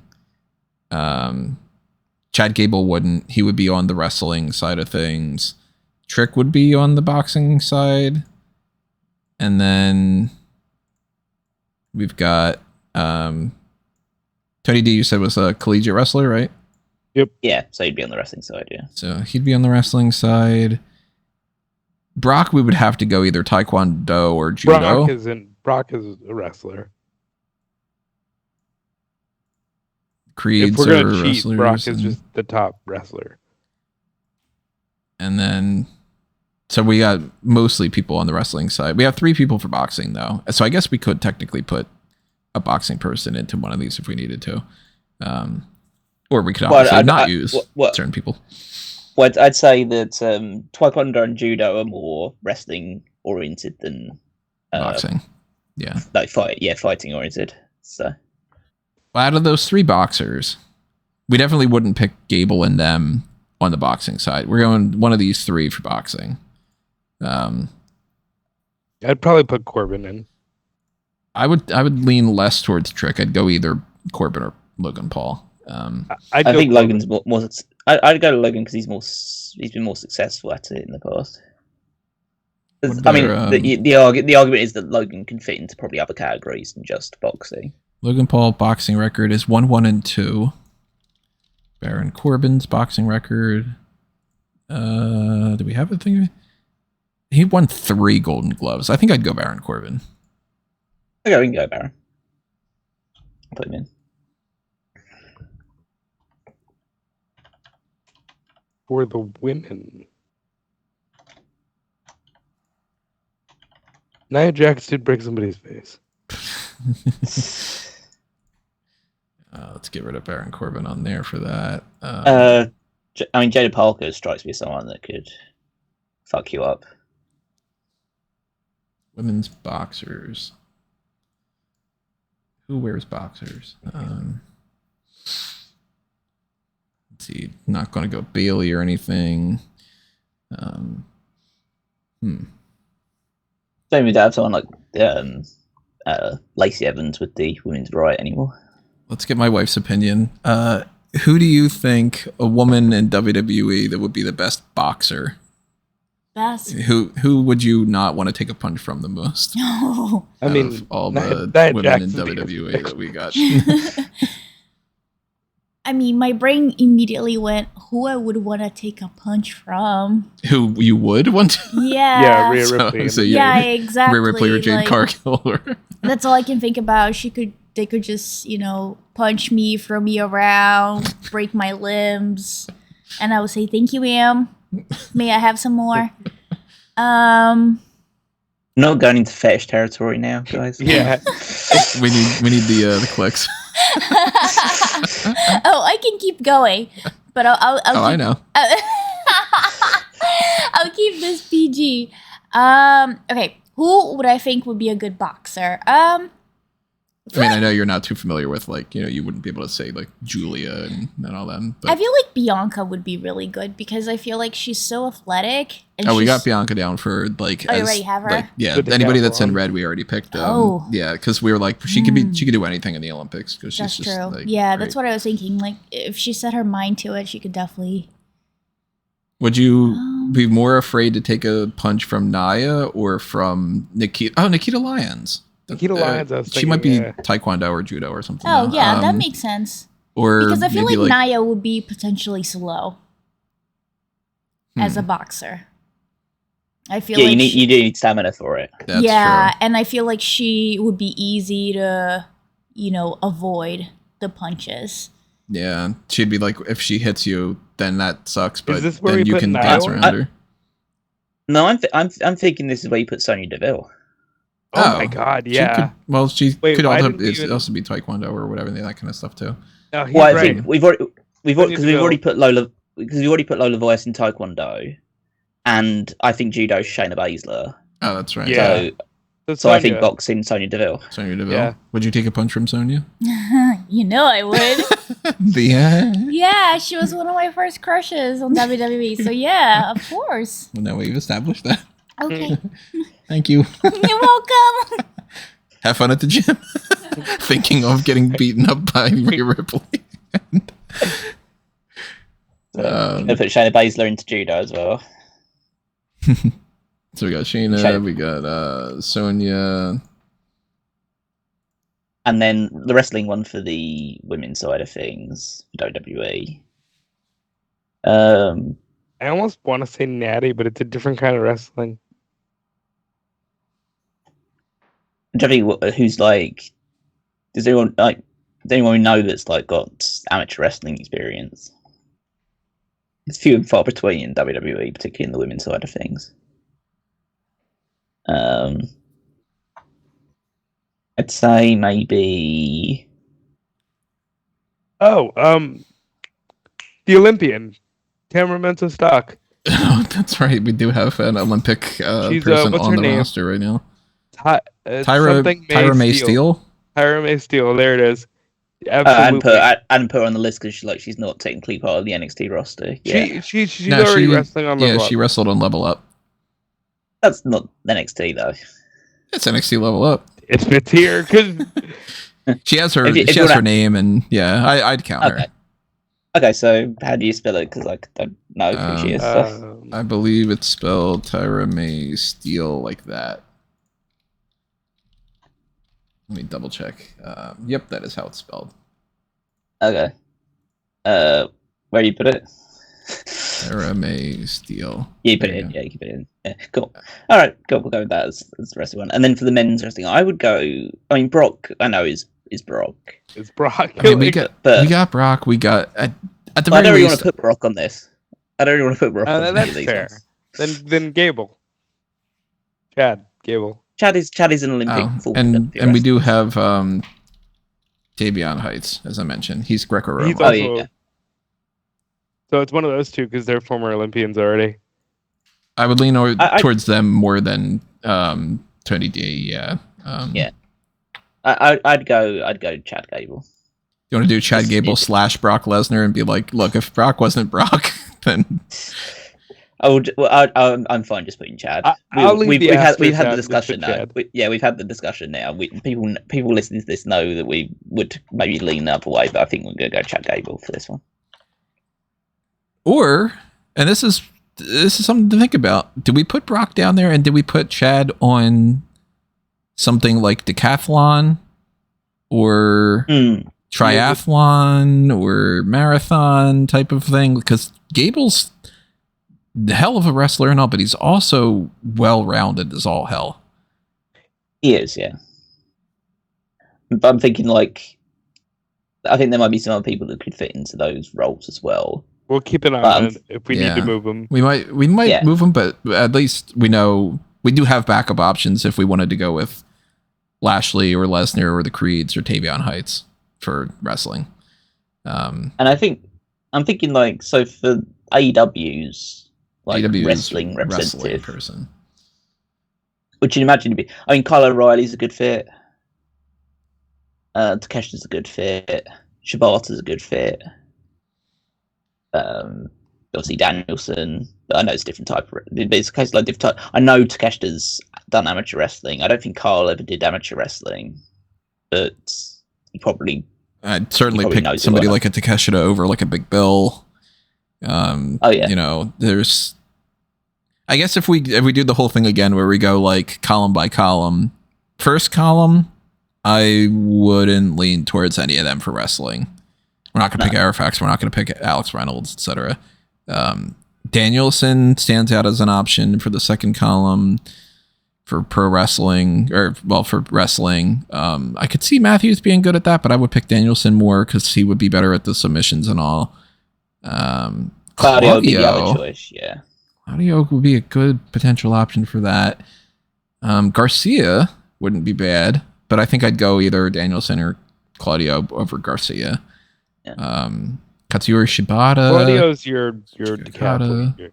Chad Gable wouldn't. He would be on the wrestling side of things. Trick would be on the boxing side. And then we've got Tony D, you said was a collegiate wrestler, right? Yep. Yeah, so he'd be on the wrestling side, yeah. So he'd be on the wrestling side. Brock, we would have to go either taekwondo or judo. Brock is a wrestler. Creeds if we're gonna cheat, wrestlers. Brock is just the top wrestler. And then, so we got mostly people on the wrestling side. We have 3 people for boxing, though. So I guess we could technically put a boxing person into one of these if we needed to. Or we could obviously not use certain people. Well, I'd say that taekwondo and judo are more wrestling oriented than boxing. Yeah. Like fighting oriented. So out of those 3 boxers, we definitely wouldn't pick Gable and them on the boxing side? We're going one of these three for boxing. I'd probably put Corbin in. I would lean less towards Trick. I'd go either Corbin or Logan Paul. I think Logan's more. I'd go to Logan because he's been more successful at it in the past. About, the argument is that Logan can fit into probably other categories than just boxing. Logan Paul boxing record is 1-1-2. Baron Corbin's boxing record. Do we have a thing? He won 3 Golden Gloves. I think I'd go Baron Corbin. Okay, we can go Baron. I'll put him in. For the women, Nia Jax did break somebody's face. Let's get rid of Baron Corbin on there for that. Jada Parker strikes me as someone that could fuck you up. Women's boxers. Who wears boxers? Let's see. Not going to go Bailey or anything. Don't we have someone like Lacey Evans with the women's right anymore? Let's get my wife's opinion. Who do you think a woman in WWE that would be the best boxer? Best. Who would you not want to take a punch from the most? No. I mean, all the women in WWE that we got. I mean, my brain immediately went, who I would want to take a punch from. Who you would want to? Yeah. Yeah, Rhea Ripley. So yeah, exactly. Rhea Ripley or Jade Cargill. That's all I can think about. They could just, punch me, throw me around, break my limbs. And I would say, thank you, ma'am. May I have some more? Not going into fetish territory now, guys. Yeah. we need the clicks. Oh, I can keep going, but I'll I know. I'll keep this PG. Okay, who would I think would be a good boxer? I know you're not too familiar with you wouldn't be able to say like Julia and all that. But I feel like Bianca would be really good because I feel like she's so athletic. And we got Bianca down for you already have her? Anybody that's in red, we already picked. Because we were like she could do anything in the Olympics because she's that's just true. Great. That's what I was thinking. Like if she set her mind to it, she could definitely. Would you be more afraid to take a punch from Nia or from Nikita? Oh, Nikita Lyons. Nikita Lyons, she might be taekwondo or judo or something. Oh, yeah, that makes sense. Or because I feel like Nia would be potentially slow as a boxer. I feel like you do need stamina for it. That's true. And I feel like she would be easy to, avoid the punches. Yeah, she'd be like, if she hits you, then that sucks. But is this where then you can dance around her. No, I'm thinking this is where you put Sonya Deville. Oh my God! Yeah. She could also be taekwondo or whatever, that kind of stuff too. No, I think we've already put Lola Voice in taekwondo, and I think judo Shayna Baszler. Oh, that's right. Yeah. So I think boxing Sonya Deville. Yeah. Would you take a punch from Sonya? I would. Yeah, she was one of my first crushes on WWE. So yeah, of course. Well, now we've established that. Okay. Thank you. You're welcome. Have fun at the gym. Thinking of getting beaten up by Rhea Ripley. I'm gonna put Shayna Baszler into judo as well. So we got Shayna, we got Sonya. And then the wrestling one for the women's side of things, WWE. I almost want to say Natty, but it's a different kind of wrestling. Who's like? Does anyone we know that's got amateur wrestling experience? It's few and far between in WWE, particularly in the women's side of things. I'd say maybe. The Olympian, Cameron Mensa Stock. Oh, that's right. We do have an Olympic person on the roster right now. Tyra May Steele. Tyra May Steele. There it is. Absolutely. I hadn't put her on the list because she's not technically part of the NXT roster. Yeah, She's No, already wrestling on Level Up. she wrestled on Level Up. that's not NXT though. It's NXT Level Up. It's fifth tier because She has her If she you has her wanna- name, and yeah, I'd count her. Okay, so how do you spell it? Because I don't know who she is. So. I believe it's spelled Tyra May Steele like that. Let me double check. Yep, that is how it's spelled. Okay. Where do you put it? Tyra May Steele. Yeah, you put it in. Yeah, you can put it in. Yeah, cool. All right, cool. We'll go with that as the rest of the one. And then for the men's wrestling, I would go. I mean, Brock. I know is Brock. it's Brock. I mean, we got Brock. We got at the I very don't really least. want to put Brock on this. I don't really want to put Brock on any that's of these fair. ones. Then Gable. Chad Gable. Chad is an Olympic full and we do have Davion Heights, as I mentioned. He's Greco-Roman. He's Oh, also, yeah. So it's one of those two because they're former Olympians already. I would lean towards them more than Tony D. Yeah. Yeah. I'd go Chad Gable. You want to do Chad Gable / Brock Lesnar and be like, look, if Brock wasn't Brock, then I'm fine just putting Chad. We've had the discussion now. We've had the discussion now. People listening to this know that we would maybe lean the other way, but I think we're going to go Chad Gable for this one. Or, and this is something to think about. Do we put Brock down there, and do we put Chad on something like decathlon or triathlon or marathon type of thing? Because Gable's the hell of a wrestler and all, but he's also well-rounded as all hell. He is, yeah. But I'm thinking I think there might be some other people that could fit into those roles as well. We'll keep an eye on it if we need to move them. We might move them, but at least we know we do have backup options if we wanted to go with Lashley or Lesnar or the Creeds or Tavion Heights for wrestling. And I'm thinking so for AEW's wrestling representative person, which you imagine to be. I mean, Kyle O'Reilly's a good fit. Takeshi's a good fit. Shibata's a good fit. Obviously Danielson. I know it's a different type. It's a case like different type. I know Takeshi's done amateur wrestling. I don't think Carl ever did amateur wrestling, but he probably. I'd certainly pick somebody like a Takeshita over like a Big Bill. You know, there's. I guess if we do the whole thing again where we go like column by column, first column, I wouldn't lean towards any of them for wrestling. We're not going to pick Arifax. We're not going to pick Alex Reynolds, etc. Danielson stands out as an option for the second column for pro wrestling, for wrestling. I could see Matthews being good at that, but I would pick Danielson more because he would be better at the submissions and all. Claudio would be the other choice, yeah. Claudio would be a good potential option for that. Garcia wouldn't be bad, but I think I'd go either Danielson or Claudio over Garcia. Yeah. Katsuyori Shibata. Claudio's your decathlon.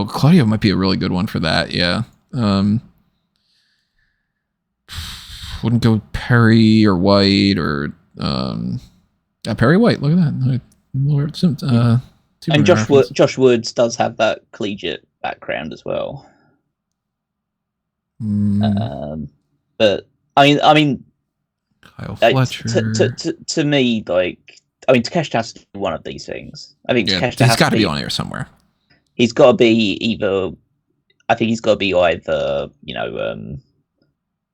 Claudio might be a really good one for that. Yeah. Wouldn't go Perry or White or Perry White. Look at that. And Josh Woods does have that collegiate background as well. But I mean, Kyle Fletcher. To me, Takeshi has to do one of these things. I think Takeshi he's got to be on here somewhere. He's got to be either. I think he's got to be either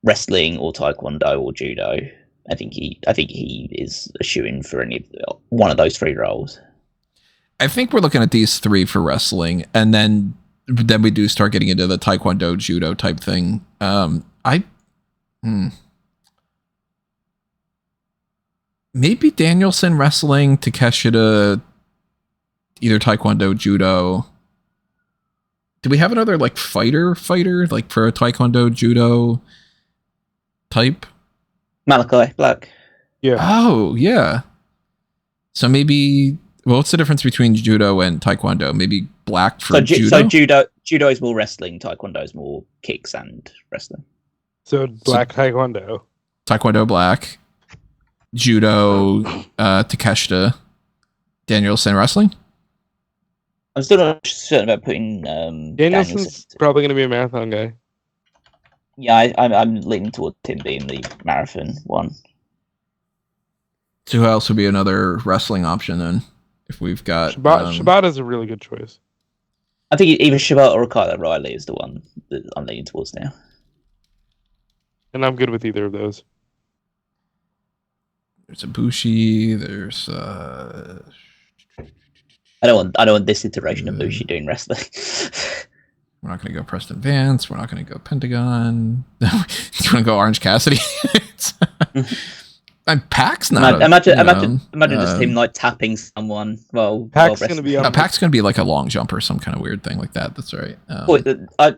wrestling or taekwondo or judo. I think he is a shoo-in for one of those three roles. I think we're looking at these three for wrestling, and then we do start getting into the taekwondo judo type thing. Maybe Danielson wrestling, Takeshita either taekwondo, judo. Do we have another fighter like for a taekwondo judo type? Malachi Black. Yeah. Oh yeah. So maybe. Well, what's the difference between judo and taekwondo? Maybe Black for judo. So judo is more wrestling. Taekwondo is more kicks and wrestling. So Black taekwondo. Taekwondo Black. judo, Takeshita, Danielson wrestling. I'm still not certain about putting Danielson's probably going to be a marathon guy. Yeah, I'm leaning towards him being the marathon one. So who else would be another wrestling option then? If we've got Shibata's a really good choice. I think either Shibata or Kyle O'Reilly is the one that I'm leaning towards now. And I'm good with either of those. There's Ibushi. There's I don't want this iteration of Bushi doing wrestling. We're not going to go Preston Vance. We're not going to go Pentagon. Do you want to go Orange Cassidy? Pac's not. Imagine just him like tapping someone. Pac's going to be. Pac's going to be like a long jump or some kind of weird thing like that. That's right.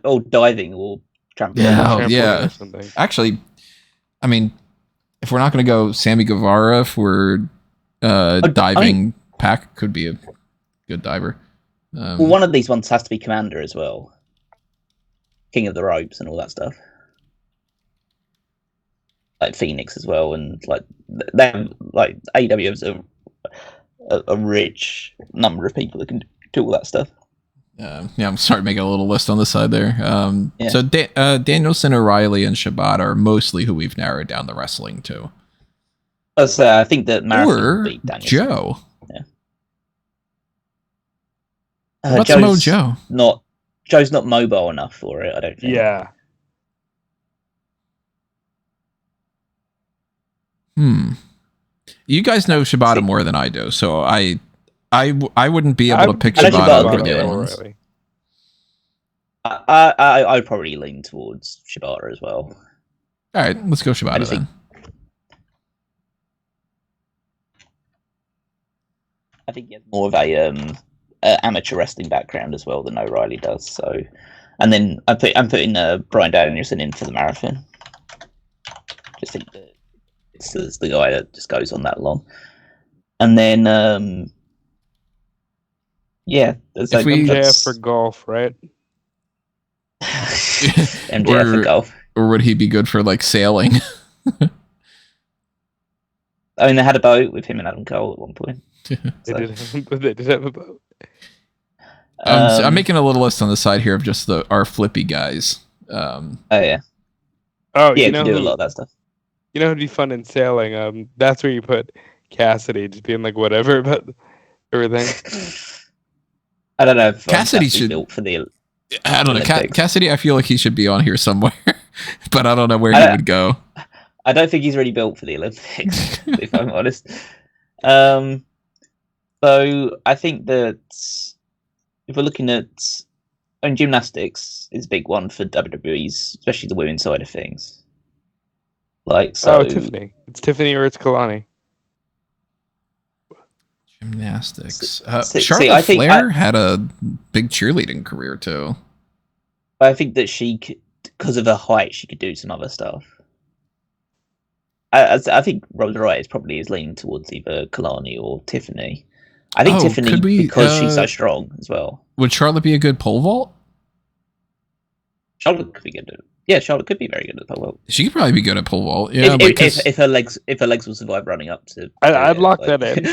Or diving or trampoline. Yeah. Actually, I mean, if we're not going to go Sammy Guevara, if we're diving, Pac could be a good diver. Well, one of these ones has to be Commander as well. King of the Ropes and all that stuff. Like Phoenix as well, and like AEW has a rich number of people that can do all that stuff. I'm sorry, making a little list on the side there. So Danielson, O'Reilly, and Shibata are mostly who we've narrowed down the wrestling to. I think that Marathon or beat Danielson. Joe. Yeah. What's Mojo? Joe's not mobile enough for it, I don't think. Yeah. You guys know Shibata more than I do, so I wouldn't be able to pick Shibata over the other ones. I'd probably lean towards Shibata as well. All right, let's go Shibata then. I think he has more of a amateur wrestling background as well than O'Reilly does. So, and then I'm putting Brian Danielson in for the marathon. Just think that it's the guy that just goes on that long. And then, MJF for golf, right? MJF for golf. Or would he be good for like sailing? I mean, they had a boat with him and Adam Cole at one point. They did have a boat. I'm making a little list on the side here of just our flippy guys. Oh yeah. Oh yeah, you can do a lot of that stuff. You know, it'd be fun in sailing. That's where you put Cassidy, just being like whatever about everything. I don't know if Cassidy should built for the. I don't know. Cassidy, I feel like he should be on here somewhere, but I don't know where he would go. I don't think he's really built for the Olympics, if I'm honest. So I think that if we're looking at, gymnastics is a big one for WWE's, especially the women's side of things. Tiffany. It's Tiffany or it's Kalani. Gymnastics. Charlotte Flair had a big cheerleading career too. I think that she could, because of her height, she could do some other stuff. I think Rosa Wright probably is leaning towards either Kalani or Tiffany. I think Tiffany, because she's so strong as well. Would Charlotte be a good pole vault? Charlotte could be good at it. Yeah, Charlotte could be very good at pole vault. She could probably be good at pole vault. Yeah, if her legs will survive running up to. I'd lock that in.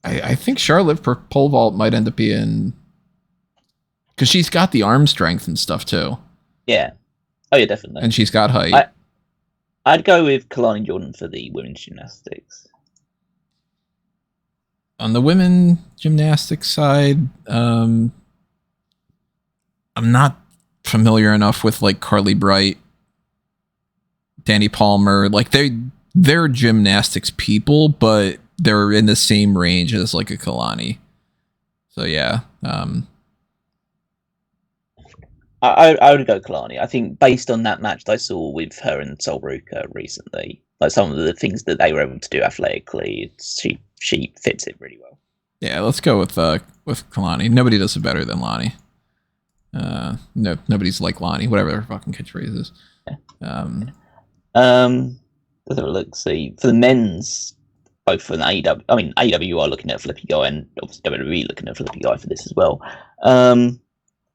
I think Charlotte for pole vault might end up being, because she's got the arm strength and stuff too. Yeah. Oh yeah, definitely. And she's got height. I'd go with Kalani Jordan for the women's gymnastics. On the women gymnastics side, I'm not familiar enough with like Carly Bright, Danny Palmer. Like they're gymnastics people, but they're in the same range as like a Kalani. So yeah. I would go Kalani. I think based on that match that I saw with her and Sol Ruka recently, like some of the things that they were able to do athletically, she fits it really well. Yeah, let's go with Kalani. Nobody does it better than Lonnie. No, nobody's like Lonnie, whatever their fucking catchphrase is. Let's have a look. See, for the men's, both for the AEW, AEW are looking at a flippy guy, and obviously WWE looking at a flippy guy for this as well.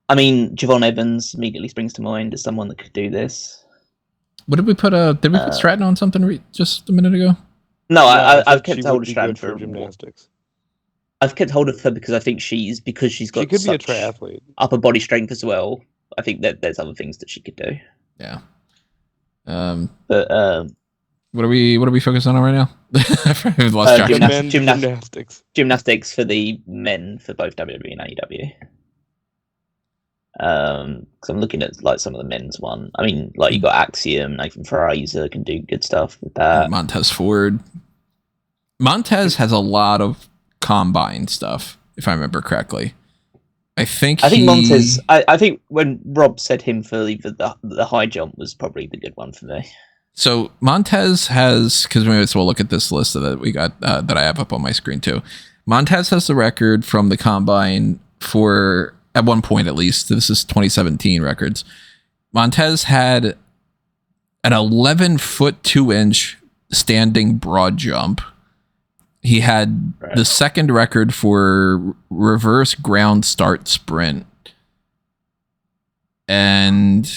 Javon Evans immediately springs to mind as someone that could do this. What did we put? Did we put Stratton on something just a minute ago? No, I've said kept she hold would of be Strand good for gymnastics. I've kept hold of her because I think she's got She could be a such triathlete. upper body strength as well. I think that there's other things that she could do. Yeah. But what are we focusing on right now? I've lost track. The men's gymnastics. gymnastics. Gymnastics for the men for both WWE and AEW. Because I'm looking at like some of the men's one. I mean, like you got Axiom, Nathan Fraser can do good stuff with that. Montez Ford. Montez has a lot of combine stuff, if I remember correctly. I think Montez. I think when Rob said him for the high jump was probably the good one for me. So Montez has, because we'll look at this list that we got that I have up on my screen too. Montez has the record from the combine for, at one point at least, this is 2017 records. Montez had an 11-foot 2-inch standing broad jump. He had the second record for reverse ground start sprint. And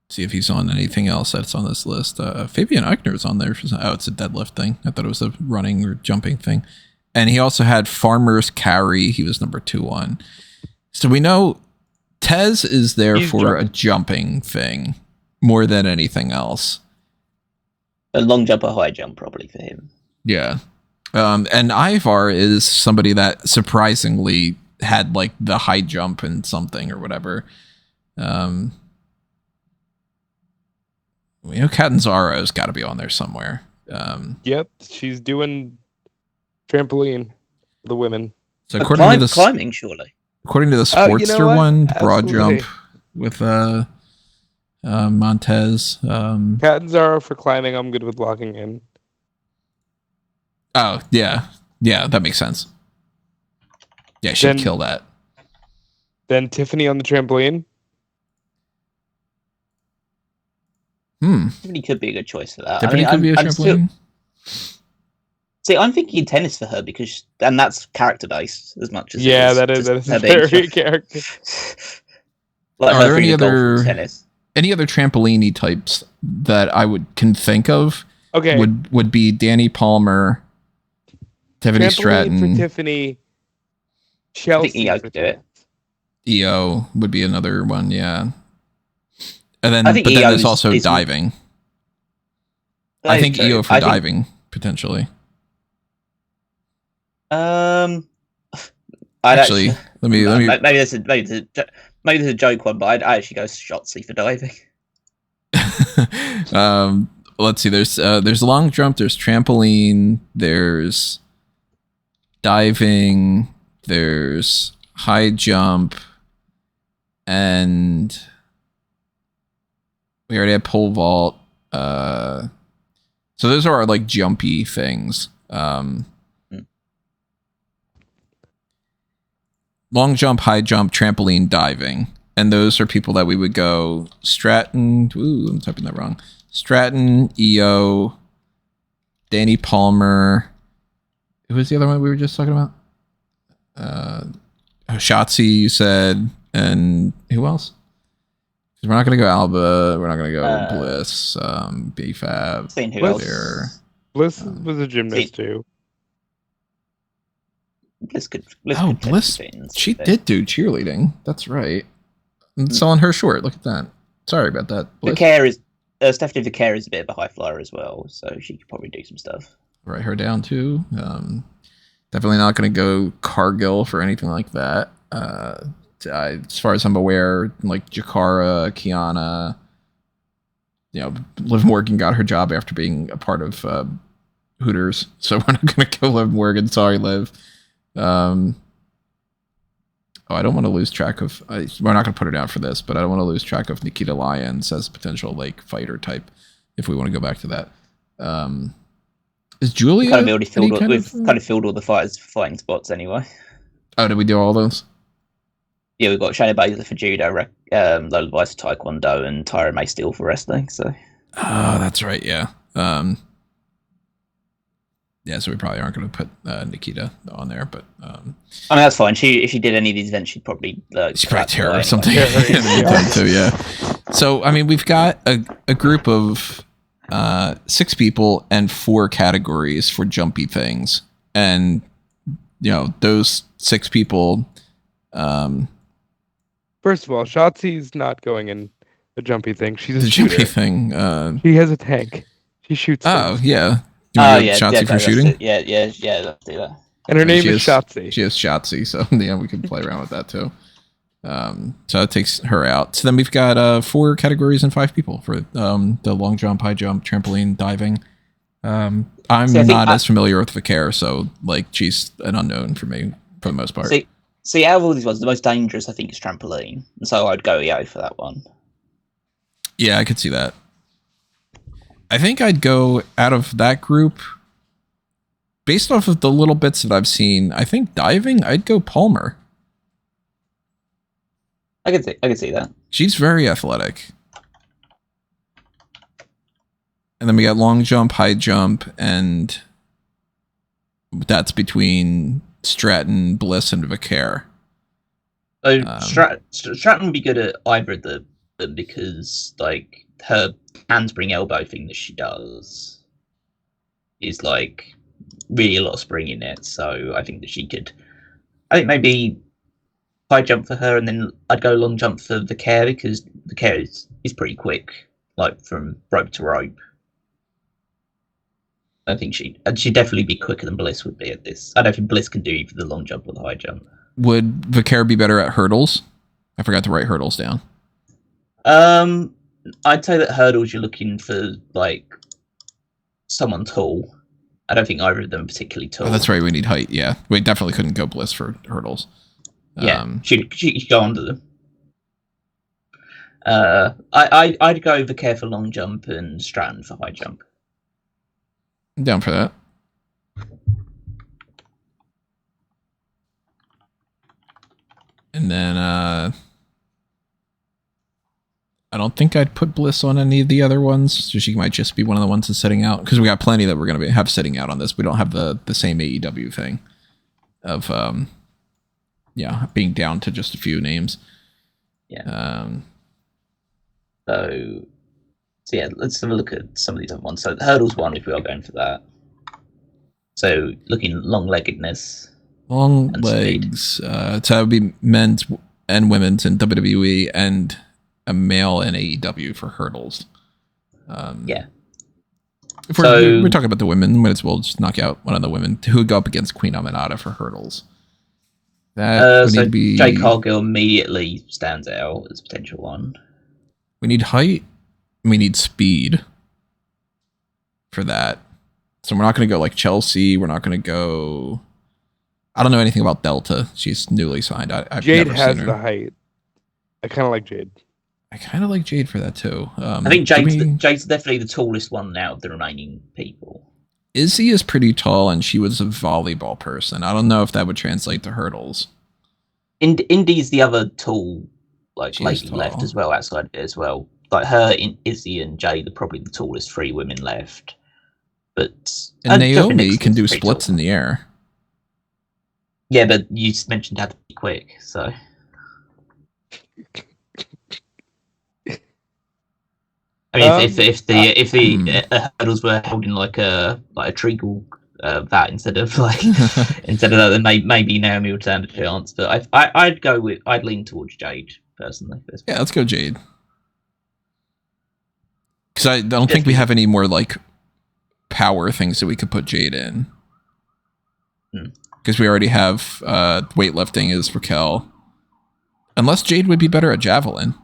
see if he's on anything else that's on this list. Fabian Eichner's on there. It's a deadlift thing. I thought it was a running or jumping thing. And he also had farmer's carry. He was number 2 on. So we know Tez is there for a jumping thing more than anything else. A long jump or high jump probably for him. Yeah. And Ivar is somebody that surprisingly had like the high jump and something or whatever. We know Catanzaro's got to be on there somewhere. Yep, she's doing trampoline for the women. So according to climbing, surely. According to the Sportster one, broad Absolutely. jump with Montez. Catanzaro for climbing, I'm good with locking in. Oh, yeah. Yeah, that makes sense. Yeah, she'd kill that. Then Tiffany on the trampoline. Tiffany could be a good choice for that. Tiffany could be a trampoline. See, I'm thinking tennis for her and that's character based as much as that is very character. Like are there any other tennis? Any other trampolini types that I can think of? Okay, would be Danny Palmer, Tiffany trampoline Stratton for Tiffany. Chelsea I think EO could do it. EO would be another one, yeah. And then, but then there's also diving. I think EO for diving potentially. I'd actually let me maybe this is a joke one, but I'd actually go Shotzi for diving. Let's see. There's long jump. There's trampoline. There's diving. There's high jump, and we already had pole vault. So those are our like jumpy things. Long jump, high jump, trampoline, diving. And those are people that we would go Stratton. Ooh, I'm typing that wrong. Stratton, EO, Danny Palmer. Who was the other one we were just talking about? Shotzi, you said. And who else? Because we're not going to go Alba. We're not going to go Bliss. BFAB. Seen who else? Bliss was a gymnast too. Bliss could she did do cheerleading. That's right. I'm selling her short. Look at that. Sorry about that. Stephanie Vicaire is a bit of a high flyer as well, so she could probably do some stuff. Write her down too. Definitely not going to go Cargill for anything like that. As far as I'm aware, like Jakara, Kiana, Liv Morgan got her job after being a part of Hooters, so we're not going to go Liv Morgan. Sorry, Liv. I don't want to lose track of. We're not going to put her down for this, but I don't want to lose track of Nikita Lyons as a potential like fighter type. If we want to go back to that, is Julia? We've kind of filled all the fighting spots anyway. Oh, did we do all those? Yeah, we've got Shayna Baszler for judo, Lola Vice for taekwondo, and Tyra May Steele for wrestling. So. Oh, that's right. Yeah. Yeah, so we probably aren't going to put Nikita on there, but I mean that's fine. If she did any of these events, she'd probably tear or something. Too, yeah. So I mean, we've got a group of 6 people and 4 categories for jumpy things. And, those 6 people. First of all, Shotzi's not going in the jumpy thing. She's a shooter. Jumpy thing. She has a tank. She shoots Oh, things. yeah. Do you want Shotzi for shooting? Yeah, let's do that. And her name is Shotzi. She has Shotzi, so we can play around with that too. So that takes her out. So then we've got 4 categories and 5 people for the long jump, high jump, trampoline, diving. I'm not as familiar with Vicaire, so she's an unknown for me for the most part. See, out of all these ones, the most dangerous I think is trampoline, and so I'd go EO for that one. Yeah, I could see that. I think I'd go out of that group. Based off of the little bits that I've seen, I think diving, I'd go Palmer. I could see that. She's very athletic. And then we got long jump, high jump, and that's between Stratton, Bliss, and Vicaire. So Stratton would be good at either of them because her handspring elbow thing that she does is really a lot of spring in it. So I think that she could. I think maybe high jump for her, and then I'd go long jump for Vicaire because Vicaire is pretty quick, from rope to rope. I think she'd definitely be quicker than Bliss would be at this. I don't think Bliss can do either the long jump or the high jump. Would Vicaire be better at hurdles? I forgot to write hurdles down. I'd say that hurdles you're looking for someone tall. I don't think either of them are particularly tall. Oh, that's right. We need height. Yeah, we definitely couldn't go Bliss for hurdles. Yeah, she could go under them. I'd go Vicaire for long jump and Stratton for high jump. I'm down for that. And then I don't think I'd put Bliss on any of the other ones, so she might just be one of the ones that's sitting out. Because we got plenty that we're going to have sitting out on this. We don't have the same AEW thing of being down to just a few names. Yeah. So yeah, let's have a look at some of these other ones. So the hurdles one, if we are going for that. So looking long-leggedness. Long legs. So that would be men's and women's in WWE and a male in AEW for hurdles. Yeah. If we're talking about the women, might as well just knock out one of the women who would go up against Queen Aminata for hurdles. That would need to be... Jade Cargill immediately stands out as a potential one. We need height. We need speed for that. So we're not going to go Chelsea. We're not going to go... I don't know anything about Delta. She's newly signed. I've Jade never has seen her. the height. I kind of like Jade. I kind of like Jade for that too. I think Jade's definitely the tallest one now of the remaining people. Izzy is pretty tall, and she was a volleyball person. I don't know if that would translate to hurdles. Indy's the other tall lady tall. left as well, outside of it as well. Her, Izzy, and Jade are probably the tallest 3 women left. But Naomi can do splits in the air. Yeah, but you mentioned how to be quick, so. I mean, if the hurdles were held in a treacle that instead of that, then maybe Naomi would stand a chance. But I'd lean towards Jade personally. Yeah, let's go Jade. Because I don't think we have any more power things that we could put Jade in. Because we already have weightlifting is Raquel. Unless Jade would be better at javelin.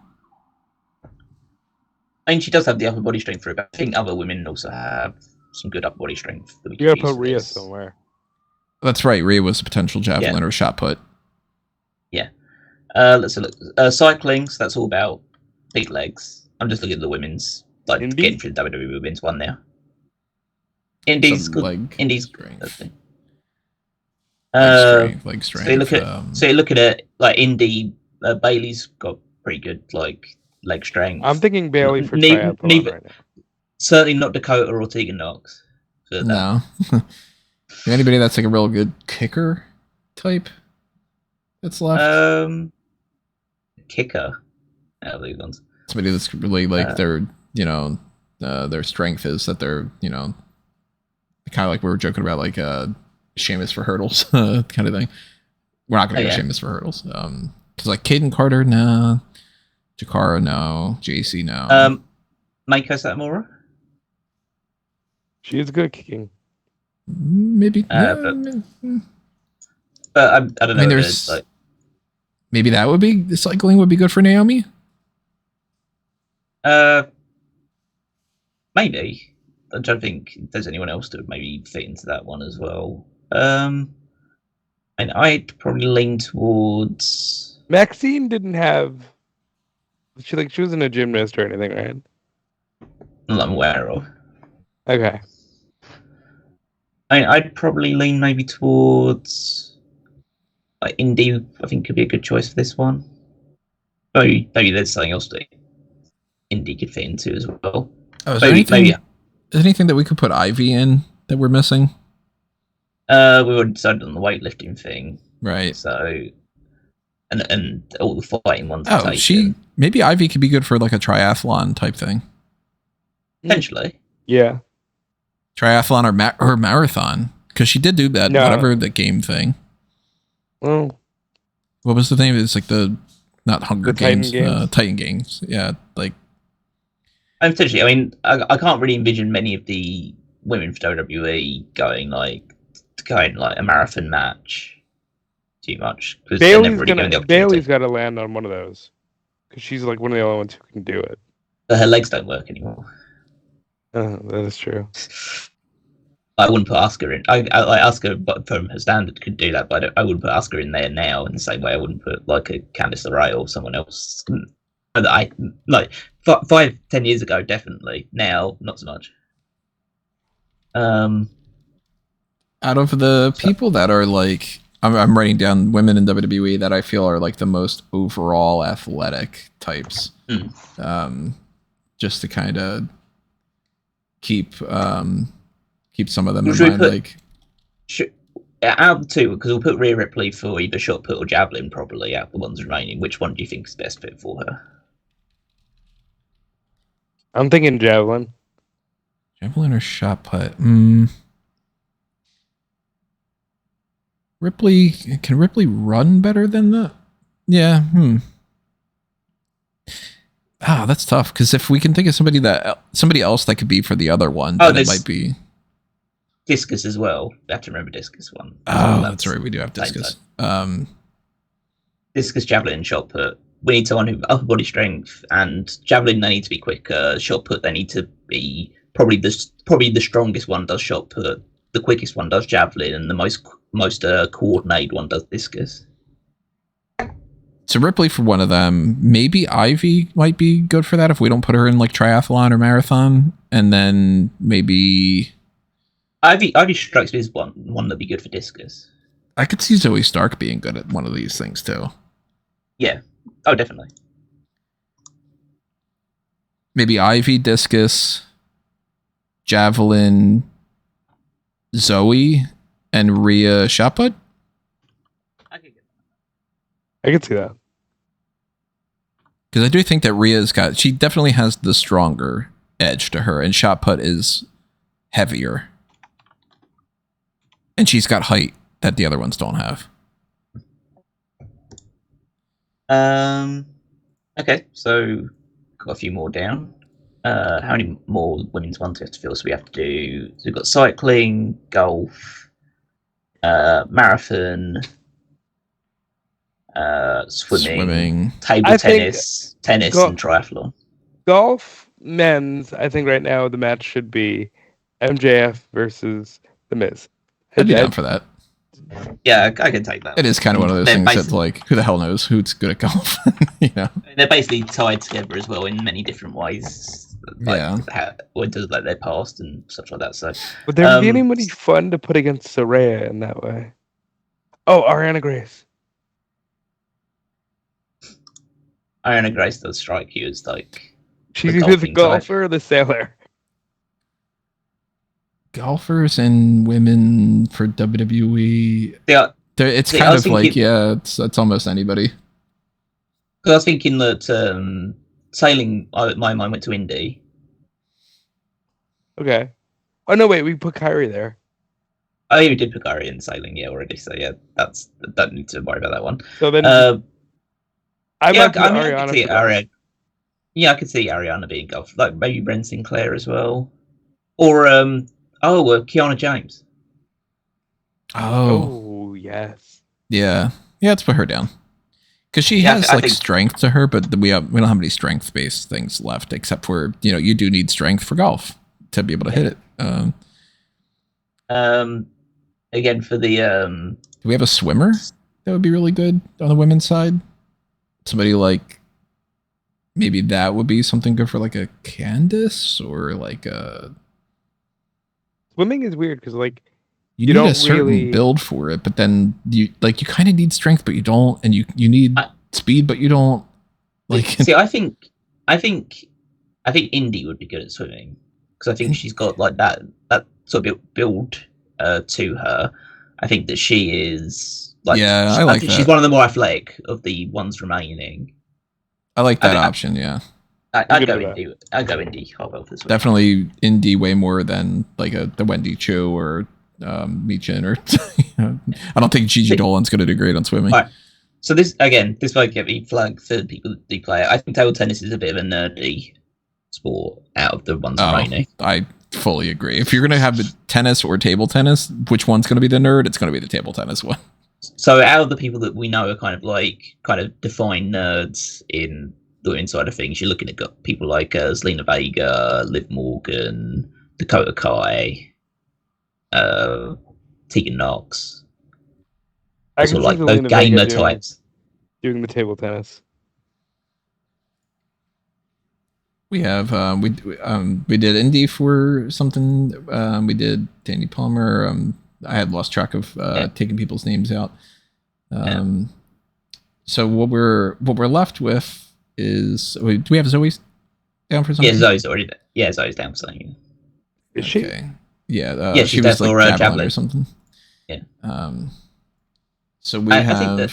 I mean, she does have the upper body strength for it, but I think other women also have some good upper body strength. You gotta put Rhea somewhere. That's right. Rhea was a potential javelin or shot put. Yeah. Let's look. Cycling, so that's all about big legs. I'm just looking at the women's, getting through the WWE women's one now. Indy's good. Indy's strength. Leg strength. So you look at it Indy. Bailey's got pretty good leg strength. I'm thinking Bailey for triathlon right now. Certainly not Dakota or Tegan Knox. No. Anybody that's a real good kicker type that's left? Kicker. Out of these ones. Somebody that's really they're, their strength is, that they're, you know, kind of like we were joking about, like Sheamus for hurdles kind of thing. We're not going to go Sheamus for hurdles. Because like Caden Carter, no. Jakara, no. JC, no. Meiko Satomura? She is good at kicking. Maybe. But I don't know. I mean, there's like, maybe that would be, cycling would be good for Naomi. Maybe. I don't think there's anyone else that would maybe fit into that one as well. And I'd probably lean towards Maxine didn't have. She wasn't a gymnast or anything, right? I'm aware of. Okay. I'd probably lean maybe towards like Indy. I think could be a good choice for this one. Maybe there's something else that Indy could fit into as well. Oh, is there anything that we could put Ivy in that we're missing? We already decided on the weightlifting thing, right? So, and all the fighting ones. Oh, maybe Ivy could be good for like a triathlon type thing. Potentially, yeah. Triathlon or marathon, because she did do that. Whatever the game thing. Oh, what was the name? It's like not Hunger Games, Titan Games. Yeah, like. And potentially, I mean, I can't really envision many of the women for WWE going like a marathon match too much, because Bailey's got to land on one of those, because she's like one of the only ones who can do it. But her legs don't work anymore. That is true. I wouldn't put Asuka in. Asuka from her standard could do that, but I wouldn't put Asuka in there now in the same way I wouldn't put like a Candice LeRae or someone else. That I like 5-10 years ago, definitely. Now, not so much. Out of the people that are like, I'm writing down women in WWE that I feel are like the most overall athletic types. Just to kind of keep some of them in mind. Out of the two, because we'll put Rhea Ripley for either shot put or javelin, probably out of the ones remaining. Which one do you think is best fit for her? I'm thinking javelin. Javelin or shot put? Ripley, can Ripley run better than that? Yeah. That's tough, because if we can think of somebody else that could be for the other one, then it might be discus as well. You have to remember discus one. That's right. We do have discus. Discus, javelin, and shot put. We need someone who upper body strength, and javelin. They need to be quicker. Shot put. They need to be probably the strongest one does shot put. The quickest one does javelin, and the most coordinated one does discus. So Ripley for one of them. Maybe Ivy might be good for that if we don't put her in like triathlon or marathon, and then maybe Ivy strikes me as one that'd be good for discus. I could see Zoe Stark being good at one of these things too. Yeah. Oh, definitely. Maybe Ivy, discus, javelin, Zoe, and Rhea shot put. I could see that. Because I do think that she definitely has the stronger edge to her, and shot put is heavier. And she's got height that the other ones don't have. Okay, so got a few more down. How many more women's ones we have to fill? So we have to do. So we've got cycling, golf, marathon, swimming, table tennis, and triathlon. Golf men's. I think right now the match should be MJF versus The Miz. I'd be down for that. Yeah, I can take that. It is kind of one of those things that's like, who the hell knows who's good at golf? You know, they're basically tied together as well in many different ways. What does like their past and stuff like that. So, would there be anybody fun to put against Saraya in that way? Oh, Ariana Grace. Ariana Grace does strike you as like she's either the golfer or the sailor. Golfers and women for WWE. It's kind of like, it's almost anybody. I was thinking that sailing, my mind went to Indy. Okay. Oh no, wait, we put Kyrie there. Oh, you did put Kyrie in sailing, already. So don't need to worry about that one. So then I might put Ariana I could see for golf. Ariana. Yeah, I could see Ariana being golf, like maybe Bren Sinclair as well, or Kiana James. Oh yes. Yeah. Let's put her down because she has strength to her, but we don't have any strength based things left except for you do need strength for golf to be able to hit it. Again for the do we have a swimmer that would be really good on the women's side? Somebody like maybe that would be something good for like a Candace or like a. Swimming is weird because like you need a certain build for it, but then you kind of need strength, but you don't, and you need speed, but you don't. Like, see, I think Indy would be good at swimming because I think she's got like that sort of build to her. I think that she is like I like that. She's one of the more athletic of the ones remaining. I like that option. Yeah, I'd go Indy. I'd go Indy Harwell for swimming. Definitely Indy way more than like the Wendy Chu or Michin or. I don't think Gigi Dolan's going to do great on swimming. All right. So this might get me flagged for people that do play it. I think table tennis is a bit of a nerdy sport out of the ones remaining. I fully agree. If you're going to have the tennis or table tennis, which one's going to be the nerd? It's going to be the table tennis one. So out of the people that we know are kind of defined nerds in the inside of things, you're looking at people like Zelina Vega, Liv Morgan, Dakota Kai, Tegan Knox. I can see like those Zelina gamer Vega types doing the table tennis. We have we did Indy for something. We did Danny Palmer. I had lost track of taking people's names out. So what we're left with is do we have Zoe down for something? Yeah, Zoe's already there. Yeah, Zoe's down for something. Is she? Yeah, she was like javelin or something. Yeah. So we have.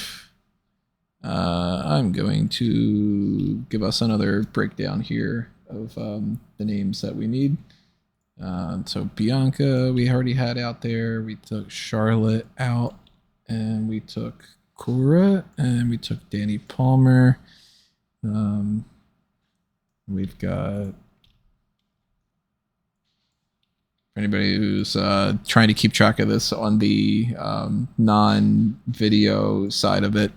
I'm going to give us another breakdown here of the names that we need. So Bianca, we already had out there. We took Charlotte out, and we took Cora, and we took Danny Palmer. We've got. For anybody who's trying to keep track of this on the non-video side of it,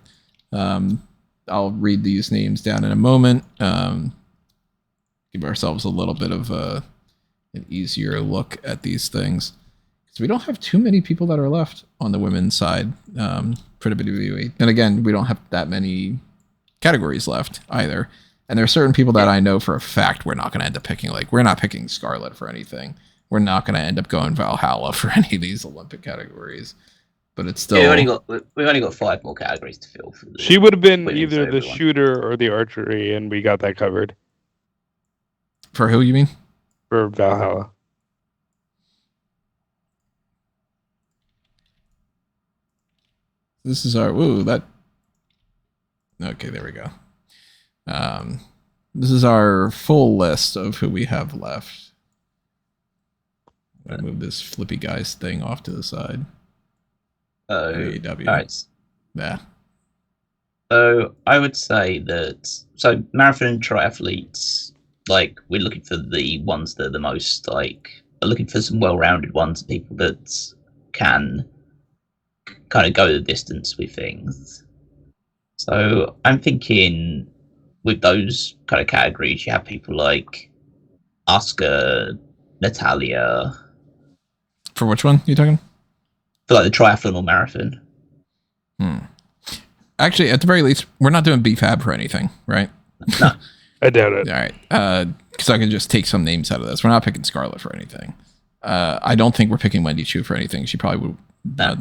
I'll read these names down in a moment. Give ourselves a little bit of an easier look at these things. So we don't have too many people that are left on the women's side for the WWE. And again, we don't have that many categories left either. And there are certain people that I know for a fact we're not going to end up picking. Like, we're not picking Scarlett for anything. We're not going to end up going Valhalla for any of these Olympic categories. But it's still... Yeah, we've only got 5 more categories to fill. For she would have been either the shooter or the archery, and we got that covered. For who, you mean? For Valhalla. This is our... Ooh, that... Okay, there we go. This is our full list of who we have left. I'm going to move this flippy guys thing off to the side. AEW. All right. Yeah. So I would say that marathon and triathletes, like, we're looking for the ones that are the most are looking for some well-rounded ones, people that can kind of go the distance with things. So I'm thinking with those kind of categories, you have people like Asuka, Natalia. For which one are you talking? For like the triathlon or marathon. Actually, at the very least, we're not doing BFAB for anything, right? No. I doubt it. All right. Because I can just take some names out of this. We're not picking Scarlett for anything. I don't think we're picking Wendy Chu for anything. She probably would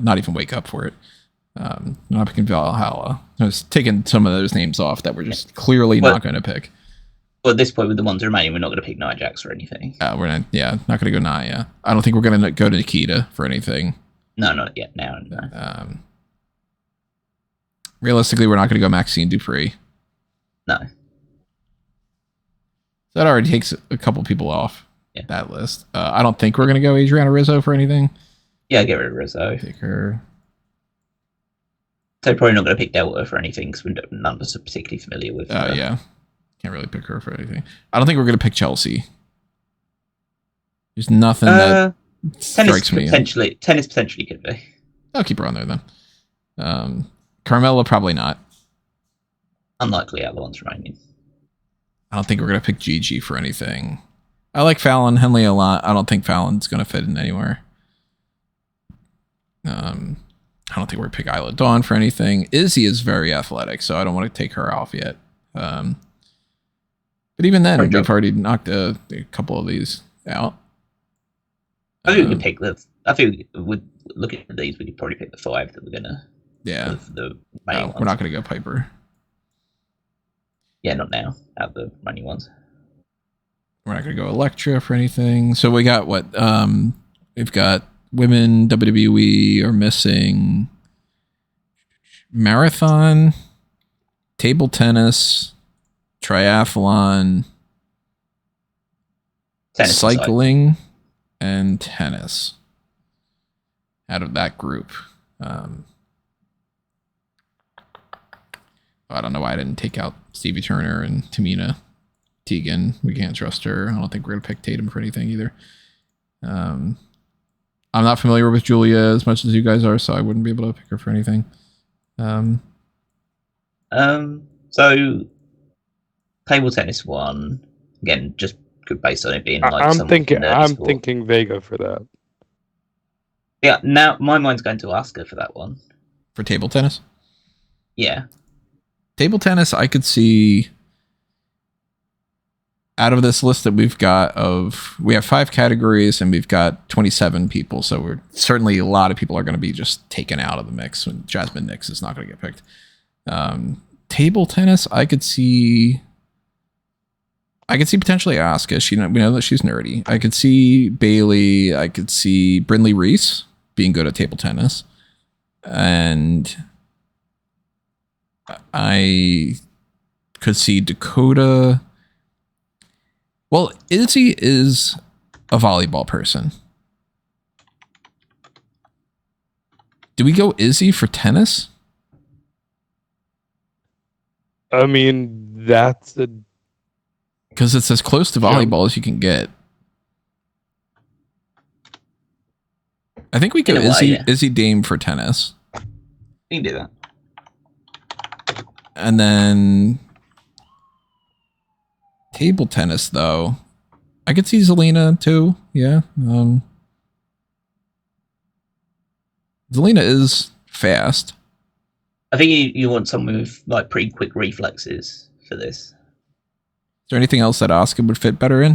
not even wake up for it. Not picking Valhalla. I was taking some of those names off that we're just clearly not going to pick. Well, at this point, with the ones remaining, we're not going to pick Nia Jax for anything. We're not. Yeah, not going to go Nia. I don't think we're going to go to Nikita for anything. No, not yet. No. Realistically, we're not going to go Maxine Dupree. No. That already takes a couple people off that list. I don't think we're gonna go Adriana Rizzo for anything. Yeah, get rid of Rizzo. Take her. So probably not going to pick Delta for anything because none of us are particularly familiar with. Yeah, can't really pick her for anything. I don't think we're gonna pick Chelsea. There's nothing that strikes me. Tennis potentially could be. I'll keep her on there then. Carmella probably not. Unlikely other ones remaining. I don't think we're gonna pick Gigi for anything. I like Fallon Henley a lot. I don't think Fallon's gonna fit in anywhere. I don't think we're gonna pick Isla Dawn for anything. Izzy is very athletic, so I don't want to take her off yet. But even then, we've already knocked a couple of these out. I think we could pick I think with looking at these, we could probably pick the 5 that we're gonna. Yeah. The main ones. We're not gonna go Piper. Yeah, not now. Out the money ones. We're not gonna go Electra for anything. So we got what? We've got women WWE are missing marathon, table tennis, triathlon, cycling, and tennis. Out of that group, I don't know why I didn't take out Stevie Turner and Tamina Teagan. We can't trust her. I don't think we're gonna pick Tatum for anything either. I'm not familiar with Julia as much as you guys are, so I wouldn't be able to pick her for anything. So table tennis one again, just based on it being like. I'm thinking Vega for that. Yeah, now my mind's going to Asuka for that one. For table tennis? Yeah. Table tennis, I could see out of this list that we've got we have 5 categories and we've got 27 people. So we're certainly a lot of people are going to be just taken out of the mix when Jasmine Nix is not going to get picked. Table tennis, I could see potentially Asuka. We know that she's nerdy. I could see Bailey. I could see Brindley Reese being good at table tennis. And I could see Dakota. Well, Izzy is a volleyball person. Do we go Izzy for tennis? I mean, that's a... Because it's as close to volleyball as you can get. I think we go Izzy Dame for tennis. We can do that. And then table tennis, though, I could see Zelina too. Yeah. Zelina is fast. I think you want someone with like pretty quick reflexes for this. Is there anything else that Asuka would fit better in?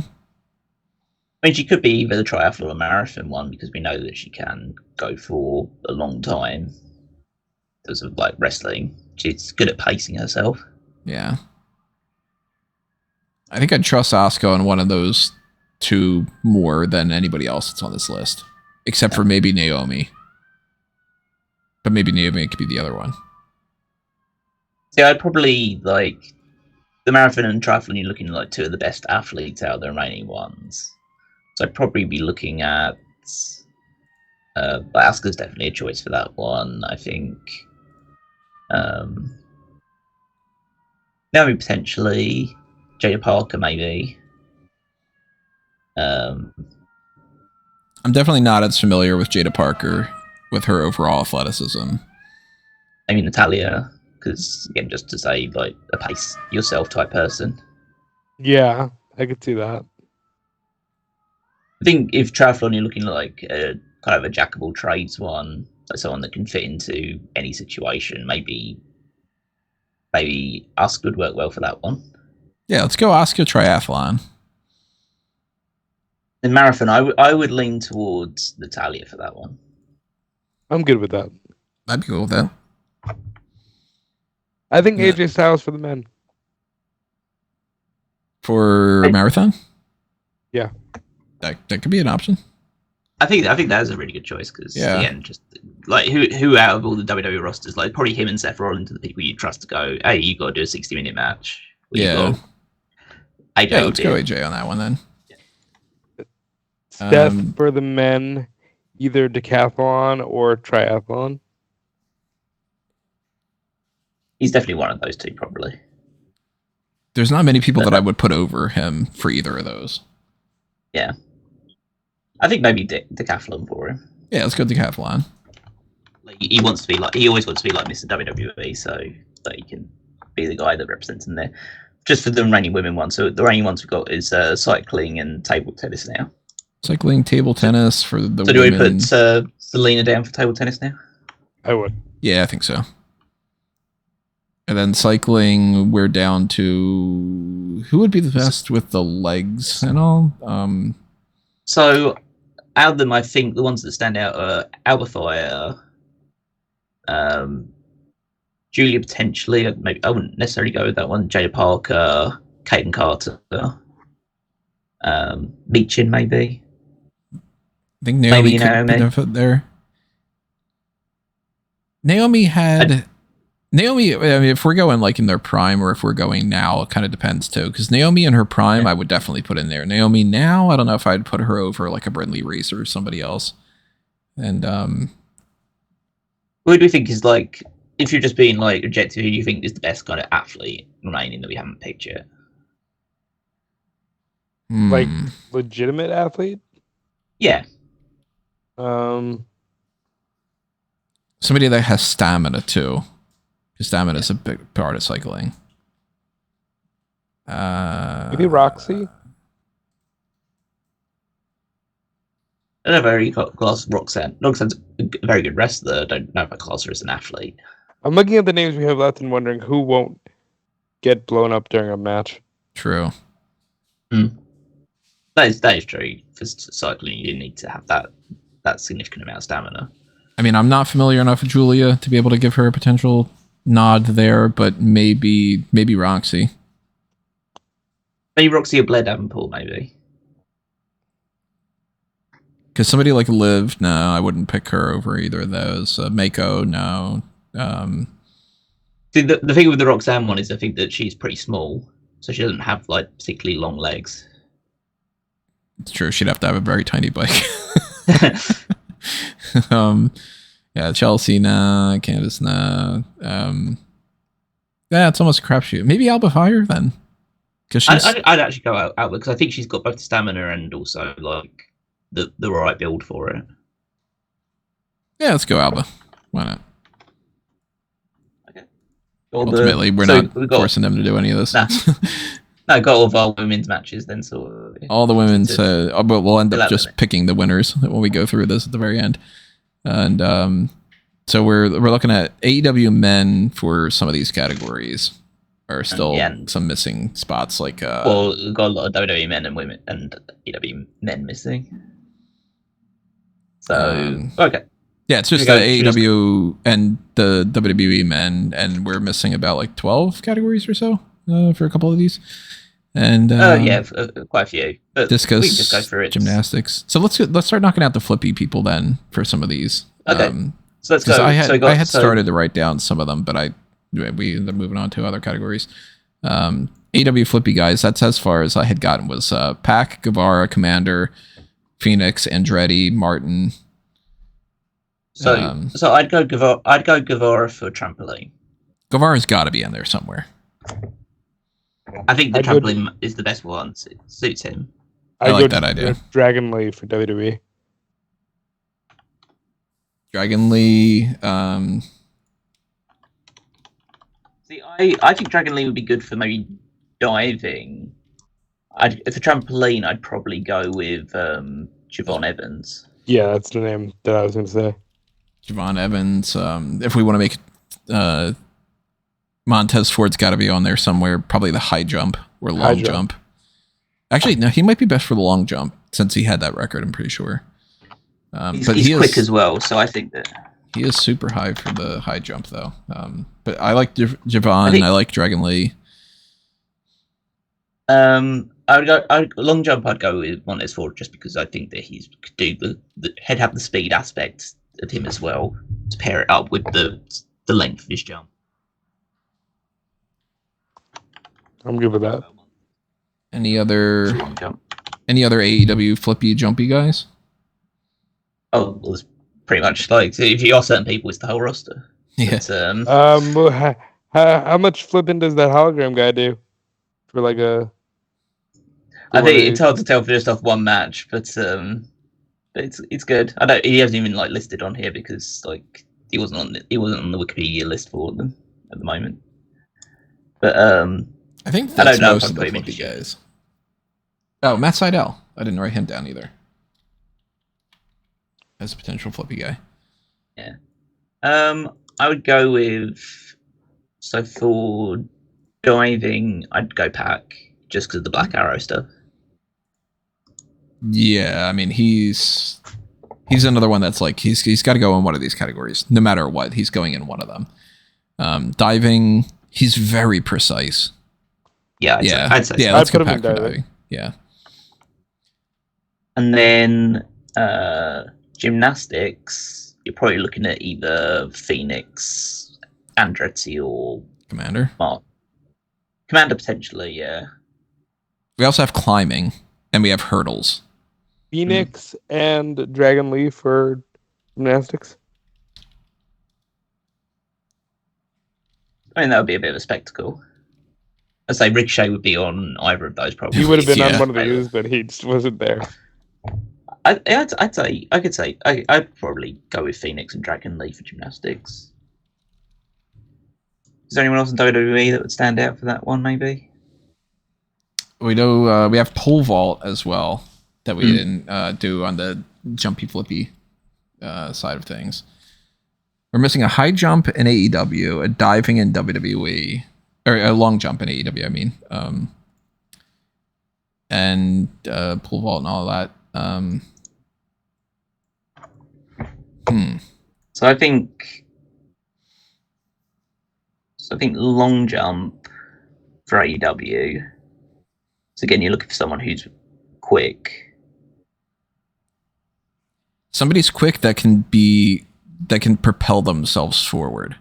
I mean, she could be either the triathlon or marathon one because we know that she can go for a long time. In terms of like wrestling, she's good at pacing herself. Yeah. I think I'd trust Asuka on one of those 2 more than anybody else that's on this list, except for maybe Naomi. But maybe Naomi could be the other one. Yeah, I'd probably like the marathon and triathlon. You're looking at like 2 of the best athletes out of the remaining ones. So I'd probably be looking at. But Asuka's definitely a choice for that one. I think. Naomi potentially. Jada Parker maybe. I'm definitely not as familiar with Jada Parker with her overall athleticism. I mean Natalia, because again, just to say like a pace yourself type person. Yeah, I could see that. I think if triathlon you're looking at like a kind of a jack of all trades one, like someone that can fit into any situation, maybe Asuka would work well for that one. Yeah, let's go Asuka triathlon. In marathon, I would lean towards Natalia for that one. I'm good with that. I'd be cool with that. I think AJ Styles for the men. For marathon? Yeah. That could be an option. I think that is a really good choice because again, just like who out of all the WWE rosters, like probably him and Seth Rollins are the people you trust to go. Hey, you got to do a 60-minute match. Yeah. AJ let's go AJ on that one then. Steph for the men, either decathlon or triathlon. He's definitely one of those two, probably. There's not many people that I would put over him for either of those. Yeah. I think maybe decathlon for him. Yeah, let's go decathlon. Like, he always wants to be like Mr. WWE, so that he can be the guy that represents him there. Just for the reigning women one. So the reigning ones we've got is cycling and table tennis now. Cycling, table tennis for the women. So do we put Selena down for table tennis now? I would. Yeah, I think so. And then cycling, we're down to who would be the best with the legs and all. So out of them, I think the ones that stand out are Alba Fire, Julia potentially. Maybe I wouldn't necessarily go with that one. Jada Parker, Kaden Carter, Meechin maybe. I think Naomi Maybe could Naomi. put their foot there. Naomi, I mean, if we're going like in their prime or if we're going now, it kind of depends too. Because Naomi in her prime, I would definitely put in there. Naomi now, I don't know if I'd put her over like a Brindley Reese or somebody else. And Who do we think is like, if you're just being like objective, who do you think is the best kind of athlete remaining that we haven't picked yet? Like legitimate athlete? Yeah. Somebody that has stamina too. Because stamina is a big part of cycling. Maybe Roxy? I don't know if I class Roxanne. Roxanne's a very good wrestler. I don't know if I class her as an athlete. I'm looking at the names we have left and wondering who won't get blown up during a match. True. That is true. For cycling, you need to have that significant amount of stamina. I mean, I'm not familiar enough with Julia to be able to give her a potential nod there, but maybe Roxy. Maybe Roxy or Blair Davenport, maybe. Because somebody like Liv, no, I wouldn't pick her over either of those. Mako, no. See, the thing with the Roxanne one is I think that she's pretty small, so she doesn't have like particularly long legs. It's true. She'd have to have a very tiny bike. Yeah, Chelsea, nah. Candace, nah. Yeah, it's almost a crapshoot. Maybe Alba Fire then. Because I'd actually go out because I think she's got both the stamina and also like the right build for it. Yeah, let's go Alba. Why not? Okay. Ultimately, we're not forcing them to do any of this. Nah. No, got all of our women's matches then. So all the women's, but we'll end up just picking the winners when we go through this at the very end. And so we're looking at AEW men for some of these categories. Are still some missing spots like well, we've got a lot of WWE men and women and AEW men missing. So okay. Yeah, it's just the AEW and the WWE men, and we're missing about like 12 categories or so for a couple of these. And quite a few. But discus, we can just go through it. Gymnastics. So let's start knocking out the flippy people then for some of these. Okay. So let's go. I had started to write down some of them, but we ended up moving on to other categories. AEW flippy guys, that's as far as I had gotten was Pac, Guevara, Commander, Phoenix, Andretti, Martin. So I'd go Guevara for trampoline. Guevara's got to be in there somewhere. I think the trampoline is the best one. It suits him. I like that idea. Dragon Lee for WWE. Dragon Lee. See, I think Dragon Lee would be good for maybe diving. For trampoline, I'd probably go with Javon Evans. Yeah, that's the name that I was going to say. Javon Evans. If we want to make Montez Ford's got to be on there somewhere. Probably the high jump or long jump. Actually, no, he might be best for the long jump since he had that record. I'm pretty sure. But he's quick as well, so I think that he is super high for the high jump, though. But I like Javon. I like Dragon Lee. I would go long jump. I'd go with Montez Ford just because I think that he could do he'd have the speed aspect of him as well to pair it up with the length of his jump. I'm good with that. Any other? Long jump. Any other AEW flippy jumpy guys? Oh, well, it's pretty much like if you are certain people, it's the whole roster. Yeah. But, How much flipping does that hologram guy do for like a? I think it's hard to tell for just off one match, but it's good. He hasn't even like listed on here because like he wasn't on the Wikipedia list for them at the moment. But I think I that's don't know most if of I'm the putting flippy him guys. Oh, Matt Sydal. I didn't write him down either. As a potential flippy guy. Yeah. I would go with for diving, I'd go Pac just because of the Black Arrow stuff. Yeah, I mean he's another one that's like he's got to go in one of these categories no matter what. He's going in one of them. Diving, he's very precise. Yeah, I'd say so. Let's I'd go put him Pac in for diving. diving. Yeah. And then gymnastics, you're probably looking at either Phoenix, Andretti, or Commander. Mark. Commander potentially, yeah. We also have climbing and we have hurdles. Phoenix and Dragon Lee for gymnastics. I mean, that would be a bit of a spectacle. I'd say Ricochet would be on either of those probably. He would have been Yeah. on one of these, but he just wasn't there. I'd probably go with Phoenix and Dragon Lee for gymnastics. Is there anyone else in WWE that would stand out for that one? Maybe. We know we have pole vault as well that we didn't do on the jumpy flippy side of things. We're missing a high jump in AEW, a diving in WWE, or a long jump in AEW. I mean, and pole vault and all that. So I think long jump for AEW. So again, you're looking for someone who's quick. Somebody's quick that can propel themselves forward.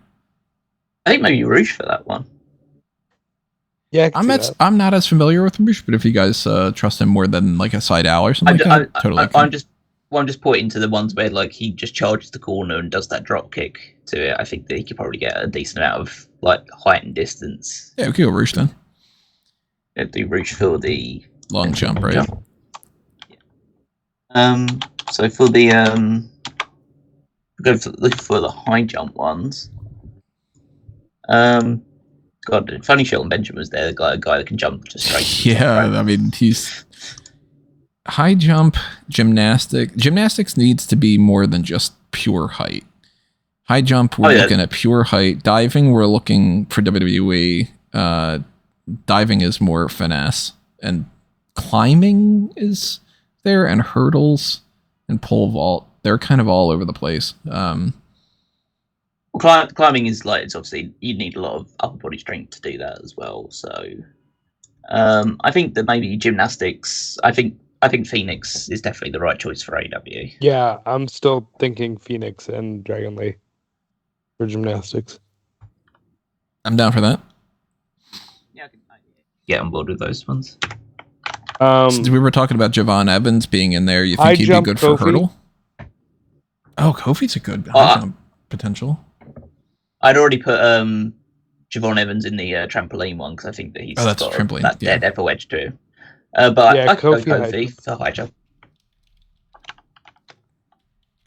I think maybe Roosh for that one. Yeah, I'm not as familiar with Roosh, but if you guys trust him more than like a Sydal or something like that, totally. I'm just pointing to the ones where like he just charges the corner and does that drop kick to it. I think that he could probably get a decent amount of like height and distance. Yeah, we could go Roosh then. Yeah, do Roosh for the Long jump, right? So for the go for the high jump ones. God, if only Shelton Benjamin was there, the guy that can jump just straight. Yeah, I mean he's high jump gymnastics needs to be more than just pure height. High jump, we're looking at pure height. Diving, we're looking for WWE. Diving is more finesse, and climbing is there, and hurdles and pole vault. They're kind of all over the place. Climbing is like, it's obviously you need a lot of upper body strength to do that as well. So I think that maybe gymnastics. I think Phoenix is definitely the right choice for AEW. Yeah, I'm still thinking Phoenix and Dragon Lee for gymnastics. I'm down for that. Yeah, I can get on board with those ones. Since we were talking about Javon Evans being in there, you think he'd be good for hurdle? Oh, Kofi's a good high jump potential. I'd already put Javon Evans in the trampoline one because I think that he's got that Daredevil edge to him. But I could go Kofi for high jump.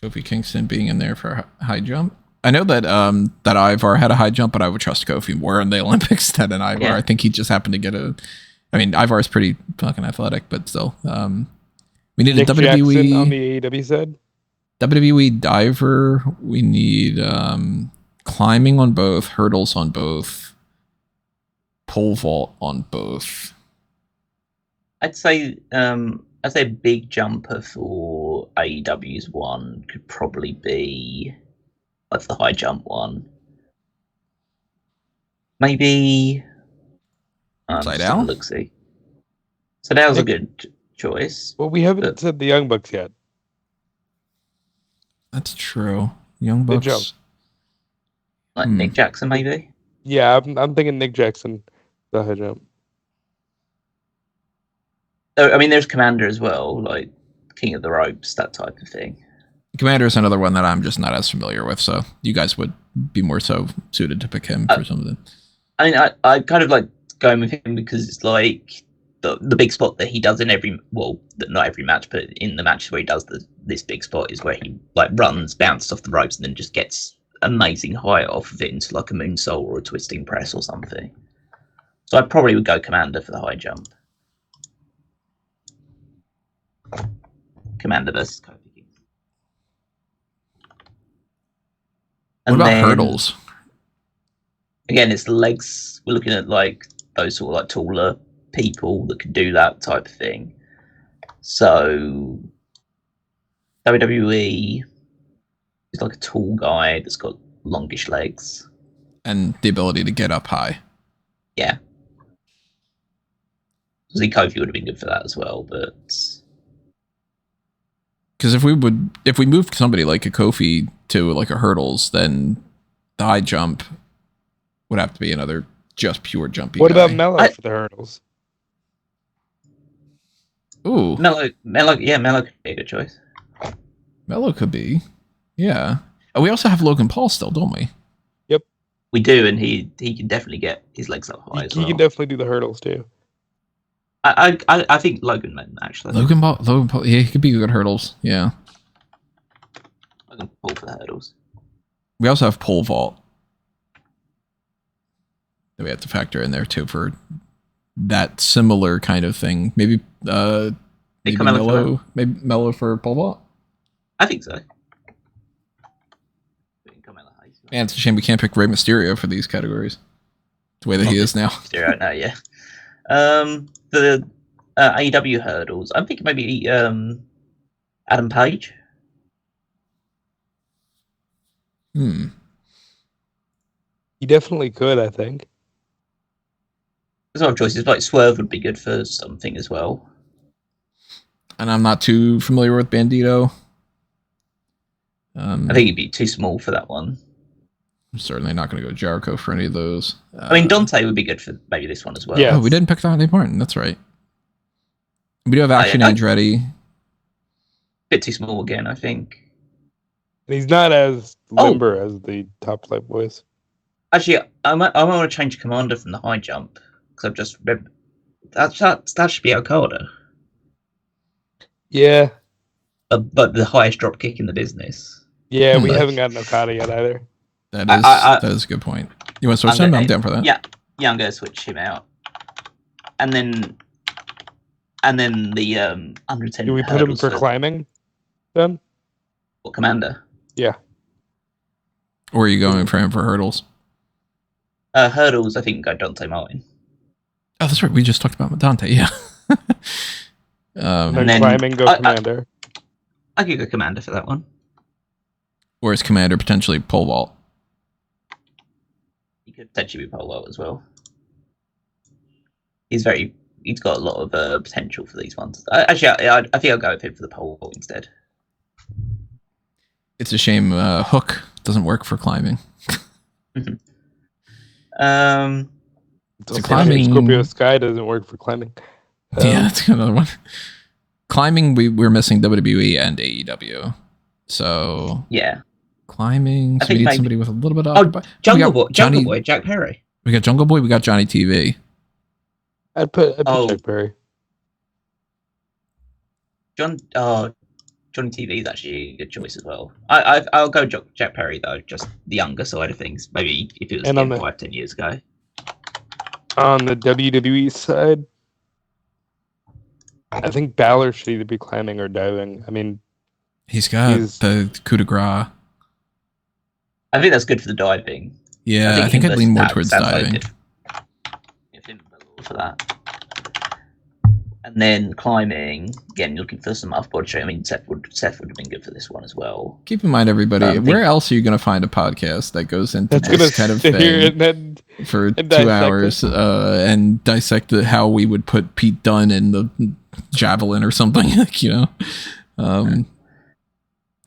Kofi Kingston being in there for high jump. I know that that Ivar had a high jump, but I would trust Kofi more in the Olympics than an Ivar. Yeah. I think he just happened to get I mean, Ivar is pretty fucking athletic, but still. We need Nick a WWE Jackson on the AEW side. WWE diver. We need climbing on both, hurdles on both, pole vault on both. I'd say a big jumper for AEW's one could probably be like the high jump one. Maybe Sydal? Look-see. Sydal's a good choice. Well, we haven't said the Young Bucks yet. That's true. Young Bucks. Like Nick Jackson, maybe? Yeah, I'm thinking Nick Jackson, the high jump. I mean, there's Commander as well, like King of the Ropes, that type of thing. Commander is another one that I'm just not as familiar with, so you guys would be more so suited to pick him for something. I mean, I kind of like going with him because it's like the big spot that he does in every, well, not every match, but in the matches where he does this big spot is where he like runs, bounces off the ropes, and then just gets amazing height off of it into like a moonsault or a twisting press or something. So I probably would go Commander for the high jump. Commander versus Kofi. What about hurdles? Again, it's the legs. We're looking at like those sort of like taller people that can do that type of thing. So WWE is like a tall guy that's got longish legs and the ability to get up high. Yeah. I think Kofi would have been good for that as well, but because if we moved somebody like a Kofi to like a hurdles, then the high jump would have to be another just pure jumpy. What guy. about Mello for the hurdles? Ooh, Mello could be a good choice. Mello could be, yeah. Oh, we also have Logan Paul still, don't we? Yep, we do, and he can definitely get his legs up high. He can definitely do the hurdles too. I think Logan meant actually. Logan Paul, yeah, he could be good hurdles. Yeah. Logan Paul for the hurdles. We also have pole vault that we have to factor in there too for that similar kind of thing. Maybe Mello for pole vault. I think so. Man, it's a shame we can't pick Rey Mysterio for these categories. The way that he is now. Mysterio now, yeah. The AEW hurdles. I'm thinking maybe Adam Page. He definitely could, I think. There's a lot of choices. Like Swerve would be good for something as well. And I'm not too familiar with Bandito. I think he'd be too small for that one. I'm certainly not going to go Jericho for any of those. I mean, Dante would be good for maybe this one as well. Yeah. Oh, we didn't pick Dante Martin. That's right. We do have Action Andretti. Bit too small again, I think. And he's not as limber as the top flight boys. Actually, I might want to change Commander from the high jump because I've just read that should be Okada. Yeah. But the highest drop kick in the business. Yeah, we haven't gotten Okada yet either. That is a good point. You want to switch him? I'm down for that. Yeah, I'm going to switch him out. And then the 110. Do we put him for climbing then? What, Commander? Yeah. Or are you going for him for hurdles? Hurdles, I think go Dante Martin. Oh, that's right. We just talked about Dante. Yeah. And then climbing, go Commander. I could go Commander for that one. Or is Commander potentially pole vault? He could potentially be pole vault as well. He's got a lot of potential for these ones. I think I'll go with him for the pole vault instead. It's a shame Hook doesn't work for climbing. So climbing Scorpio Sky doesn't work for climbing. Yeah, that's another one. Climbing, we're missing WWE and AEW. So yeah, climbing. So we need somebody with a little bit of. Jungle Boy, Jack Perry. We got Jungle Boy. We got Johnny TV. I'd put Jack Perry. Johnny TV is actually a good choice as well. I'll go Jack Perry though, just the younger side of things. Maybe if it was 5-10 years ago. On the WWE side, I think Balor should either be climbing or diving. I mean, he's got the coup de grace. I think that's good for the diving. Yeah, I think I'd lean more towards diving. Give him for that. And then climbing, again, looking for some upper body strength. I mean, Seth would have been good for this one as well. Keep in mind, everybody, where else are you going to find a podcast that goes into this kind of thing for 2 hours and dissect how we would put Pete Dunne in the javelin or something, like, you know? Who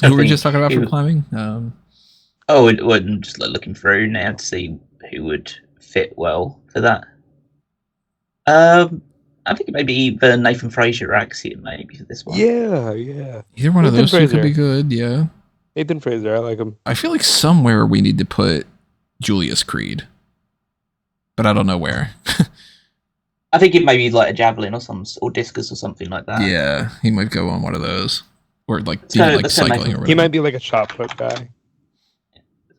were we just talking about for climbing? I'm just looking through now to see who would fit well for that. I think it may be either Nathan Fraser or Axiom maybe for this one. Yeah. Either one of Nathan those two could Fraser. be good, yeah. Nathan Fraser, I like him. I feel like somewhere we need to put Julius Creed, but I don't know where. I think it may be like a javelin or discus or something like that. Yeah, he might go on one of those, or like So, even like let's go cycling or Nathan- whatever. He might be like a shot put guy.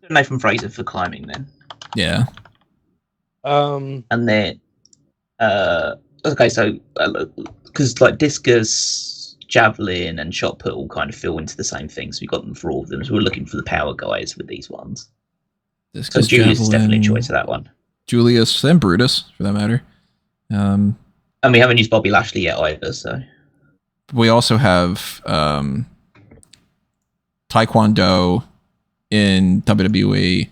Nathan Fraser for climbing then. Yeah, And then, okay, so because like discus, javelin, and shot put all kind of fall into the same thing, so we got them for all of them. So we're looking for the power guys with these ones. So Discus, Julius is definitely a javelin, choice for that one. Julius and Brutus, for that matter. And we haven't used Bobby Lashley yet either, so We also have taekwondo in WWE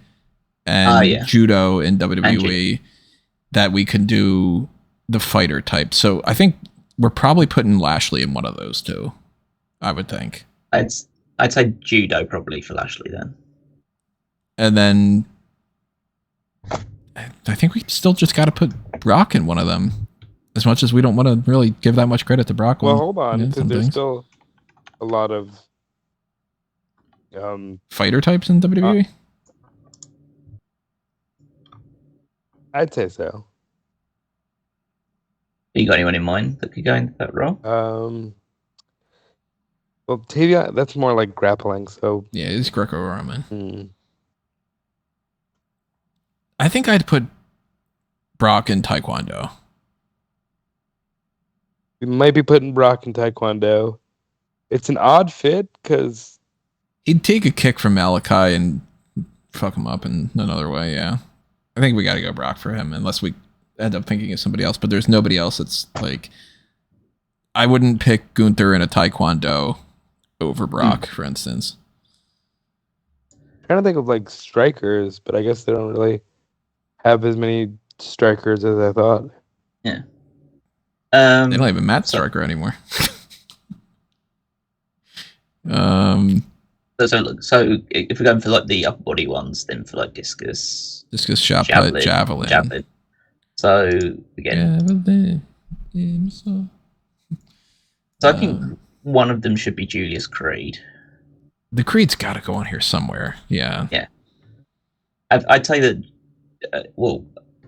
and judo in WWE that we can do the fighter type. So I think we're probably putting Lashley in one of those two, I would think. I'd say judo probably for Lashley then. And then I think we still just got to put Brock in one of them. As much as we don't want to really give that much credit to Brock. Well, hold on, yeah, because some there's things. still a lot of Fighter types in WWE? I'd say so. You got anyone in mind that could go into that role? Well, Tavia, that's more like grappling, so Yeah, it's Greco-Roman. hmm. I think I'd put Brock in Taekwondo. We might be putting Brock in Taekwondo. It's an odd fit because He'd take a kick from Malachi and fuck him up in another way, yeah. I think we got to go Brock for him, unless we end up thinking of somebody else. But there's nobody else that's like... I wouldn't pick Gunther in a Taekwondo over Brock, for instance. trying to think of like strikers, but I guess they don't really have as many strikers as I thought. Yeah. They don't have a Matt Striker anymore. So if we're going for like the upper body ones, then for like discus, shot put, javelin. So again, so I think one of them should be Julius Creed. The Creed's got to go on here somewhere. Yeah. I'd say that. Well,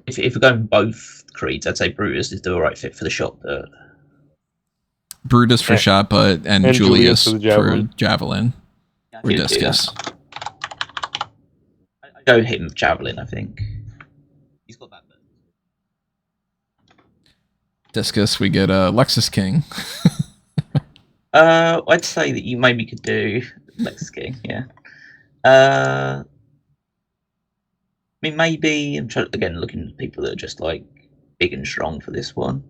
if we're going both Creeds, I'd say Brutus is the right fit for the shot put. Brutus for shot put and Julius for javelin. Or discus. I'd go hit him with javelin, I think. He's got that. Discus, we get Lexus King. I'd say that you maybe could do Lexus King, yeah. I mean, maybe I'm trying again looking at people that are just like big and strong for this one.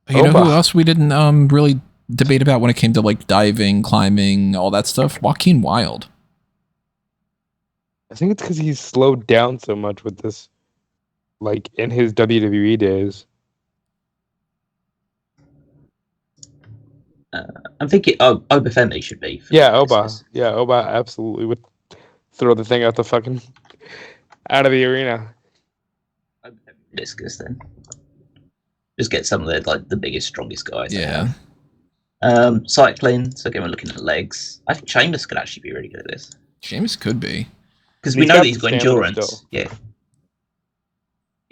You know who else we didn't really debate about when it came to like diving, climbing, all that stuff? Joaquin Wilde. I think it's because he's slowed down so much with this, like in his WWE days. I'm thinking Oba Femi should be. Yeah, Oba. Yeah, Oba absolutely would throw the thing out the fucking out of the arena. Discus then. Just get some of the biggest, strongest guys. Yeah. Cycling. So again, we're looking at legs. I think Sheamus could actually be really good at this. Sheamus could be. Because we know that he's got endurance. Still. Yeah.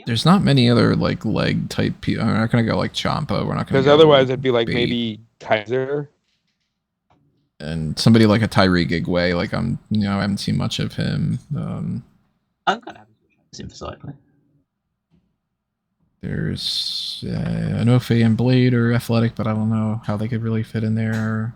There's not many other like leg type people. We're not gonna go like Ciampa. We're not gonna. Because otherwise, it'd be like maybe Kaiser and somebody like a Tyree Gigway. Like I haven't seen much of him. I'm kind of happy with him for cycling. There's I know Faye and Blade are athletic, but I don't know how they could really fit in there.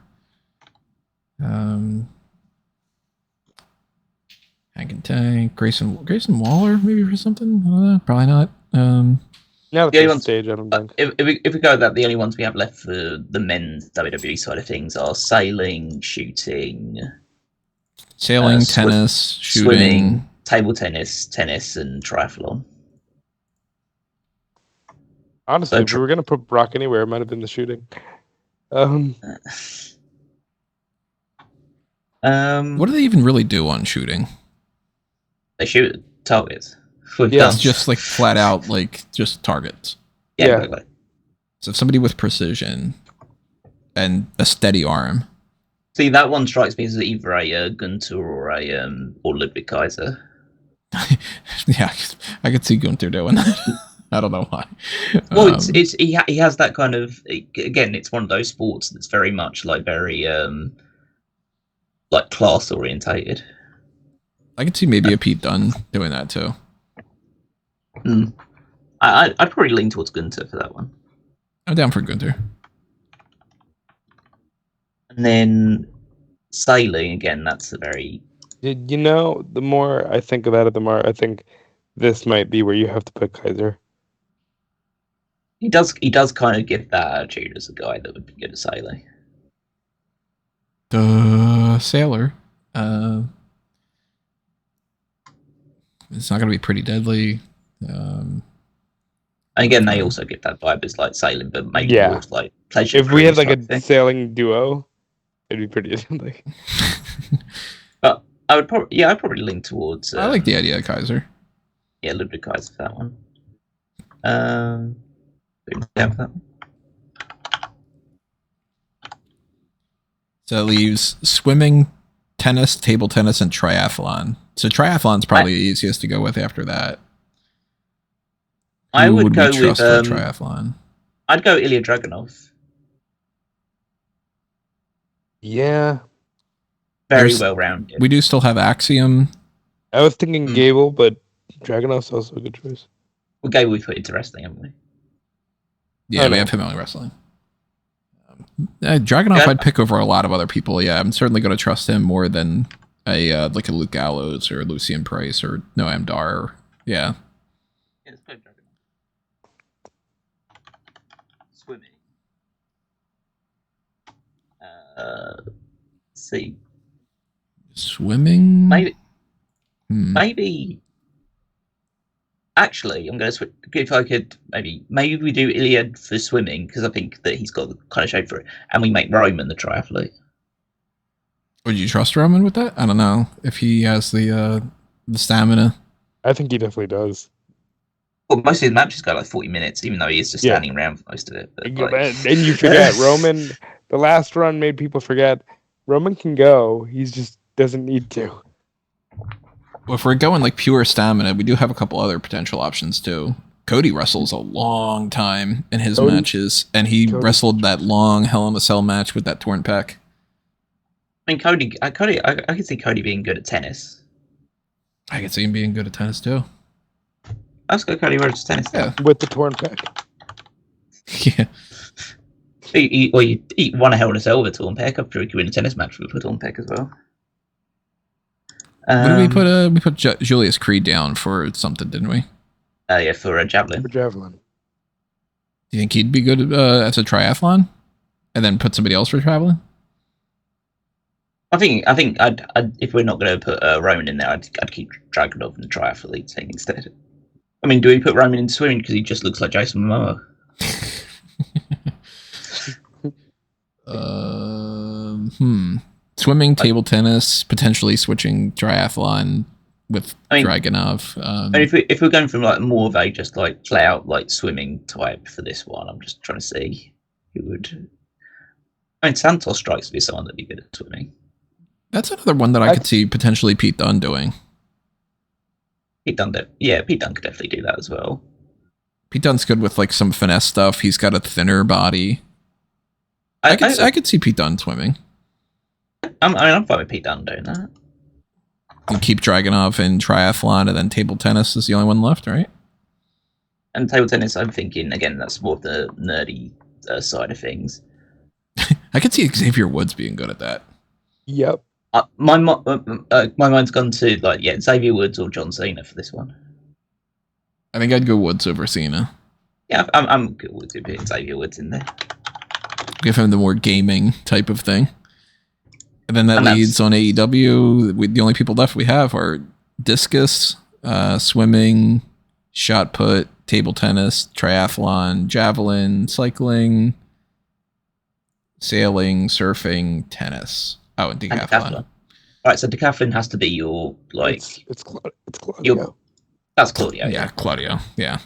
Hank and Tank, Grayson Waller maybe for something. I don't know. Probably not. Now at this stage, I don't think. If we go with that, the only ones we have left for the men's WWE side of things are sailing, shooting, tennis, shooting, swimming, table tennis, and triathlon. Honestly, if we were gonna put Brock anywhere, it might have been the shooting. What do they even really do on shooting? They shoot at targets. It's just like flat out, like just targets. Yeah. Exactly. So somebody with precision and a steady arm. See, that one strikes me as either a Gunter or a or Ludwig Kaiser. Yeah, I could see Gunther doing that. I don't know why. Well, he has that kind of, again, it's one of those sports that's very much like very like class orientated. I could see maybe a Pete Dunne doing that too. I'd probably lean towards Gunter for that one. I'm down for Gunther. And then sailing, again, that's a very... You know, the more I think about it, the more I think this might be where you have to put Kaiser. He does kind of give that attitude as a guy that would be good at sailing. The sailor. It's not going to be pretty deadly. Again, they also give that vibe as like sailing, but maybe Yeah. towards like pleasure. If we had like cruise a type thing. sailing duo, it'd be pretty deadly. But I'd probably lean towards. I like the idea of Kaiser. Yeah, Ludwig Kaiser for that one. Down for that one. So it leaves swimming, tennis, table tennis, and triathlon. So triathlon's probably the easiest to go with after that. I Who would go we trust with for triathlon. I'd go Ilya Dragunov. Yeah. Very There's- well rounded. We do still have Axiom. I was thinking Gable, but Dragunov's also a good choice. Well, Gable we put into wrestling, haven't we? Yeah, Oh, we no. have him only wrestling. Dragunov, Yeah. I'd pick over a lot of other people. Yeah, I'm certainly going to trust him more than like a Luke Gallows or Lucian Price or Noam Dar. Yeah. Yeah, let's go Dragunov. Swimming. Let's see. Swimming? Maybe. Actually, I'm going to switch. If I could, maybe we do Iliad for swimming because I think that he's got the kind of shape for it, and we make Roman the triathlete. Would you trust Roman with that? I don't know if he has the stamina. I think he definitely does. Well, most of his matches go like 40 minutes, even though he is just Yeah. standing around for most of it. But, And like, you forget Roman. The last run made people forget Roman can go. He just doesn't need to. Well, if we're going like pure stamina, we do have a couple other potential options too. Cody wrestles a long time in his matches, and he wrestled that long Hell in a Cell match with that torn pec. I mean, I could see Cody being good at tennis. I could see him being good at tennis too. Let's go Cody Rhodes tennis. Yeah. With the torn pec. Yeah. You won a Hell in a Cell with a torn pec. I'm sure he could win a tennis match with a torn pec as well. What did we put? We put Julius Creed down for something, didn't we? Yeah, for a javelin. For javelin. Do you think he'd be good as a triathlon, and then put somebody else for traveling? I think I'd if we're not going to put Roman in there, I'd keep Dragunov in the triathlete thing instead. I mean, do we put Roman in swimming because he just looks like Jason Momoa? Swimming, table tennis, potentially switching triathlon with Dragunov. And if we're going from like more of a just like play out like swimming type for this one, I'm just trying to see who would. I mean, Santos strikes me as someone that'd be good at swimming. That's another one that I could see potentially Pete Dunne doing. Pete Dunne could definitely do that as well. Pete Dunne's good with like some finesse stuff. He's got a thinner body. I could see Pete Dunne swimming. I'm fine with Pete Dunne doing that. You keep Dragunov in triathlon, and then table tennis is the only one left, right? And table tennis, I'm thinking again that's more of the nerdy side of things. I could see Xavier Woods being good at that. Yep. My mind's gone to Xavier Woods or John Cena for this one. I think I'd go Woods over Cena. Yeah, I'm good with putting Xavier Woods in there. Give him the more gaming type of thing. And then that leads on AEW. The only people left we have are discus, swimming, shot put, table tennis, triathlon, javelin, cycling, sailing, surfing, tennis. Oh, and decathlon. All right, so decathlon has to be your It's Claudio. That's Claudio. Yeah, Claudio. Yeah.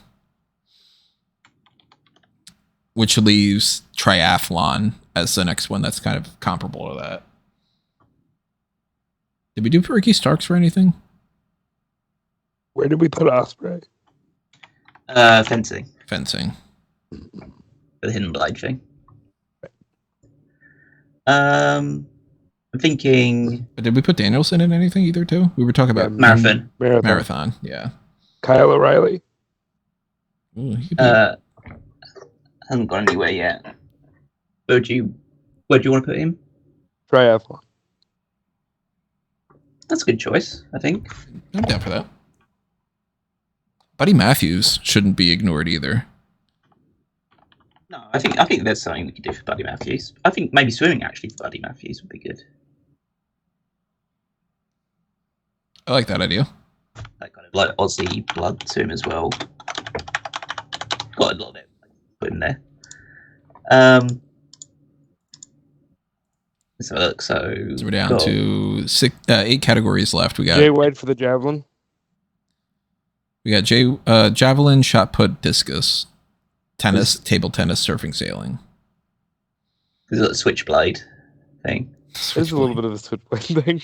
which leaves triathlon as the next one that's kind of comparable to that. Did we do Ricky Starks for anything? Where did we put Osprey? Fencing. Fencing. The hidden blade thing. I'm thinking... But did we put Danielson in anything either, too? We were talking about... Marathon. Marathon, yeah. Kyle O'Reilly. Ooh, he could be... Hasn't gone anywhere yet. Where do you want to put him? Triathlon. That's a good choice, I think. I'm down for that. Buddy Matthews shouldn't be ignored either. No, I think there's something we could do for Buddy Matthews. I think maybe swimming actually for Buddy Matthews would be good. I like that idea. That kind of like Aussie blood to him as well. Got a lot of it put in there. Let's have a look. So we're down to 8 categories left. We got Jay White for the javelin. We got javelin, shot put, discus, tennis, table tennis, surfing, sailing. There's a switchblade thing. There's a little bit of a switchblade thing.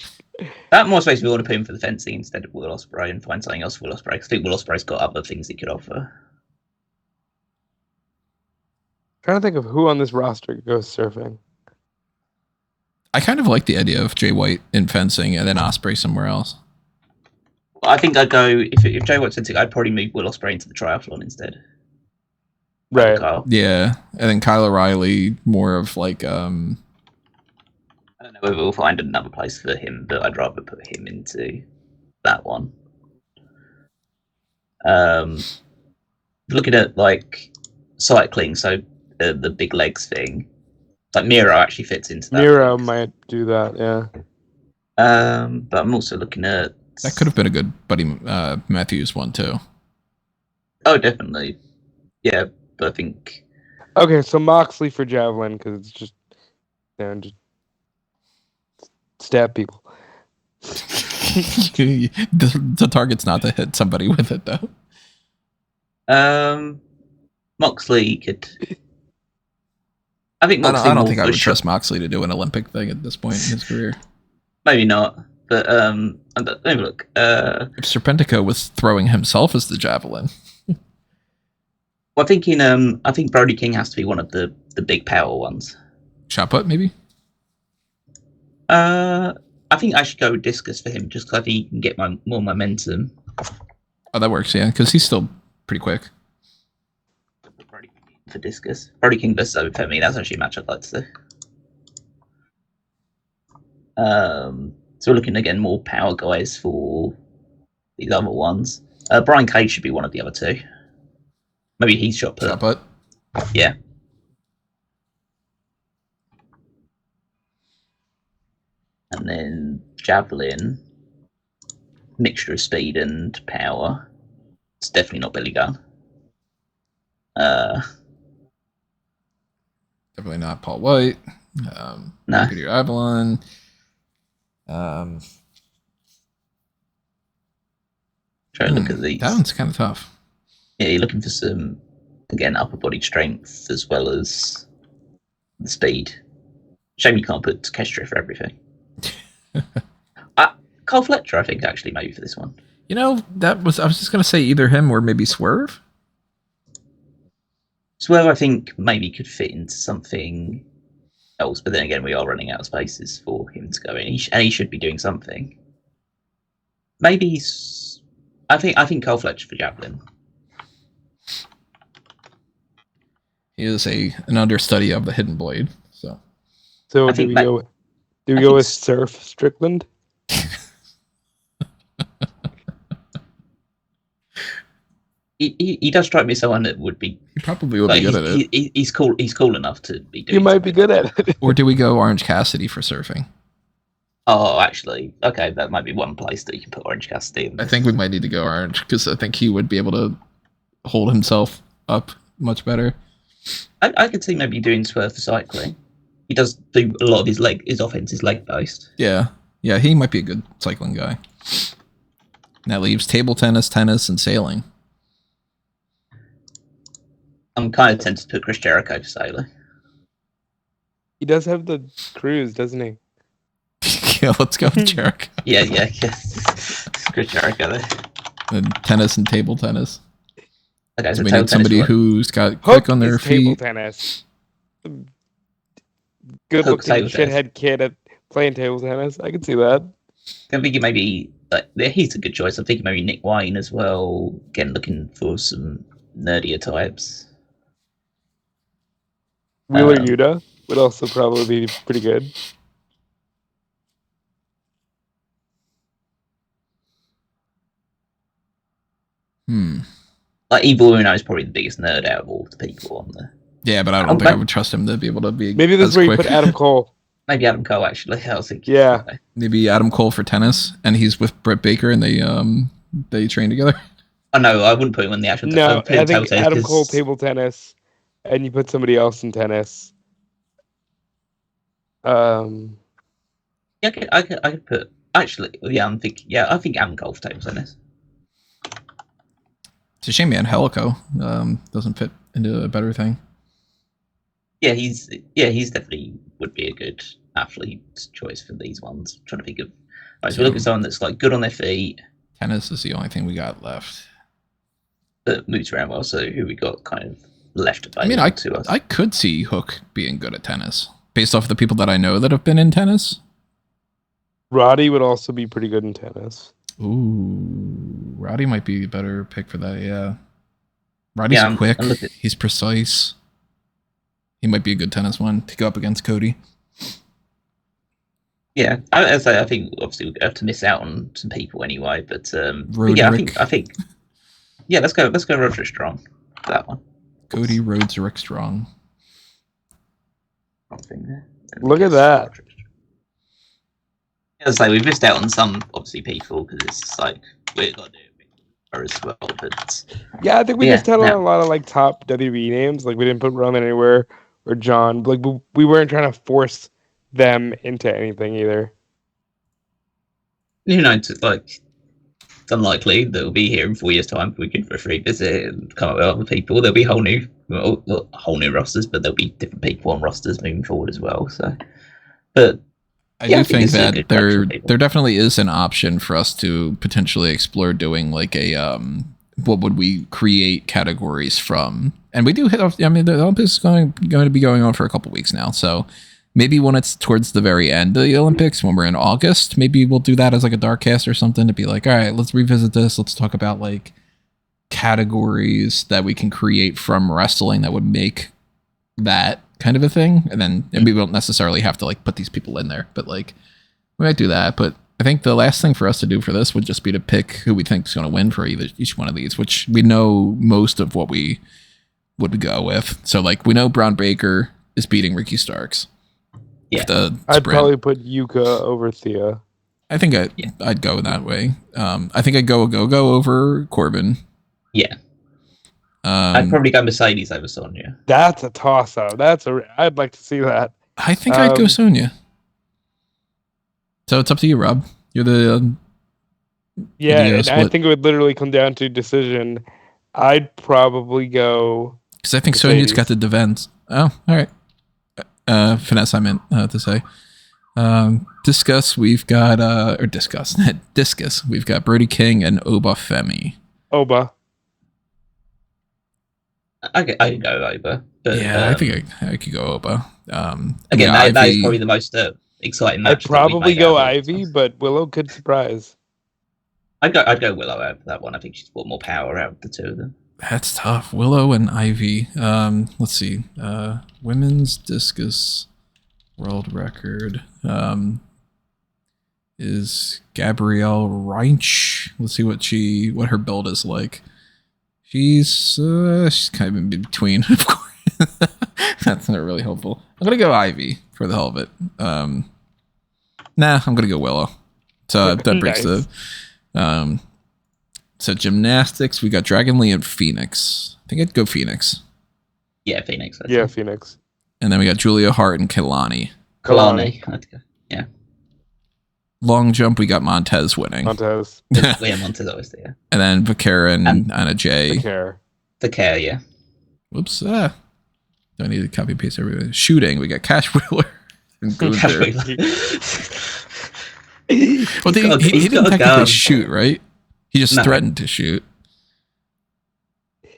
That more space we want to put him for the fencing instead of Will Ospreay and find something else for Will Ospreay. I think Will Ospreay's got other things he could offer. Trying to think of who on this roster goes surfing. I kind of like the idea of Jay White in fencing and then Ospreay somewhere else. I think I'd go if Jay White's fencing, I'd probably move Will Ospreay into the triathlon instead. Right. Kyle. Yeah, and then Kyle O'Reilly more of like I don't know whether we'll find another place for him, but I'd rather put him into that one. Looking at like cycling, so the big legs thing, like Miro actually fits into that. Miro might do that, yeah. But I'm also looking at that could have been a good Buddy Matthews one too. Oh, definitely, yeah. But I think okay, so Moxley for javelin because it's just just stab people. The target's not to hit somebody with it though. Moxley could. I think Moxley I don't think I would trust Moxley to do an Olympic thing at this point in his career. Maybe not, but let me look. If Serpentico was throwing himself as the javelin. Well, I think Brody King has to be one of the big power ones. Shot put, maybe? I think I should go with discus for him, just because I think he can get more momentum. Oh, that works, yeah, because he's still pretty quick. Brody King for discus. Brody King versus Owen Femi, that's actually a match I'd like to see. So we're looking again more power guys for these other ones. Brian Cage should be one of the other two. Maybe he's shot put. Shot put? Yeah. And then javelin, mixture of speed and power. It's definitely not Billy Gunn. Definitely not Paul White. No. Peter Avalon. Try to look at these. That one's kind of tough. Yeah, you're looking for some, again, upper body strength as well as the speed. Shame you can't put Kestra for everything. Carl Fletcher, I think, actually, maybe for this one. You know, I was just going to say either him or maybe Swerve. Swerve, I think, maybe could fit into something else, but then again, we are running out of spaces for him to go in, and he should be doing something. Maybe I think Carl Fletcher for javelin. He is an understudy of the Hidden Blade. So do we go with Surf Strickland? He does strike me as someone that would be. He probably would be good at it. He's cool. He's cool enough to be doing. He might be good at it. Or do we go Orange Cassidy for surfing? Oh, actually, okay, that might be one place that you can put Orange Cassidy in. I think we might need to go Orange because I think he would be able to hold himself up much better. I could see maybe doing Swerve for cycling. He does do a lot of his offense is leg based. Yeah, he might be a good cycling guy. And that leaves table tennis, and sailing. I'm kind of tempted to put Chris Jericho for Solo. He does have the cruise, doesn't he? Yeah, let's go with Jericho. Yeah. Chris Jericho there. And tennis and table tennis. Okay, So so we table need somebody tennis who's got Hook quick on their is table feet. tennis. Hook Good-looking table tennis. shithead kid at playing table tennis. I can see that. I'm thinking maybe he's a good choice. I'm thinking maybe Nick Wayne as well. Again, looking for some nerdier types. Wheeler Yuta would also probably be pretty good. Like Evil Uno is probably the biggest nerd out of all the people on there. Yeah, but I don't think I would trust him to be able to be. Maybe this is where you put Adam Cole. Maybe Adam Cole, actually. I was thinking. Yeah. Maybe Adam Cole for tennis, and he's with Britt Baker, and they train together. Oh no, I wouldn't put him in the actual. No, I'd put him I think table tennis Adam 'cause- Cole table tennis, and you put somebody else in tennis. Yeah, I could put. Actually, yeah, I think Adam Cole for table tennis. It's a shame, man. Helico doesn't fit into a better thing. Yeah, he's definitely would be a good athlete choice for these ones. I'm trying to think of. Right, so we look at someone that's like good on their feet, Tennis is the only thing we got left. that moves around well. So who we got kind of left I mean, to us? I could see Hook being good at tennis based off the people that I know that have been in tennis. Roddy would also be pretty good in tennis. Ooh, Roddy might be a better pick for that. Yeah, Roddy's quick. He's precise. He might be a good tennis one to go up against Cody. Yeah, I think obviously we're going to have to miss out on some people anyway. But yeah, I think yeah, let's go Roderick Strong for that one. Cody Rhodes Rick Strong. Wrong thing there. Look at that. As I say, we've missed out on some obviously people because it's just like we've got to do it as well. But Yeah, I think we missed out on a lot of like top WWE names. Like we didn't put Roman anywhere or John. Like we weren't trying to force them into anything either. you know, it's unlikely that we'll be here in 4 years' time. We can revisit and come up with other people. There'll be whole new rosters, but there'll be different people on rosters moving forward as well. So, but I do think that there definitely is an option for us to potentially explore doing like a what would we create categories from, and we do hit off. I mean, the Olympics is going to be going on for a couple weeks now, so maybe when it's towards the very end of the Olympics, when we're in August, maybe we'll do that as like a dark cast or something to be like, all right, let's revisit this. Let's talk about like categories that we can create from wrestling that would make that kind of a thing. And then we won't necessarily have to like put these people in there, but like we might do that. But I think the last thing for us to do for this would just be to pick who we think is going to win for each one of these, which we know most of what we would go with. So like we know Braun Breaker is beating Ricky Starks. Yeah, I'd probably put Yuka over Thea. I think I'd go that way. I think I'd go Go over Corbin. Yeah. I'd probably go Mercedes over Sonya. That's a toss-up. I'd like to see that. I think I'd go Sonya. So it's up to you, Rob. You're the yeah. And I think it would literally come down to decision. I'd probably go because I think Sonya's got the defense. Oh, all right. Finesse, I meant to say. Discus, we've got or discuss discus. We've got Brody King and Oba Femi. Oba. I could go Oba. But, yeah, I think I could go Oba. Again, that is probably the most exciting match. I'd probably go Ivy, but Willow could surprise. I'd go Willow out for that one. I think she's got more power out of the two of them. That's tough. Willow and Ivy. Let's see. Women's discus world record is Gabrielle Reinsch. Let's see what her build is like. She's kind of in between, of course. That's not really helpful. I'm gonna go Ivy for the hell of it. Nah, I'm gonna go Willow. So that breaks nice. So gymnastics, we got Dragon Lee and Phoenix. I think I'd go Phoenix. Yeah, Phoenix. Phoenix. And then we got Julia Hart and Kalani. Yeah. Long jump, we got Montez winning. Montez. Yeah, Montez always there. And then Vaquera and Anna Jay. The care. The care, yeah. Whoops. Don't need to copy and paste everything. Shooting. We got Cash Wheeler and Gunther. Well, he didn't technically shoot, right? He just threatened to shoot.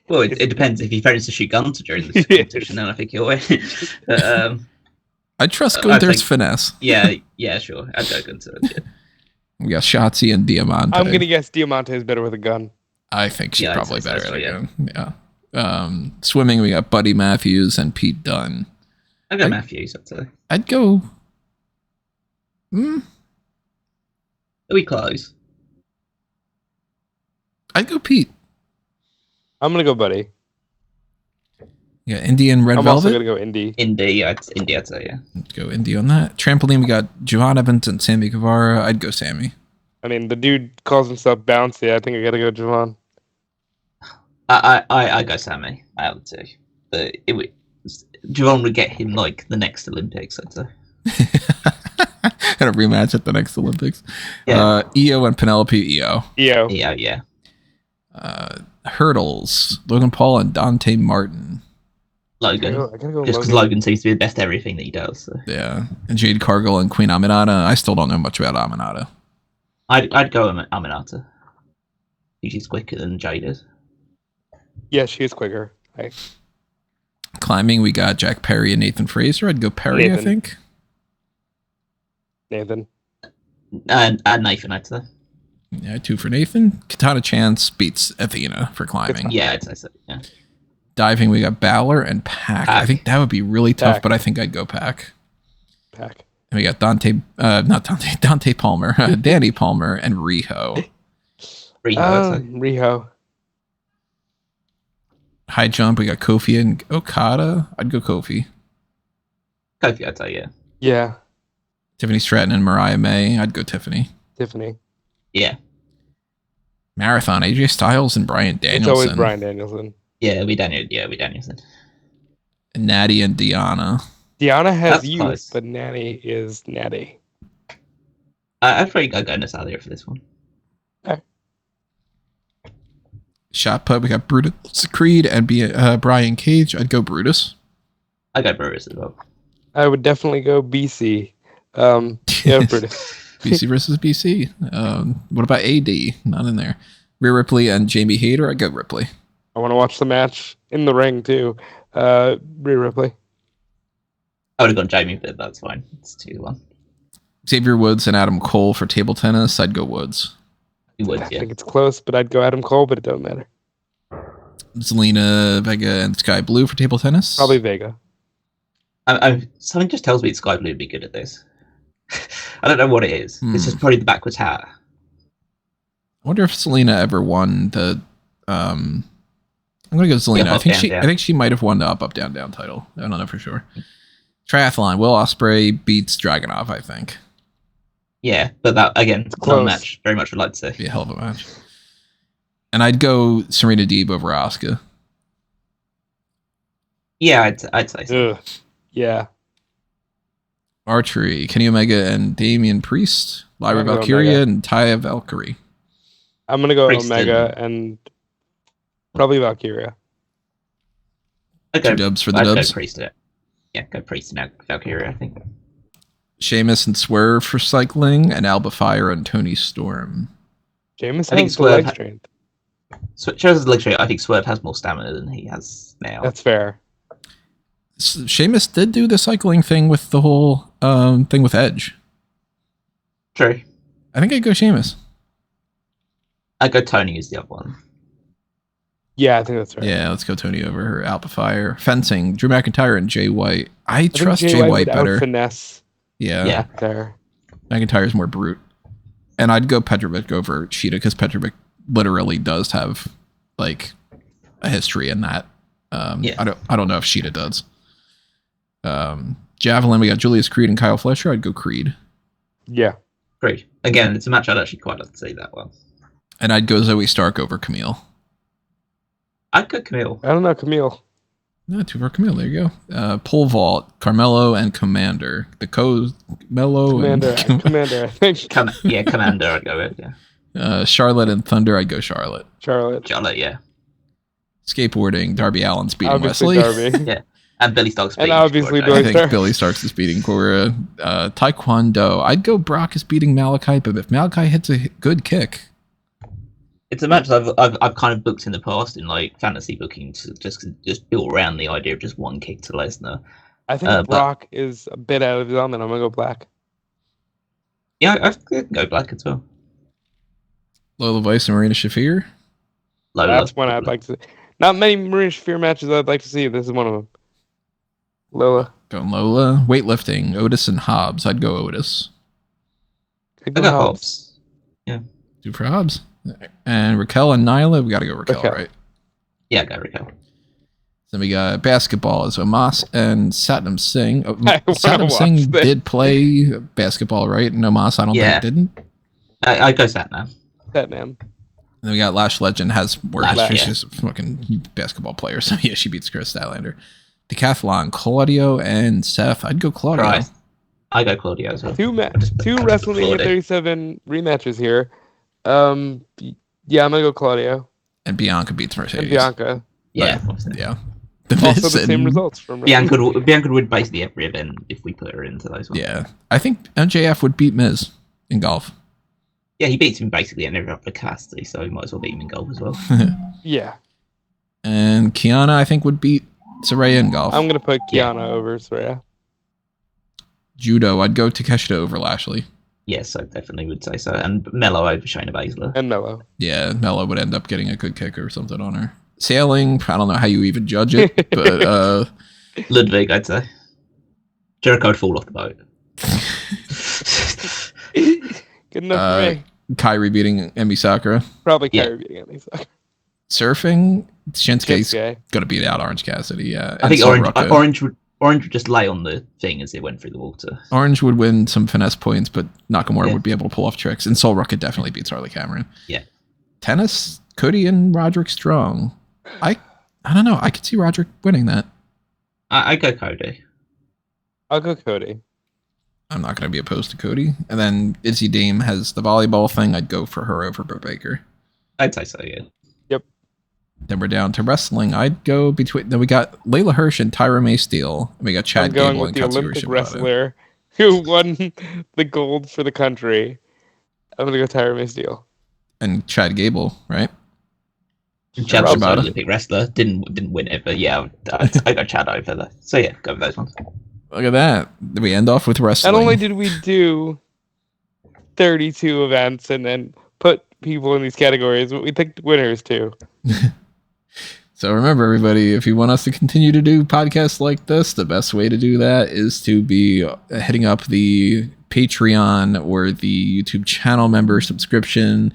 Well, it depends. If he threatens to shoot Gunther during this competition, then I think he'll win. I trust Gunther's finesse. Yeah, sure. I'd go Gunther. Yeah. We got Shotzi and Diamante. I'm gonna guess Diamante is better with a gun. I think she's probably better at a gun. Yeah. Swimming, we got Buddy Matthews and Pete Dunne. I'd go Matthews, I'd say. I'd go... Are we close? I'd go Pete. I'm gonna go Buddy. Yeah, Indy and Red I'm Velvet. also gonna go Indy. Indy, I'd say, yeah. Let's go Indy on that. Trampoline, we got Javon Evans and Sammy Guevara. I'd go Sammy. I mean, the dude calls himself Bouncy. I think I gotta go Javon. I go Sammy, I would say. But Javon would get him like the next Olympics, I'd say. And a rematch at the next Olympics. Yeah. EO and Penelope EO. Yeah. Hurdles, Logan Paul and Dante Martin. Logan. I gotta go Just because Logan seems to be the best at everything that he does. So. Yeah. And Jade Cargill and Queen Aminata. I still don't know much about Aminata. I'd go Aminata. She's quicker than Jade is. Yeah, she is quicker. Climbing, we got Jack Perry and Nathan Fraser. I'd go Perry, I think. Nathan. And Nathan, I'd say. Yeah, 2 for Nathan. Katana Chance beats Athena for climbing. Yeah, I'd say so. Yeah. Diving, we got Balor and Pac. I think that would be really tough, but I think I'd go Pac. And we got Dante Palmer, Danny Palmer, and Riho. Riho. High jump, we got Kofi and Okada. I'd go Kofi. Kofi, I'd say, yeah. Yeah. Tiffany Stratton and Mariah May. I'd go Tiffany. Yeah. Marathon, AJ Styles and Bryan Danielson. It's always Bryan Danielson. Yeah, we Danielson. And Natty and Deanna. Deanna has That's youth, close. but Natty is Natty. I'd probably go Nasalia for this one. Shot put, we got Brutus Creed and Brian Cage. I'd go Brutus. I'd go Brutus as well. I would definitely go BC. Yeah, Brutus. BC versus BC. What about AD? Not in there. Rhea Ripley and Jamie Hayter. I'd go Ripley. I want to watch the match in the ring too. Rhea Ripley. I would have gone Jamie, but that's fine. It's 2-1. Xavier Woods and Adam Cole for table tennis. I'd go Woods. You would, I yeah. think it's close, but I'd go Adam Cole, but it don't matter. Zelina Vega and Sky Blue for table tennis. Probably Vega. Something just tells me Sky Blue would be good at this. I don't know what it is. It's just probably the backwards hat. I wonder if Zelina ever won the. I'm gonna go Zelina. Yeah, I think she might have won the up down title. I don't know for sure. Triathlon. Will Ospreay beats Dragunov, I think. Yeah, but that again, it's a close match. Very much would like to see. Be a hell of a match. And I'd go Serena Deeb over Asuka. Yeah, I'd say so. Ugh. Yeah. Archery. Kenny Omega and Damian Priest. Lyra I'm gonna go Valkyria Omega. and Taya Valkyrie. I'm gonna go Priest Omega and probably Valkyria. Okay, 2 dubs for the I'd dubs. Go Priest to it. Yeah, go Priest and Valkyria, I think. Sheamus and Swerve for cycling, and Alba Fire and Tony Storm. James I think has the leg Swerve strength. Shows his leg strength. I think Swerve has more stamina than he has now. That's fair. Sheamus did do the cycling thing with the whole thing with Edge. True. I think I'd go Sheamus. I'd go Tony as the other one. Yeah, I think that's right. Yeah, let's go Tony over her. Alba Fire. Fencing. Drew McIntyre and Jay White. I I think trust Jay White would better. Finesse Yeah. there. McIntyre's more brute. And I'd go Petrovic over Cheetah because Petrovic literally does have like a history in that. I don't know if Cheetah does. Javelin, we got Julius Creed and Kyle Fletcher. I'd go Creed. Yeah. Great. Again, it's a match I'd actually quite like to see that one. And I'd go Zoe Stark over Camille. I'd go Camille. I don't know, Camille. No, 2 for Camille. There you go. Pole vault, Carmelo and Commander. Mello Commander, and Commander, I think. Commander, I'd go with, yeah. Charlotte and Thunder. I'd go Charlotte. Charlotte. Charlotte, yeah. Skateboarding, Darby Allin's beating Obviously, Wesley. Darby. Yeah. And Billy Starks. And beating obviously Cora. I Billy think Starks. Billy Starks is beating Cora. Taekwondo, I'd go Brock is beating Malachi, but if Malachi hits a good kick, It's a match I've kind of booked in the past in like fantasy booking to just built around the idea of just one kick to Lesnar. I think Brock is a bit out of his element. I'm gonna go black. Yeah, I could go black as well. Lola Vice and Marina Shafir. Lola. That's one I'd like to see. Not many Marina Shafir matches I'd like to see. This is one of them. Lola. Going Lola. Weightlifting, Otis and Hobbs. I'd go Otis. I got Hobbs. Yeah. Two for Hobbs. And Raquel and Nyla, we got to go Raquel, right? Yeah, go Raquel. Then we got basketball as Omas and Satnam Singh. Satnam watch Singh this. did play basketball, right? And Omas, I don't think didn't. I go Satnam. Satnam. And then we got Lash Legend has more Lash, history. yeah. She's a fucking basketball player. So yeah, she beats Chris Statlander. Decathlon, Claudio and Seth. I'd go Claudio. Right. I go Claudio as well. Two Claudio. WrestleMania 37 rematches here. Yeah, I'm gonna go Claudio. And Bianca beats Mercedes. And Bianca. Yeah. Yeah. Also the same results from Bianca would win basically every event if we put her into those ones. Yeah. I think MJF would beat Miz in golf. Yeah, he beats him basically in every other capacity, so he might as well beat him in golf as well. Yeah. And Kiana, I think, would beat Saraya in golf. I'm gonna put Kiana over Soraya. Judo, I'd go Takeshita over Lashley. Yes, I definitely would say so. And Mello over Shayna Baszler. And Mello. Yeah, Mella would end up getting a good kick or something on her. Sailing, I don't know how you even judge it, but Ludwig, I'd say. Jericho would fall off the boat. Good enough for me. Kyrie beating Emi Sakura. Probably yeah. Kyrie beating Emily. Surfing, Shinsuke's Shinsuke. gonna beat out Orange Cassidy. Yeah, I think Sol Orange Rucka. would just lay on the thing as it went through the water. Orange would win some finesse points, but Nakamura Yeah. would be able to pull off tricks. And Sol Rucka definitely beats Harley Cameron. Yeah. Tennis, Cody and Roderick Strong. I don't know. I could see Roderick winning that. I go Cody. I'll go Cody. I'm not going to be opposed to Cody. And then Izzy Dame has the volleyball thing. I'd go for her over Britt Baker. I'd say so, yeah. Then we're down to wrestling. I'd go between. Then we got Layla Hirsch and Tyra May Steele. And we got Chad I'm going Gable with and the Katsuhiro Olympic Shibata. wrestler who won the gold for the country. I'm gonna go Tyra May Steele. And Chad Gable, right? Chad was an Shibata. Olympic wrestler. Didn't win it, but yeah, I go Chad over there. So yeah, go with those ones. Look at that. We end off with wrestling. Not only did we do 32 events and then put people in these categories, but we picked winners too. So remember, everybody, if you want us to continue to do podcasts like this, the best way to do that is to be hitting up the Patreon or the YouTube channel member subscription.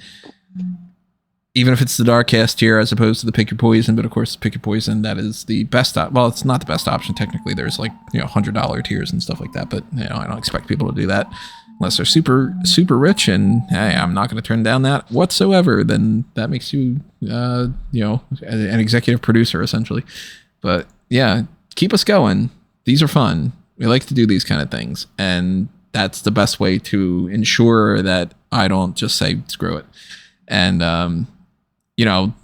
Even if it's the Darkcast tier as opposed to the Pick Your Poison, but of course, Pick Your Poison, that is the best. Well, it's not the best option technically. There's like $100 tiers and stuff like that, but I don't expect people to do that unless they're super rich. And hey, I'm not going to turn down that whatsoever. Then that makes you, an executive producer essentially. But yeah, keep us going. These are fun. We like to do these kind of things, and that's the best way to ensure that I don't just say screw it. And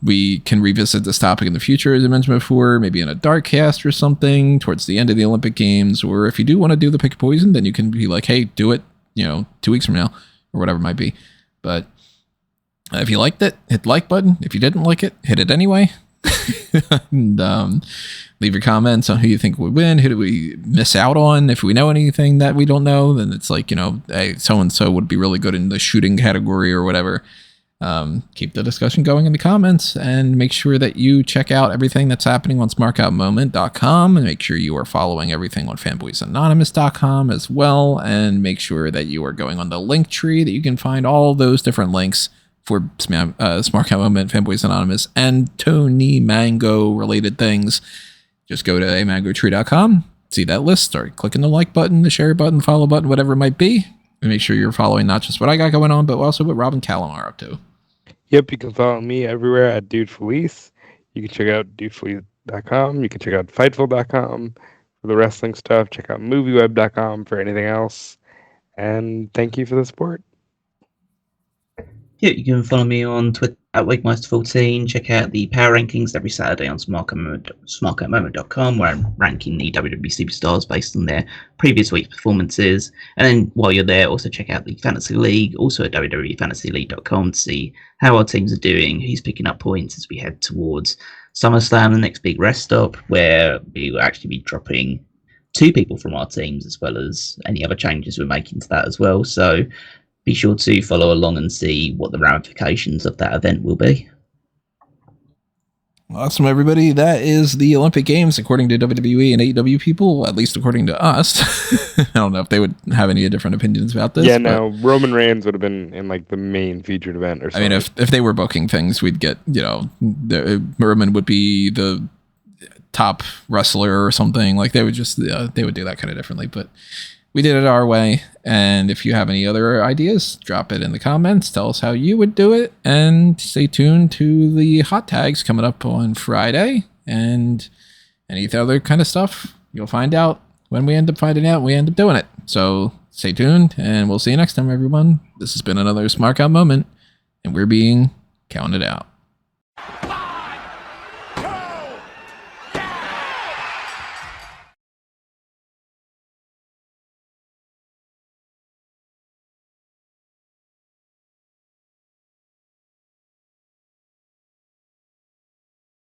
we can revisit this topic in the future, as I mentioned before, maybe in a dark cast or something towards the end of the Olympic Games. Or if you do want to do the Pick Your Poison, then you can be like, hey, do it, 2 weeks from now or whatever it might be. But if you liked it, hit the like button. If you didn't like it, hit it anyway. And leave your comments on who you think would win. Who do we miss out on? If we know anything that we don't know, then it's like, hey, so-and-so would be really good in the shooting category or whatever. Keep the discussion going in the comments, and make sure that you check out everything that's happening on smarkoutmoment.com, and make sure you are following everything on fanboysanonymous.com as well, and make sure that you are going on the link tree that you can find all those different links for Smark Out Moment, Fanboys Anonymous, and Tony Mango related things. Just go to amangotree.com, see that list, start clicking the like button, the share button, follow button, whatever it might be, and make sure you're following not just what I got going on, but also what Rob and Callum are up to. Yep, you can follow me everywhere at Dude Felice. You can check out dudefelice.com. You can check out Fightful.com for the wrestling stuff. Check out movieweb.com for anything else. And thank you for the support. Yeah, you can follow me on Twitter at Wigmeister14. Check out the power rankings every Saturday on smarkatmoment.com, where I'm ranking the WWE Superstars based on their previous week's performances. And then while you're there, also check out the Fantasy League, also at WWEFantasyLeague.com, to see how our teams are doing, who's picking up points as we head towards SummerSlam, the next big rest stop, where we will actually be dropping 2 people from our teams, as well as any other changes we're making to that as well. So be sure to follow along and see what the ramifications of that event will be. Awesome, everybody. That is the Olympic Games, according to WWE and AEW people, at least according to us. I don't know if they would have any different opinions about this. Yeah, no, Roman Reigns would have been in like the main featured event or something. I mean, if they were booking things, we'd get, Roman would be the top wrestler or something. Like they would just, they would do that kind of differently, but we did it our way. And if you have any other ideas, drop it in the comments. Tell us how you would do it. And stay tuned to the hot tags coming up on Friday. And any other kind of stuff, you'll find out when we end up finding out. We end up doing it. So stay tuned, and we'll see you next time, everyone. This has been another Smark Out moment, and we're being counted out.